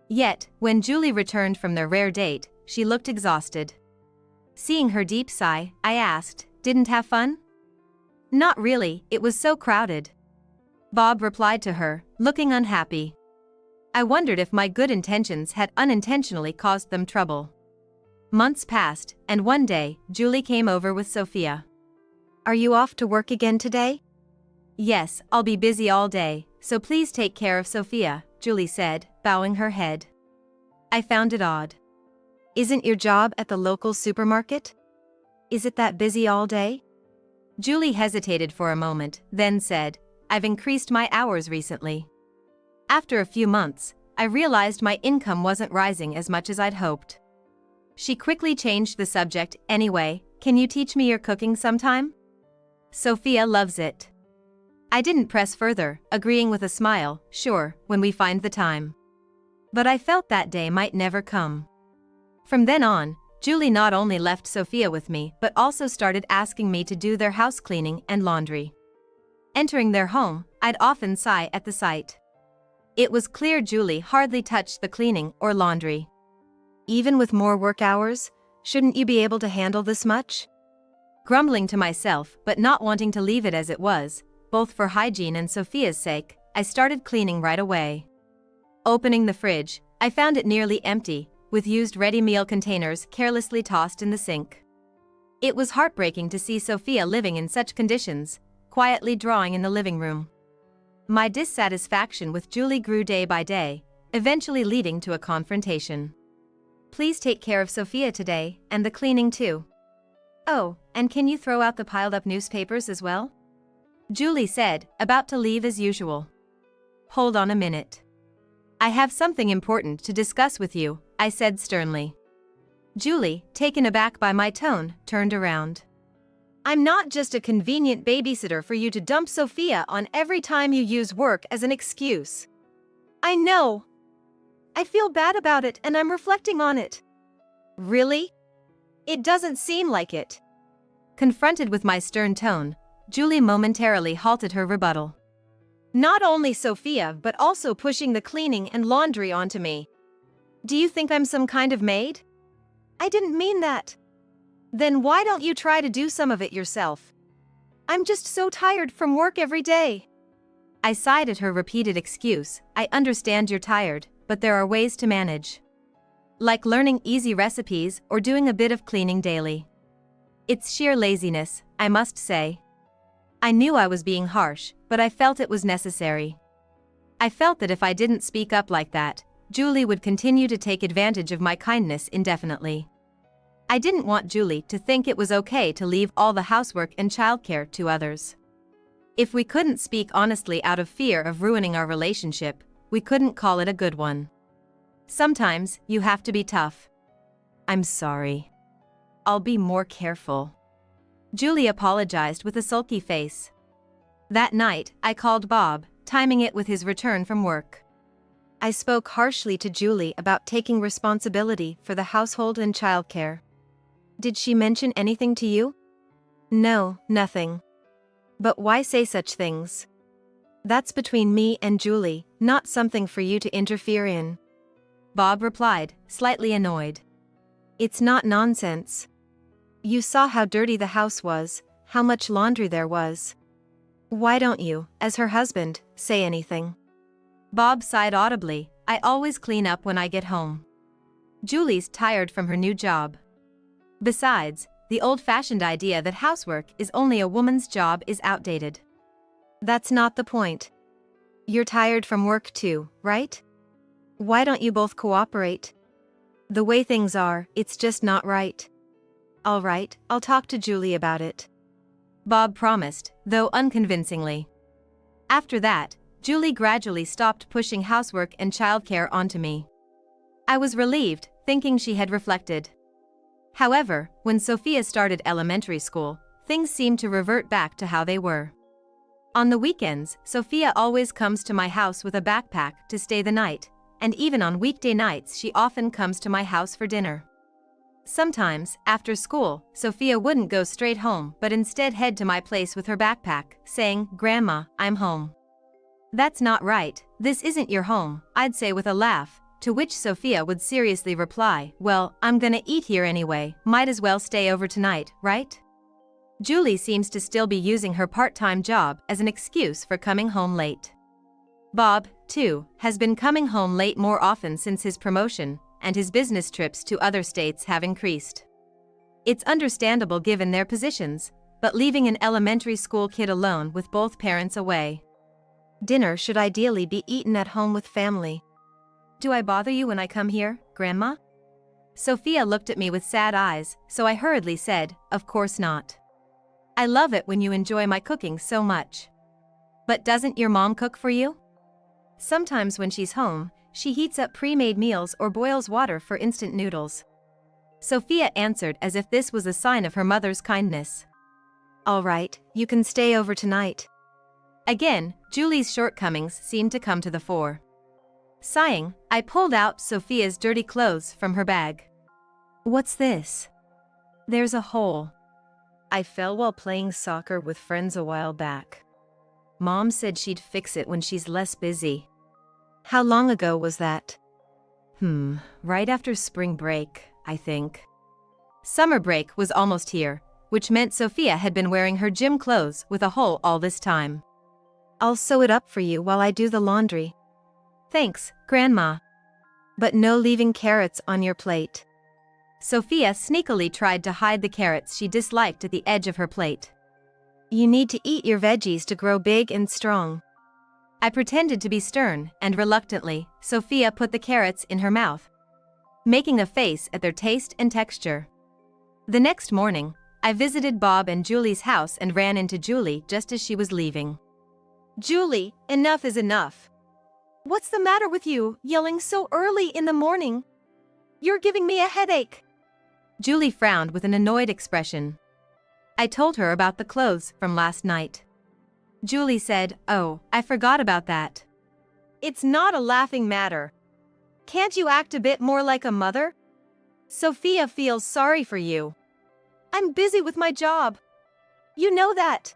Yet, when Julie returned from their rare date, she looked exhausted. Seeing her deep sigh, I asked, "Didn't have fun?" "Not really, it was so crowded." Bob replied to her, looking unhappy. I wondered if my good intentions had unintentionally caused them trouble. Months passed, and one day, Julie came over with Sophia. Are you off to work again today? Yes, I'll be busy all day, so please take care of Sophia, Julie said, bowing her head. I found it odd. Isn't your job at the local supermarket? Is it that busy all day? Julie hesitated for a moment, then said, I've increased my hours recently. After a few months, I realized my income wasn't rising as much as I'd hoped. She quickly changed the subject. Anyway, can you teach me your cooking sometime? Sophia loves it. I didn't press further, agreeing with a smile, sure, when we find the time. But I felt that day might never come. From then on, Julie not only left Sophia with me but also started asking me to do their house cleaning and laundry. Entering their home, I'd often sigh at the sight. It was clear Julie hardly touched the cleaning or laundry. Even with more work hours, shouldn't you be able to handle this much? Grumbling to myself but not wanting to leave it as it was, both for hygiene and Sophia's sake, I started cleaning right away. Opening the fridge, I found it nearly empty, with used ready meal containers carelessly tossed in the sink. It was heartbreaking to see Sophia living in such conditions, quietly drawing in the living room. My dissatisfaction with Julie grew day by day, eventually leading to a confrontation. Please take care of Sophia today, and the cleaning too. Oh, and can you throw out the piled up newspapers as well? Julie said, about to leave as usual. Hold on a minute. I have something important to discuss with you, I said sternly. Julie, taken aback by my tone, turned around. I'm not just a convenient babysitter for you to dump Sophia on every time you use work as an excuse. I know. I feel bad about it and I'm reflecting on it. Really? It doesn't seem like it. Confronted with my stern tone, Julie momentarily halted her rebuttal. Not only Sophia but also pushing the cleaning and laundry onto me. Do you think I'm some kind of maid? I didn't mean that. Then why don't you try to do some of it yourself? I'm just so tired from work every day. I sighed at her repeated excuse. I understand you're tired, but there are ways to manage. Like learning easy recipes or doing a bit of cleaning daily. It's sheer laziness, I must say. I knew I was being harsh, but I felt it was necessary. I felt that if I didn't speak up like that, Julie would continue to take advantage of my kindness indefinitely. I didn't want Julie to think it was okay to leave all the housework and childcare to others. If we couldn't speak honestly out of fear of ruining our relationship, we couldn't call it a good one. Sometimes, you have to be tough. I'm sorry. I'll be more careful. Julie apologized with a sulky face. That night, I called Bob, timing it with his return from work. I spoke harshly to Julie about taking responsibility for the household and childcare. Did she mention anything to you? No, nothing. But why say such things? That's between me and Julie, not something for you to interfere in. Bob replied, slightly annoyed. It's not nonsense. You saw how dirty the house was, how much laundry there was. Why don't you, as her husband, say anything? Bob sighed audibly. I always clean up when I get home. Julie's tired from her new job. Besides, the old-fashioned idea that housework is only a woman's job is outdated. That's not the point. You're tired from work too, right? Why don't you both cooperate? The way things are, it's just not right. All right, I'll talk to Julie about it. Bob promised, though unconvincingly. After that, Julie gradually stopped pushing housework and childcare onto me. I was relieved, thinking she had reflected. However, when Sophia started elementary school, things seemed to revert back to how they were. On the weekends, Sophia always comes to my house with a backpack to stay the night, and even on weekday nights she often comes to my house for dinner. Sometimes, after school, Sophia wouldn't go straight home but instead head to my place with her backpack, saying, "Grandma, I'm home." "That's not right, this isn't your home," I'd say with a laugh, to which Sophia would seriously reply, "Well, I'm gonna eat here anyway, might as well stay over tonight, right?" Julie seems to still be using her part-time job as an excuse for coming home late. Bob, too, has been coming home late more often since his promotion, and his business trips to other states have increased. It's understandable given their positions, but leaving an elementary school kid alone with both parents away. Dinner should ideally be eaten at home with family. Do I bother you when I come here, Grandma? Sophia looked at me with sad eyes, so I hurriedly said, of course not. I love it when you enjoy my cooking so much. But doesn't your mom cook for you? Sometimes when she's home, she heats up pre-made meals or boils water for instant noodles. Sophia answered as if this was a sign of her mother's kindness. All right, you can stay over tonight. Again, Julie's shortcomings seemed to come to the fore. Sighing, I pulled out Sophia's dirty clothes from her bag. What's this? There's a hole. I fell while playing soccer with friends a while back. Mom said she'd fix it when she's less busy. How long ago was that? Right after spring break, I think. Summer break was almost here, which meant Sophia had been wearing her gym clothes with a hole all this time. I'll sew it up for you while I do the laundry. Thanks, Grandma. But no leaving carrots on your plate. Sophia sneakily tried to hide the carrots she disliked at the edge of her plate. You need to eat your veggies to grow big and strong. I pretended to be stern, and reluctantly, Sophia put the carrots in her mouth, making a face at their taste and texture. The next morning, I visited Bob and Julie's house and ran into Julie just as she was leaving. Julie, enough is enough. What's the matter with you, yelling so early in the morning? You're giving me a headache. Julie frowned with an annoyed expression. I told her about the clothes from last night. Julie said, "Oh, I forgot about that." It's not a laughing matter. Can't you act a bit more like a mother? Sophia feels sorry for you. I'm busy with my job. You know that.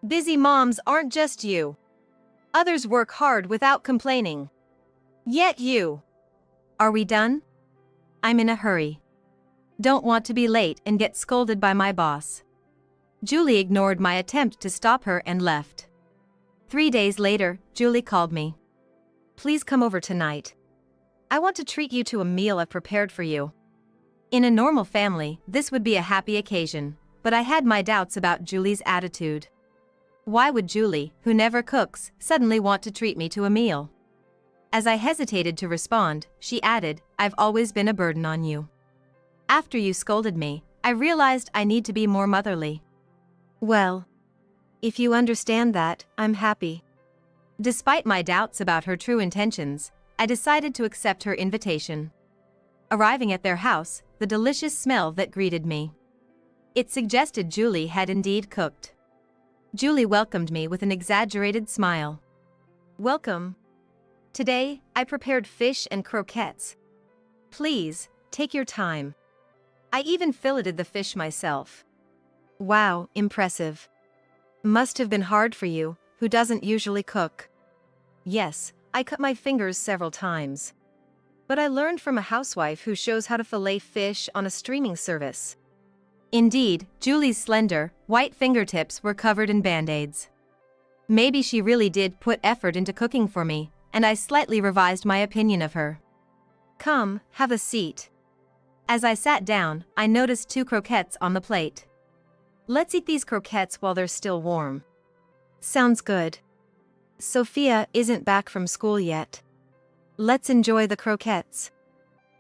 Busy moms aren't just you. Others work hard without complaining. Yet you. Are we done? I'm in a hurry. Don't want to be late and get scolded by my boss. Julie ignored my attempt to stop her and left. 3 days later, Julie called me. Please come over tonight. I want to treat you to a meal I've prepared for you. In a normal family, this would be a happy occasion, but I had my doubts about Julie's attitude. Why would Julie, who never cooks, suddenly want to treat me to a meal? As I hesitated to respond, she added, "I've always been a burden on you. After you scolded me, I realized I need to be more motherly." Well, if you understand that, I'm happy. Despite my doubts about her true intentions, I decided to accept her invitation. Arriving at their house, the delicious smell that greeted me. It suggested Julie had indeed cooked. Julie welcomed me with an exaggerated smile. Welcome. Today, I prepared fish and croquettes. Please, take your time. I even filleted the fish myself. Wow, impressive. Must have been hard for you, who doesn't usually cook. Yes, I cut my fingers several times. But I learned from a housewife who shows how to fillet fish on a streaming service. Indeed, Julie's slender, white fingertips were covered in band-aids. Maybe she really did put effort into cooking for me, and I slightly revised my opinion of her. Come, have a seat. As I sat down, I noticed 2 croquettes on the plate. Let's eat these croquettes while they're still warm. Sounds good. Sophia isn't back from school yet. Let's enjoy the croquettes.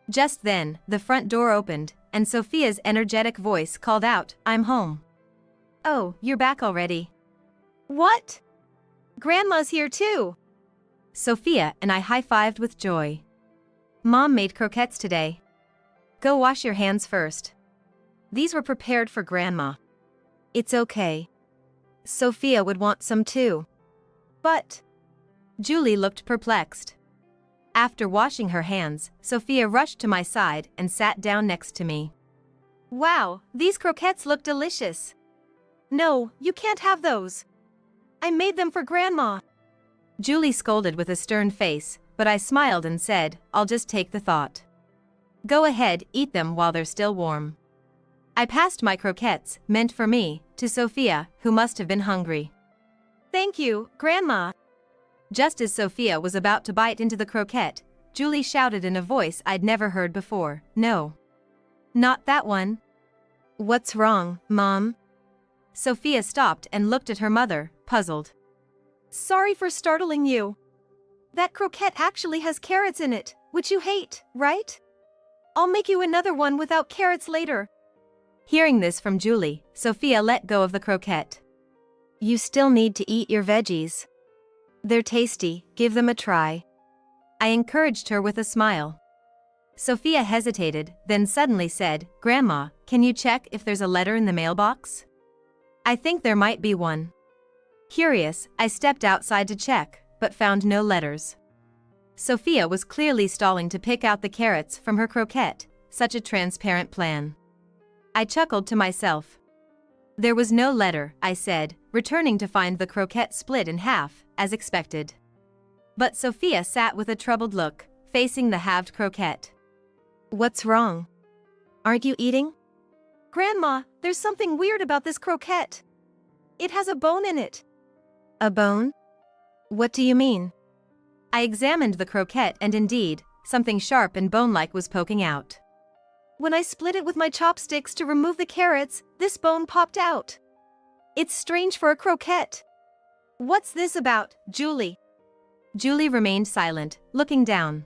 Just then, the front door opened, and Sophia's energetic voice called out, "I'm home." Oh, you're back already. What? Grandma's here too. Sophia and I high-fived with joy. Mom made croquettes today. Go wash your hands first. These were prepared for Grandma. It's okay. Sophia would want some too. But... Julie looked perplexed. After washing her hands, Sophia rushed to my side and sat down next to me. Wow, these croquettes look delicious. No, you can't have those. I made them for Grandma. Julie scolded with a stern face, but I smiled and said, "I'll just take the thought. Go ahead, eat them while they're still warm." I passed my croquettes, meant for me, to Sophia, who must have been hungry. Thank you, Grandma. Just as Sophia was about to bite into the croquette, Julie shouted in a voice I'd never heard before, "No. Not that one." What's wrong, Mom? Sophia stopped and looked at her mother, puzzled. Sorry for startling you. That croquette actually has carrots in it, which you hate, right? I'll make you another one without carrots later. Hearing this from Julie, Sophia let go of the croquette. You still need to eat your veggies. They're tasty, give them a try. I encouraged her with a smile. Sophia hesitated, then suddenly said, "Grandma, can you check if there's a letter in the mailbox? I think there might be one." Curious, I stepped outside to check, but found no letters. Sophia was clearly stalling to pick out the carrots from her croquette, such a transparent plan. I chuckled to myself. There was no letter, I said, returning to find the croquette split in half, as expected. But Sophia sat with a troubled look, facing the halved croquette. What's wrong? Aren't you eating? Grandma, there's something weird about this croquette. It has a bone in it. A bone? What do you mean? I examined the croquette and indeed, something sharp and bone-like was poking out. When I split it with my chopsticks to remove the carrots, this bone popped out. It's strange for a croquette. What's this about, Julie? Julie remained silent, looking down.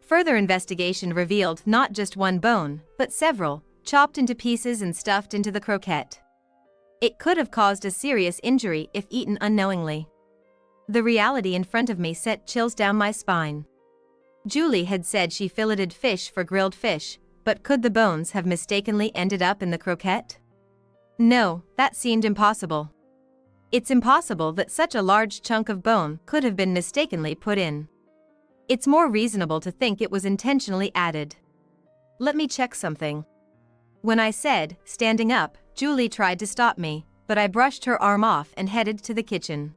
Further investigation revealed not just one bone, but several, chopped into pieces and stuffed into the croquette. It could have caused a serious injury if eaten unknowingly. The reality in front of me sent chills down my spine. Julie had said she filleted fish for grilled fish, but could the bones have mistakenly ended up in the croquette? No, that seemed impossible. It's impossible that such a large chunk of bone could have been mistakenly put in. It's more reasonable to think it was intentionally added. Let me check something. When I said, standing up, Julie tried to stop me, but I brushed her arm off and headed to the kitchen.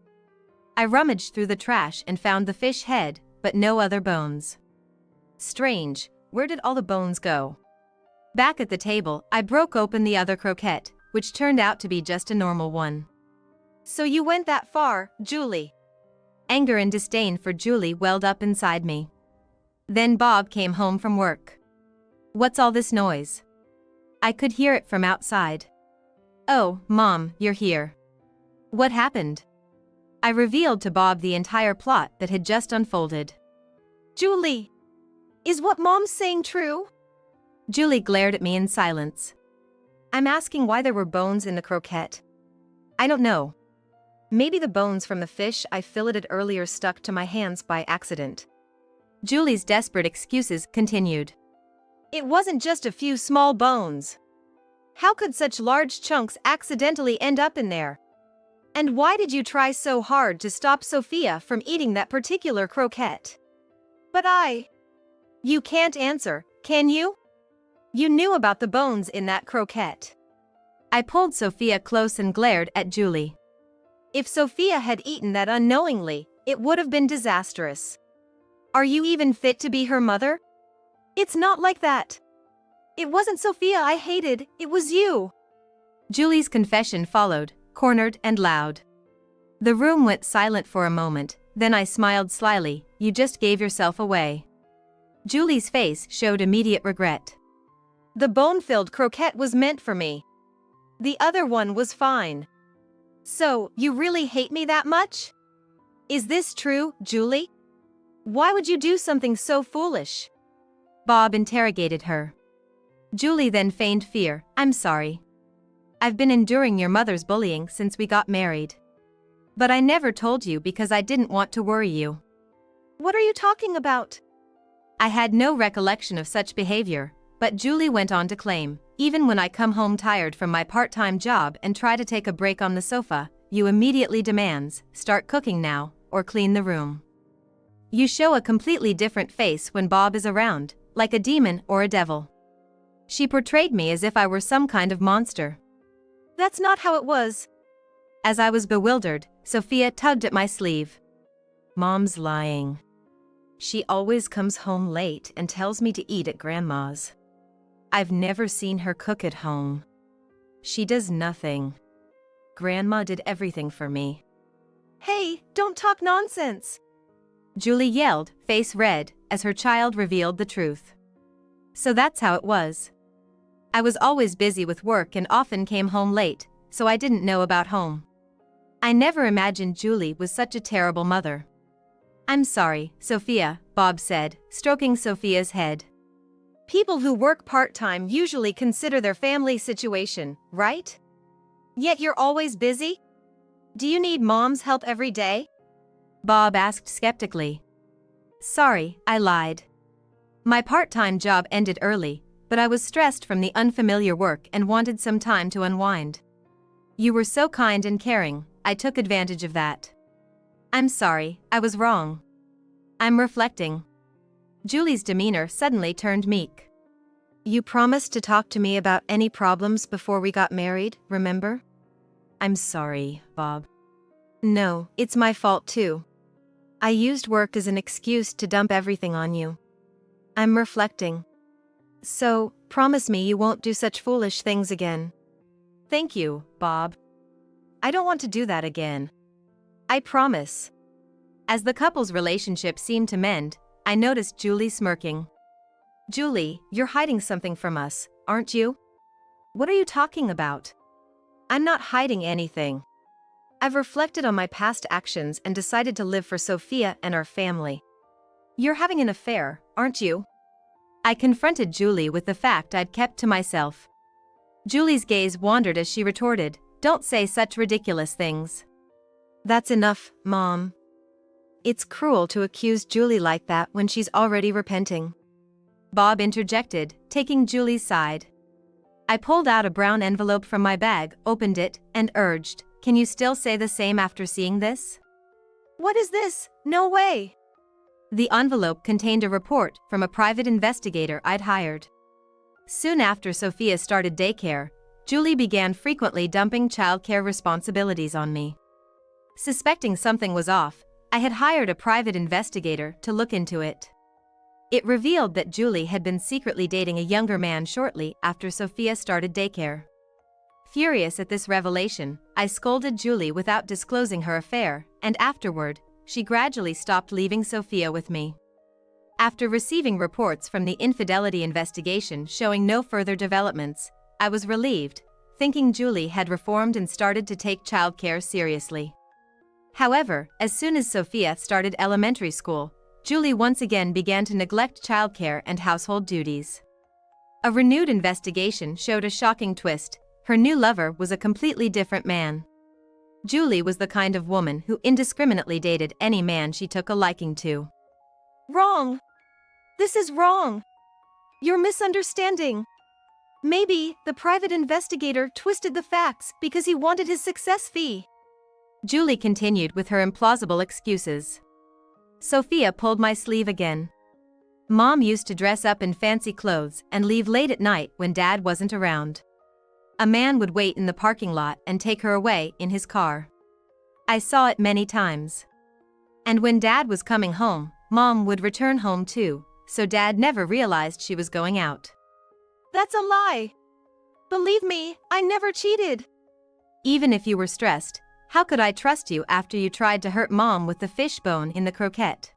I rummaged through the trash and found the fish head, but no other bones. Strange, where did all the bones go? Back at the table, I broke open the other croquette, which turned out to be just a normal one. So you went that far, Julie? Anger and disdain for Julie welled up inside me. Then Bob came home from work. What's all this noise? I could hear it from outside. Oh, Mom, you're here. What happened? I revealed to Bob the entire plot that had just unfolded. Julie, is what Mom's saying true? Julie glared at me in silence. I'm asking why there were bones in the croquette. I don't know. Maybe the bones from the fish I filleted earlier stuck to my hands by accident. Julie's desperate excuses continued. It wasn't just a few small bones. How could such large chunks accidentally end up in there? And why did you try so hard to stop Sophia from eating that particular croquette? But You can't answer, can you? You knew about the bones in that croquette. I pulled Sophia close and glared at Julie. If Sophia had eaten that unknowingly, it would have been disastrous. Are you even fit to be her mother? It's not like that. It wasn't Sophia I hated, it was you. Julie's confession followed, cornered and loud. The room went silent for a moment, then I smiled slyly. You just gave yourself away. Julie's face showed immediate regret. The bone-filled croquette was meant for me. The other one was fine. So, you really hate me that much? Is this true, Julie? Why would you do something so foolish? Bob interrogated her. Julie then feigned fear. I'm sorry. I've been enduring your mother's bullying since we got married. But I never told you because I didn't want to worry you. What are you talking about? I had no recollection of such behavior, but Julie went on to claim, even when I come home tired from my part-time job and try to take a break on the sofa, you immediately demands, start cooking now, or clean the room. You show a completely different face when Bob is around, like a demon or a devil. She portrayed me as if I were some kind of monster. That's not how it was. As I was bewildered, Sophia tugged at my sleeve. Mom's lying. She always comes home late and tells me to eat at Grandma's. I've never seen her cook at home. She does nothing. Grandma did everything for me. Hey, don't talk nonsense. Julie yelled, face red, as her child revealed the truth. So that's how it was. I was always busy with work and often came home late, so I didn't know about home. I never imagined Julie was such a terrible mother. I'm sorry, Sophia, Bob said, stroking Sophia's head. People who work part-time usually consider their family situation, right? Yet you're always busy? Do you need mom's help every day? Bob asked skeptically. Sorry, I lied. My part-time job ended early, but I was stressed from the unfamiliar work and wanted some time to unwind. You were so kind and caring, I took advantage of that. I'm sorry, I was wrong. I'm reflecting. Julie's demeanor suddenly turned meek. You promised to talk to me about any problems before we got married, remember? I'm sorry, Bob. No, it's my fault too. I used work as an excuse to dump everything on you. I'm reflecting. So, promise me you won't do such foolish things again. Thank you, Bob. I don't want to do that again. I promise. As the couple's relationship seemed to mend, I noticed Julie smirking. Julie, you're hiding something from us, aren't you? What are you talking about? I'm not hiding anything. I've reflected on my past actions and decided to live for Sophia and our family. You're having an affair, aren't you? I confronted Julie with the fact I'd kept to myself. Julie's gaze wandered as she retorted, "Don't say such ridiculous things." That's enough, Mom. It's cruel to accuse Julie like that when she's already repenting. Bob interjected, taking Julie's side. I pulled out a brown envelope from my bag, opened it, and urged, "Can you still say the same after seeing this?" What is this? No way! The envelope contained a report from a private investigator I'd hired. Soon after Sophia started daycare, Julie began frequently dumping childcare responsibilities on me. Suspecting something was off, I had hired a private investigator to look into it. It revealed that Julie had been secretly dating a younger man shortly after Sophia started daycare. Furious at this revelation, I scolded Julie without disclosing her affair, and afterward, she gradually stopped leaving Sophia with me. After receiving reports from the infidelity investigation showing no further developments, I was relieved, thinking Julie had reformed and started to take childcare seriously. However, as soon as Sophia started elementary school, Julie once again began to neglect childcare and household duties. A renewed investigation showed a shocking twist. Her new lover was a completely different man. Julie was the kind of woman who indiscriminately dated any man she took a liking to. Wrong! This is wrong! You're misunderstanding. Maybe the private investigator twisted the facts because he wanted his success fee. Julie continued with her implausible excuses. Sophia pulled my sleeve again. Mom used to dress up in fancy clothes and leave late at night when Dad wasn't around. A man would wait in the parking lot and take her away in his car. I saw it many times. And when Dad was coming home, Mom would return home too, so Dad never realized she was going out. That's a lie. Believe me, I never cheated. Even if you were stressed, how could I trust you after you tried to hurt Mom with the fish bone in the croquette?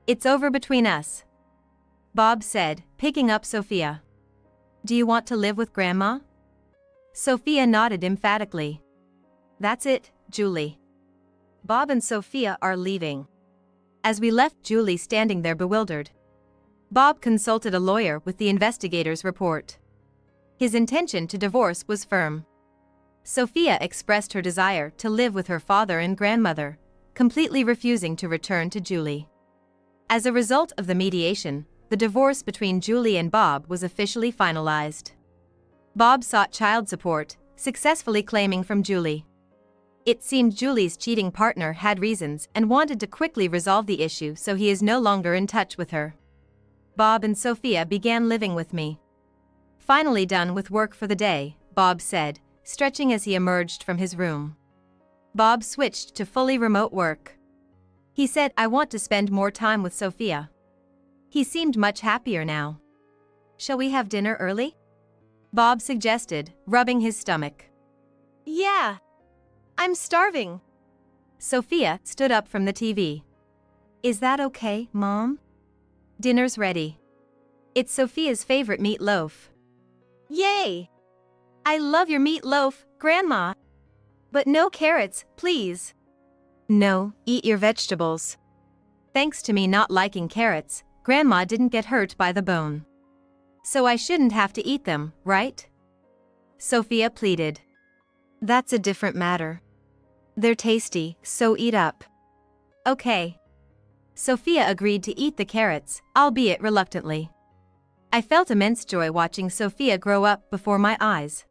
It's over between us, Bob said, picking up Sophia. Do you want to live with Grandma? Sophia nodded emphatically. That's it, Julie. Bob and Sophia are leaving. As we left Julie standing there bewildered, Bob consulted a lawyer with the investigator's report. His intention to divorce was firm. Sophia expressed her desire to live with her father and grandmother, completely refusing to return to Julie. As a result of the mediation, the divorce between Julie and Bob was officially finalized. Bob sought child support, successfully claiming from Julie. It seemed Julie's cheating partner had reasons and wanted to quickly resolve the issue, so he is no longer in touch with her. Bob and Sophia began living with me. Finally done with work for the day, Bob said, stretching as he emerged from his room. Bob switched to fully remote work. He said, I want to spend more time with Sophia. He seemed much happier now. Shall we have dinner early? Bob suggested, rubbing his stomach. Yeah. I'm starving. Sophia stood up from the TV. Is that okay, Mom? Dinner's ready. It's Sophia's favorite meatloaf. Yay! I love your meatloaf, Grandma. But no carrots, please. No, eat your vegetables. Thanks to me not liking carrots, Grandma didn't get hurt by the bone. So I shouldn't have to eat them, right? Sophia pleaded. That's a different matter. They're tasty, so eat up. Okay. Sophia agreed to eat the carrots, albeit reluctantly. I felt immense joy watching Sophia grow up before my eyes.